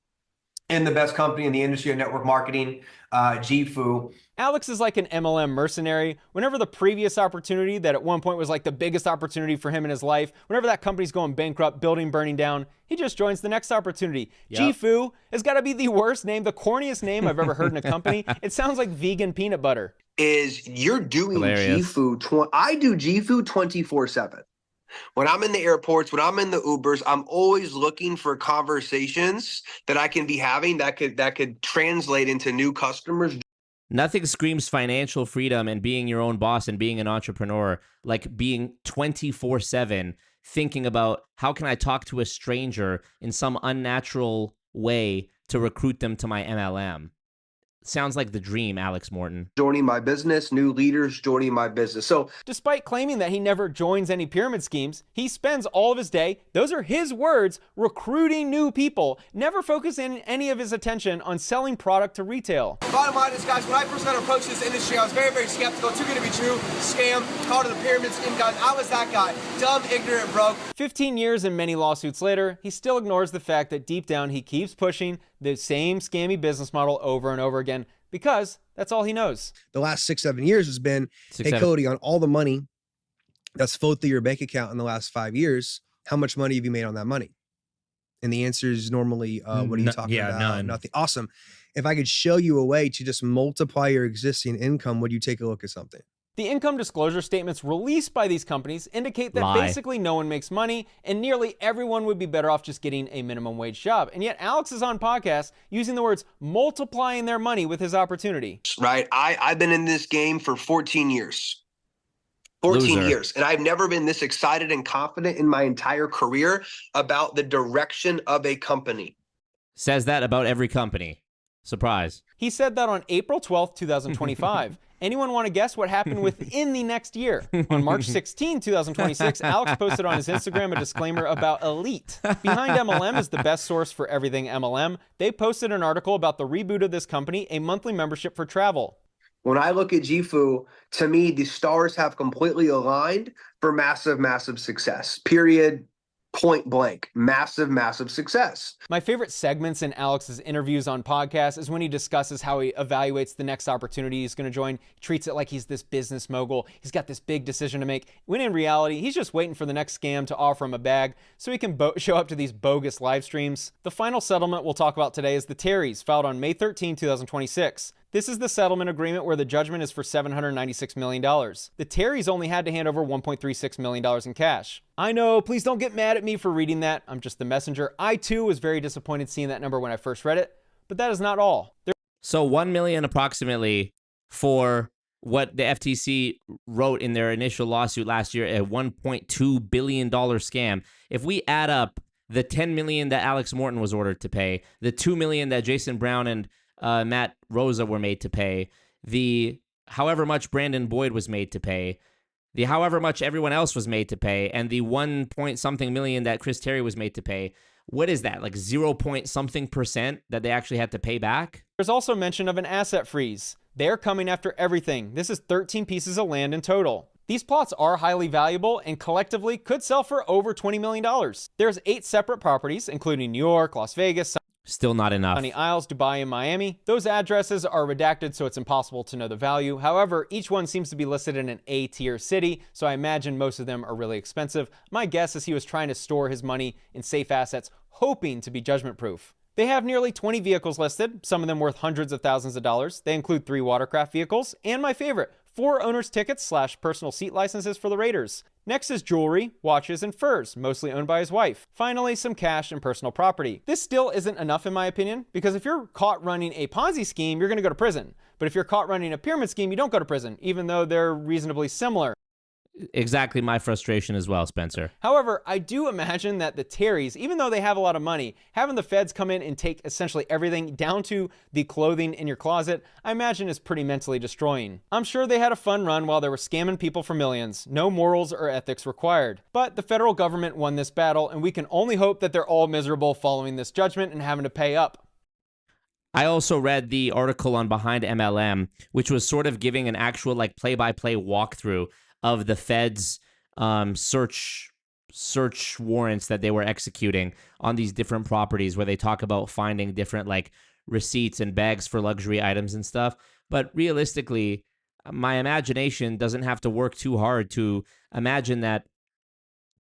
in the best company in the industry of network marketing, GFU. Alex is like an MLM mercenary. Whenever the previous opportunity that at one point was like the biggest opportunity for him in his life, whenever that company's going bankrupt, building burning down, he just joins the next opportunity. GFU has got to be the worst name, the corniest name I've ever heard in a company. It sounds like vegan peanut butter. You're doing GFU. I do GFU 24/7. When I'm in the airports, when I'm in the Ubers, I'm always looking for conversations that I can be having that could translate into new customers. Nothing screams financial freedom and being your own boss and being an entrepreneur like being 24/7 thinking about how can I talk to a stranger in some unnatural way to recruit them to my MLM. Sounds like the dream, Alex Morton. Joining my business, new leaders joining my business. So despite claiming that he never joins any pyramid schemes, he spends all of his day, those are his words, recruiting new people, never focusing any of his attention on selling product to retail. Bottom line is, guys, when I first got approached this industry, I was very, very skeptical. Too good to be true. Scam, called it a pyramid scheme, guys. I was that guy. Dumb, ignorant, broke. 15 years and many lawsuits later, he still ignores the fact that deep down he keeps pushing the same scammy business model over and over again because that's all he knows. The last 6-7 years has been, hey, Cody, on all the money that's flowed through your bank account in the last 5 years, how much money have you made on that money? And the answer is normally, what are you talking about? None. Nothing. Awesome. If I could show you a way to just multiply your existing income, would you take a look at something? The income disclosure statements released by these companies indicate that basically no one makes money and nearly everyone would be better off just getting a minimum wage job. And yet Alex is on podcasts using the words multiplying their money with his opportunity. Right. I've been in this game for 14 years. 14 years. And I've never been this excited and confident in my entire career about the direction of a company. Says that about every company. Surprise. He said that on April 12th, 2025. Anyone want to guess what happened within the next year? On March 16, 2026, Alex posted on his Instagram a disclaimer about Elite. Behind MLM is the best source for everything MLM. They posted an article about the reboot of this company, a monthly membership for travel. When I look at GFU, to me, the stars have completely aligned for massive, massive success. Period. Point blank. Massive, massive success. My favorite segments in Alex's interviews on podcasts is when he discusses how he evaluates the next opportunity he's going to join. He treats it like he's this business mogul. He's got this big decision to make. When in reality, he's just waiting for the next scam to offer him a bag so he can show up to these bogus live streams. The final settlement we'll talk about today is the Terrys, filed on May 13, 2026. This is the settlement agreement where the judgment is for $796 million. The Terrys only had to hand over $1.36 million in cash. I know, please don't get mad at me for reading that. I'm just the messenger. I too was very disappointed seeing that number when I first read it, but that is not all. So 1 million approximately for what the FTC wrote in their initial lawsuit last year, a $1.2 billion scam. If we add up the $10 million that Alex Morton was ordered to pay, the $2 million that Jason Brown and Matt Rosa were made to pay, the however much Brandon Boyd was made to pay, the however much everyone else was made to pay, and the 1 point something million that Chris Terry was made to pay, what is that, like 0 point something % that they actually had to pay back? There's also mention of an asset freeze. They're coming after everything. This is 13 pieces of land in total. These plots are highly valuable and collectively could sell for over $20 million. There's 8 separate properties, including New York, Las Vegas, Still not enough. Sunny Isles, Dubai, and Miami. Those addresses are redacted, so it's impossible to know the value. However, each one seems to be listed in an A-tier city, so I imagine most of them are really expensive. My guess is he was trying to store his money in safe assets, hoping to be judgment-proof. They have nearly 20 vehicles listed, some of them worth hundreds of thousands of dollars. They include 3 watercraft vehicles, and my favorite, 4 owner's tickets / personal seat licenses for the Raiders. Next is jewelry, watches, and furs, mostly owned by his wife. Finally, some cash and personal property. This still isn't enough in my opinion, because if you're caught running a Ponzi scheme, you're going to go to prison. But if you're caught running a pyramid scheme, you don't go to prison, even though they're reasonably similar. Exactly my frustration as well, Spencer. However, I do imagine that the Terrys, even though they have a lot of money, having the feds come in and take essentially everything down to the clothing in your closet, I imagine is pretty mentally destroying. I'm sure they had a fun run while they were scamming people for millions. No morals or ethics required. But the federal government won this battle, and we can only hope that they're all miserable following this judgment and having to pay up. I also read the article on Behind MLM, which was sort of giving an actual like play-by-play walkthrough of the feds' search warrants that they were executing on these different properties, where they talk about finding different like receipts and bags for luxury items and stuff. But realistically, my imagination doesn't have to work too hard to imagine that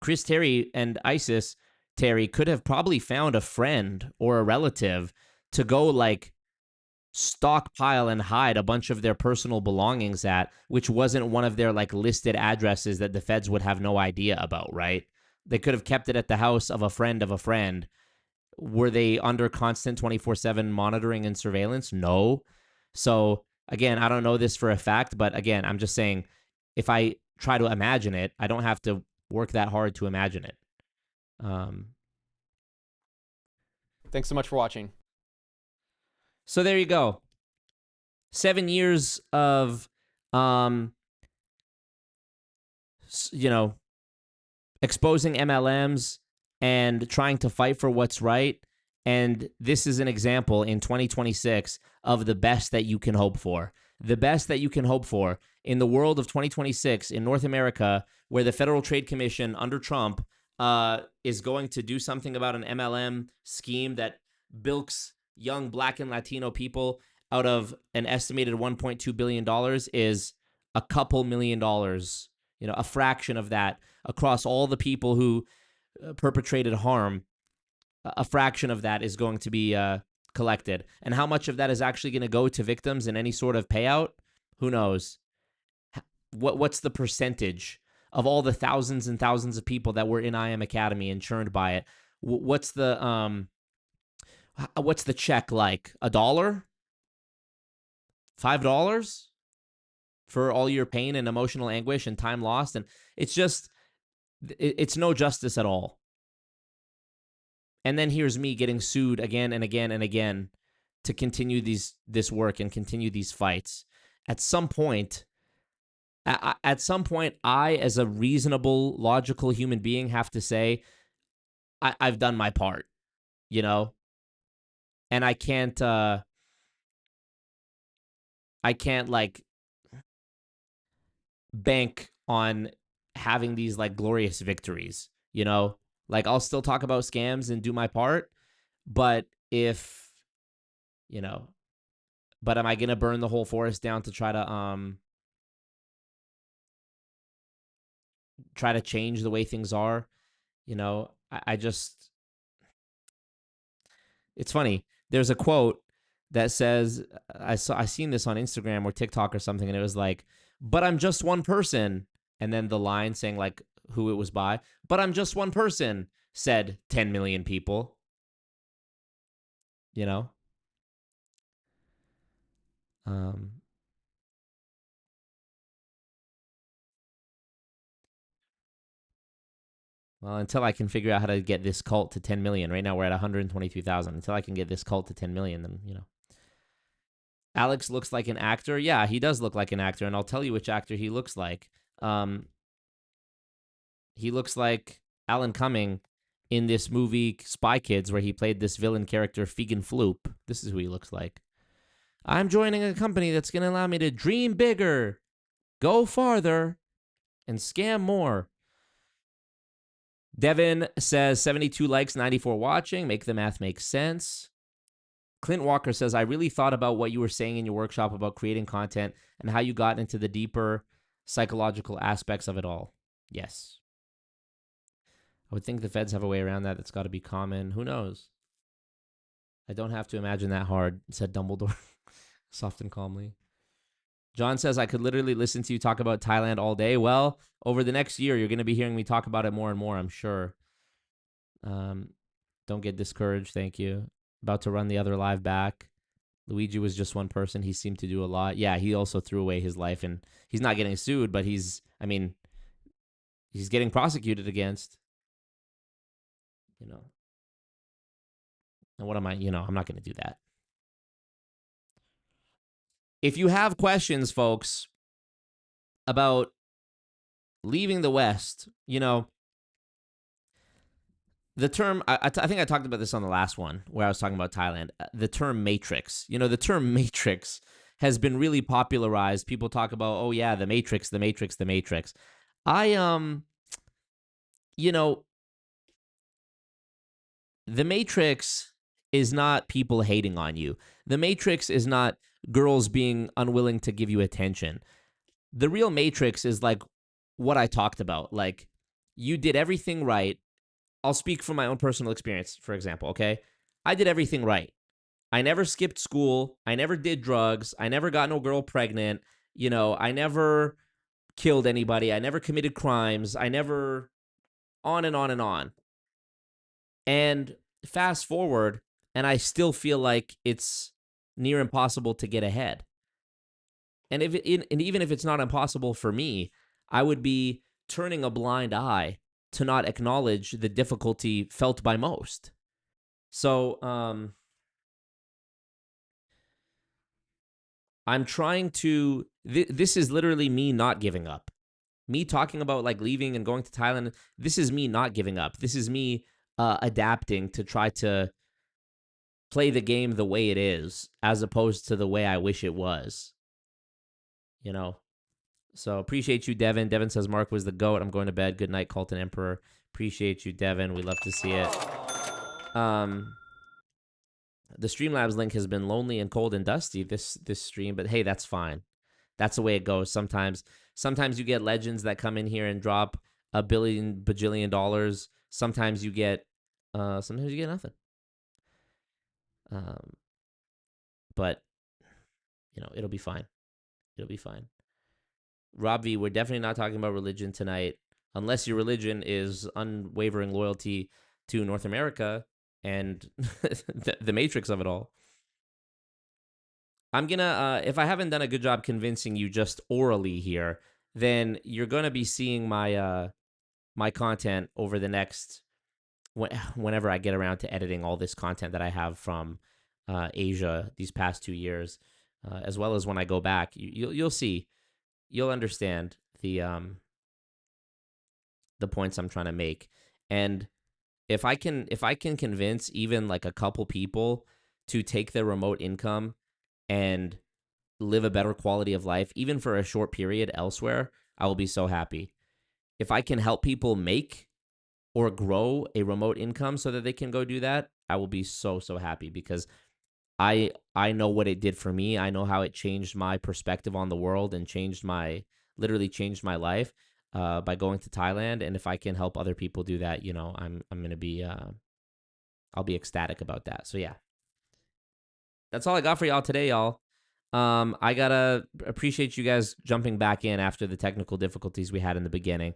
Chris Terry and Isis Terry could have probably found a friend or a relative to go like stockpile and hide a bunch of their personal belongings at, which wasn't one of their like listed addresses that the feds would have no idea about, right? They could have kept it at the house of a friend of a friend. Were they under constant 24/7 monitoring and surveillance? No. So again, I don't know this for a fact, but again, I'm just saying, if I try to imagine it, I don't have to work that hard to imagine it. Thanks so much for watching. So there you go. 7 years of, exposing MLMs and trying to fight for what's right. And this is an example in 2026 of the best that you can hope for. The best that you can hope for in the world of 2026 in North America, where the Federal Trade Commission under Trump is going to do something about an MLM scheme that bilks young Black and Latino people out of an estimated $1.2 billion is a couple $1 million, a fraction of that across all the people who perpetrated harm. A fraction of that is going to be collected. And how much of that is actually going to go to victims in any sort of payout? Who knows? What's the percentage of all the thousands and thousands of people that were in I Am Academy and churned by it? What's the check like? $1? $5 for all your pain and emotional anguish and time lost? And it's just, it's no justice at all. And then here's me getting sued again and again and again to continue this work and continue these fights. At some point, I, as a reasonable, logical human being, have to say, I've done my part, and I can't like bank on having these like glorious victories, Like, I'll still talk about scams and do my part, but but am I going to burn the whole forest down to try to change the way things are? I just, it's funny. There's a quote that says, I seen this on Instagram or TikTok or something, and it was like, but I'm just one person. And then the line saying like who it was by, but I'm just one person, said 10 million people. Well, until I can figure out how to get this cult to 10 million. Right now we're at 122,000. Until I can get this cult to 10 million, then, Alex looks like an actor. Yeah, he does look like an actor, and I'll tell you which actor he looks like. He looks like Alan Cumming in this movie Spy Kids, where he played this villain character, Fegan Floop. This is who he looks like. I'm joining a company that's going to allow me to dream bigger, go farther, and scam more. Devin says 72 likes, 94 watching. Make the math make sense. Clint Walker says, I really thought about what you were saying in your workshop about creating content and how you got into the deeper psychological aspects of it all. Yes. I would think the feds have a way around that. That's got to be common. Who knows? I don't have to imagine that hard, said Dumbledore, soft and calmly. John says, I could literally listen to you talk about Thailand all day. Well, over the next year, you're going to be hearing me talk about it more and more, I'm sure. Don't get discouraged. Thank you. About to run the other live back. Luigi was just one person. He seemed to do a lot. Yeah, he also threw away his life, and he's not getting sued, but he's getting prosecuted against. You know. And what am I, I'm not going to do that. If you have questions, folks, about leaving the West, the term, I think I talked about this on the last one where I was talking about Thailand, the term matrix. The term matrix has been really popularized. People talk about, oh yeah, the matrix, the matrix, the matrix. The matrix is not people hating on you. The matrix is not girls being unwilling to give you attention. The real matrix is like what I talked about. Like, you did everything right. I'll speak from my own personal experience, for example, okay? I did everything right. I never skipped school. I never did drugs. I never got no girl pregnant. I never killed anybody. I never committed crimes. I never... on and on and on. And fast forward, and I still feel like it's near impossible to get ahead. And even if it's not impossible for me, I would be turning a blind eye to not acknowledge the difficulty felt by most. So, I'm trying to... This is literally me not giving up. Me talking about like leaving and going to Thailand, this is me not giving up. This is me adapting to try to play the game the way it is, as opposed to the way I wish it was. So appreciate you, Devin. Devin says Mark was the GOAT. I'm going to bed. Good night, Colton Emperor. Appreciate you, Devin. We love to see it. The Streamlabs link has been lonely and cold and dusty this stream, but hey, that's fine. That's the way it goes. Sometimes you get legends that come in here and drop $1 bajillion dollars. Sometimes you get nothing. But it'll be fine. It'll be fine. Rob V, we're definitely not talking about religion tonight, unless your religion is unwavering loyalty to North America and the matrix of it all. I'm gonna, if I haven't done a good job convincing you just orally here, then you're gonna be seeing my my content over the next, whenever I get around to editing all this content that I have from Asia these past 2 years, as well as when I go back. You'll see, you'll understand the points I'm trying to make. And if I can convince even like a couple people to take their remote income and live a better quality of life, even for a short period elsewhere, I will be so happy. If I can help people make or grow a remote income so that they can go do that, I will be so happy, because I know what it did for me. I know how it changed my perspective on the world and literally changed my life by going to Thailand. And if I can help other people do that, I'm going to be, I'll be ecstatic about that. So yeah, that's all I got for y'all today, y'all. I gotta appreciate you guys jumping back in after the technical difficulties we had in the beginning.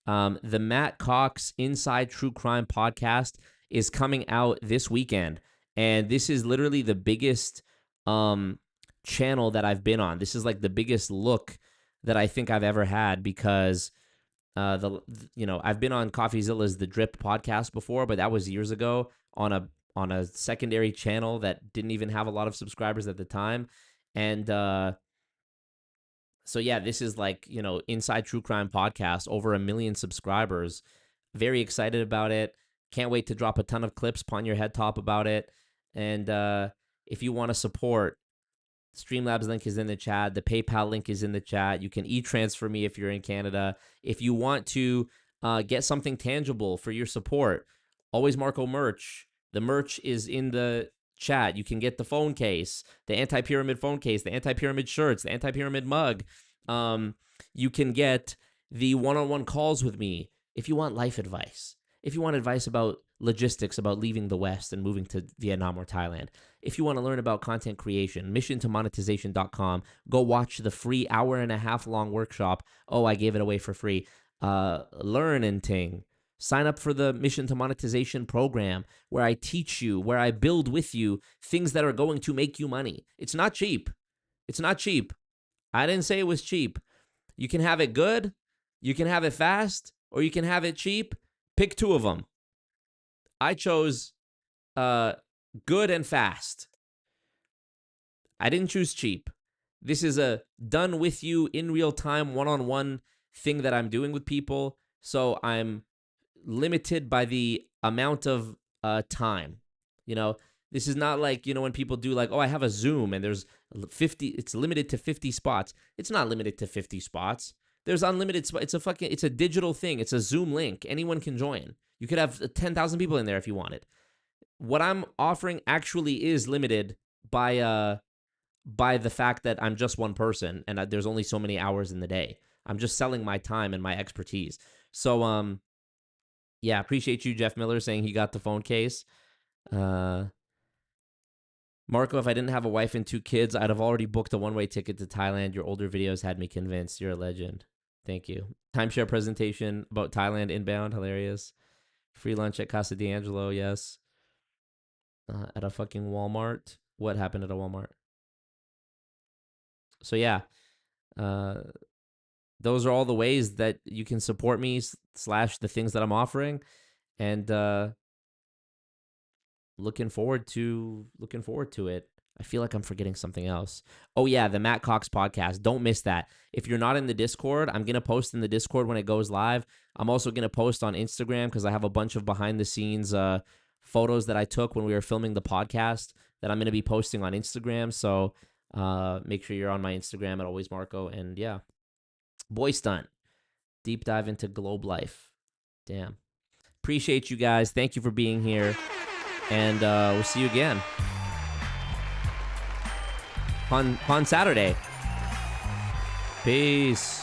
The Matt Cox Inside True Crime podcast is coming out this weekend, and this is literally the biggest channel that I've been on. This is like the biggest look that I think I've ever had, because I've been on CoffeeZilla's The Drip podcast before, but that was years ago on a secondary channel that didn't even have a lot of subscribers at the time. And so yeah, this is like, Inside True Crime podcast, over 1 million subscribers. Very excited about it. Can't wait to drop a ton of clips upon your head top about it. And if you want to support, Streamlabs link is in the chat. The PayPal link is in the chat. You can e-transfer me if you're in Canada. If you want to get something tangible for your support, Always Marco merch. The merch is in the chat. You can get the phone case, the anti-pyramid phone case, the anti-pyramid shirts, the anti-pyramid mug. You can get the one-on-one calls with me if you want life advice. if you want advice about logistics, about leaving the West and moving to Vietnam or Thailand, if you want to learn about content creation, missiontomonetization.com, go watch the free 1.5 hour long workshop. Oh, I gave it away for free. Learn and ting. Sign up for the Mission to Monetization program where I teach you, where I build with you things that are going to make you money. It's not cheap. It's not cheap. I didn't say it was cheap. You can have it good, you can have it fast, or you can have it cheap. Pick two of them. I chose good and fast. I didn't choose cheap. This is a done with you in real time, one-on-one thing that I'm doing with people. So I'm limited by the amount of time. You know, this is not like, you know, when people do like, oh, I have a Zoom and there's 50, it's limited to 50 spots. It's not limited to 50 spots. There's unlimited spots. It's a digital thing. It's a Zoom link. Anyone can join. You could have 10,000 people in there if you wanted. What I'm offering actually is limited by the fact that I'm just one person and there's only so many hours in the day. I'm just selling my time and my expertise. So, yeah, appreciate you, Jeff Miller, saying he got the phone case. Marco, if I didn't have a wife and 2 kids, I'd have already booked a one-way ticket to Thailand. Your older videos had me convinced. You're a legend. Thank you. Timeshare presentation about Thailand inbound. Hilarious. Free lunch at Casa D'Angelo. Yes. At a fucking Walmart. What happened at a Walmart? So, yeah. Those are all the ways that you can support me / the things that I'm offering. And looking forward to it. I feel like I'm forgetting something else. Oh yeah, the Matt Cox podcast. Don't miss that. If you're not in the Discord, I'm going to post in the Discord when it goes live. I'm also going to post on Instagram because I have a bunch of behind the scenes photos that I took when we were filming the podcast that I'm going to be posting on Instagram. So make sure you're on my Instagram at Always Marco. And yeah, Boy Stunt. Deep dive into Globe Life. Damn. Appreciate you guys. Thank you for being here. And we'll see you again on Saturday. Peace.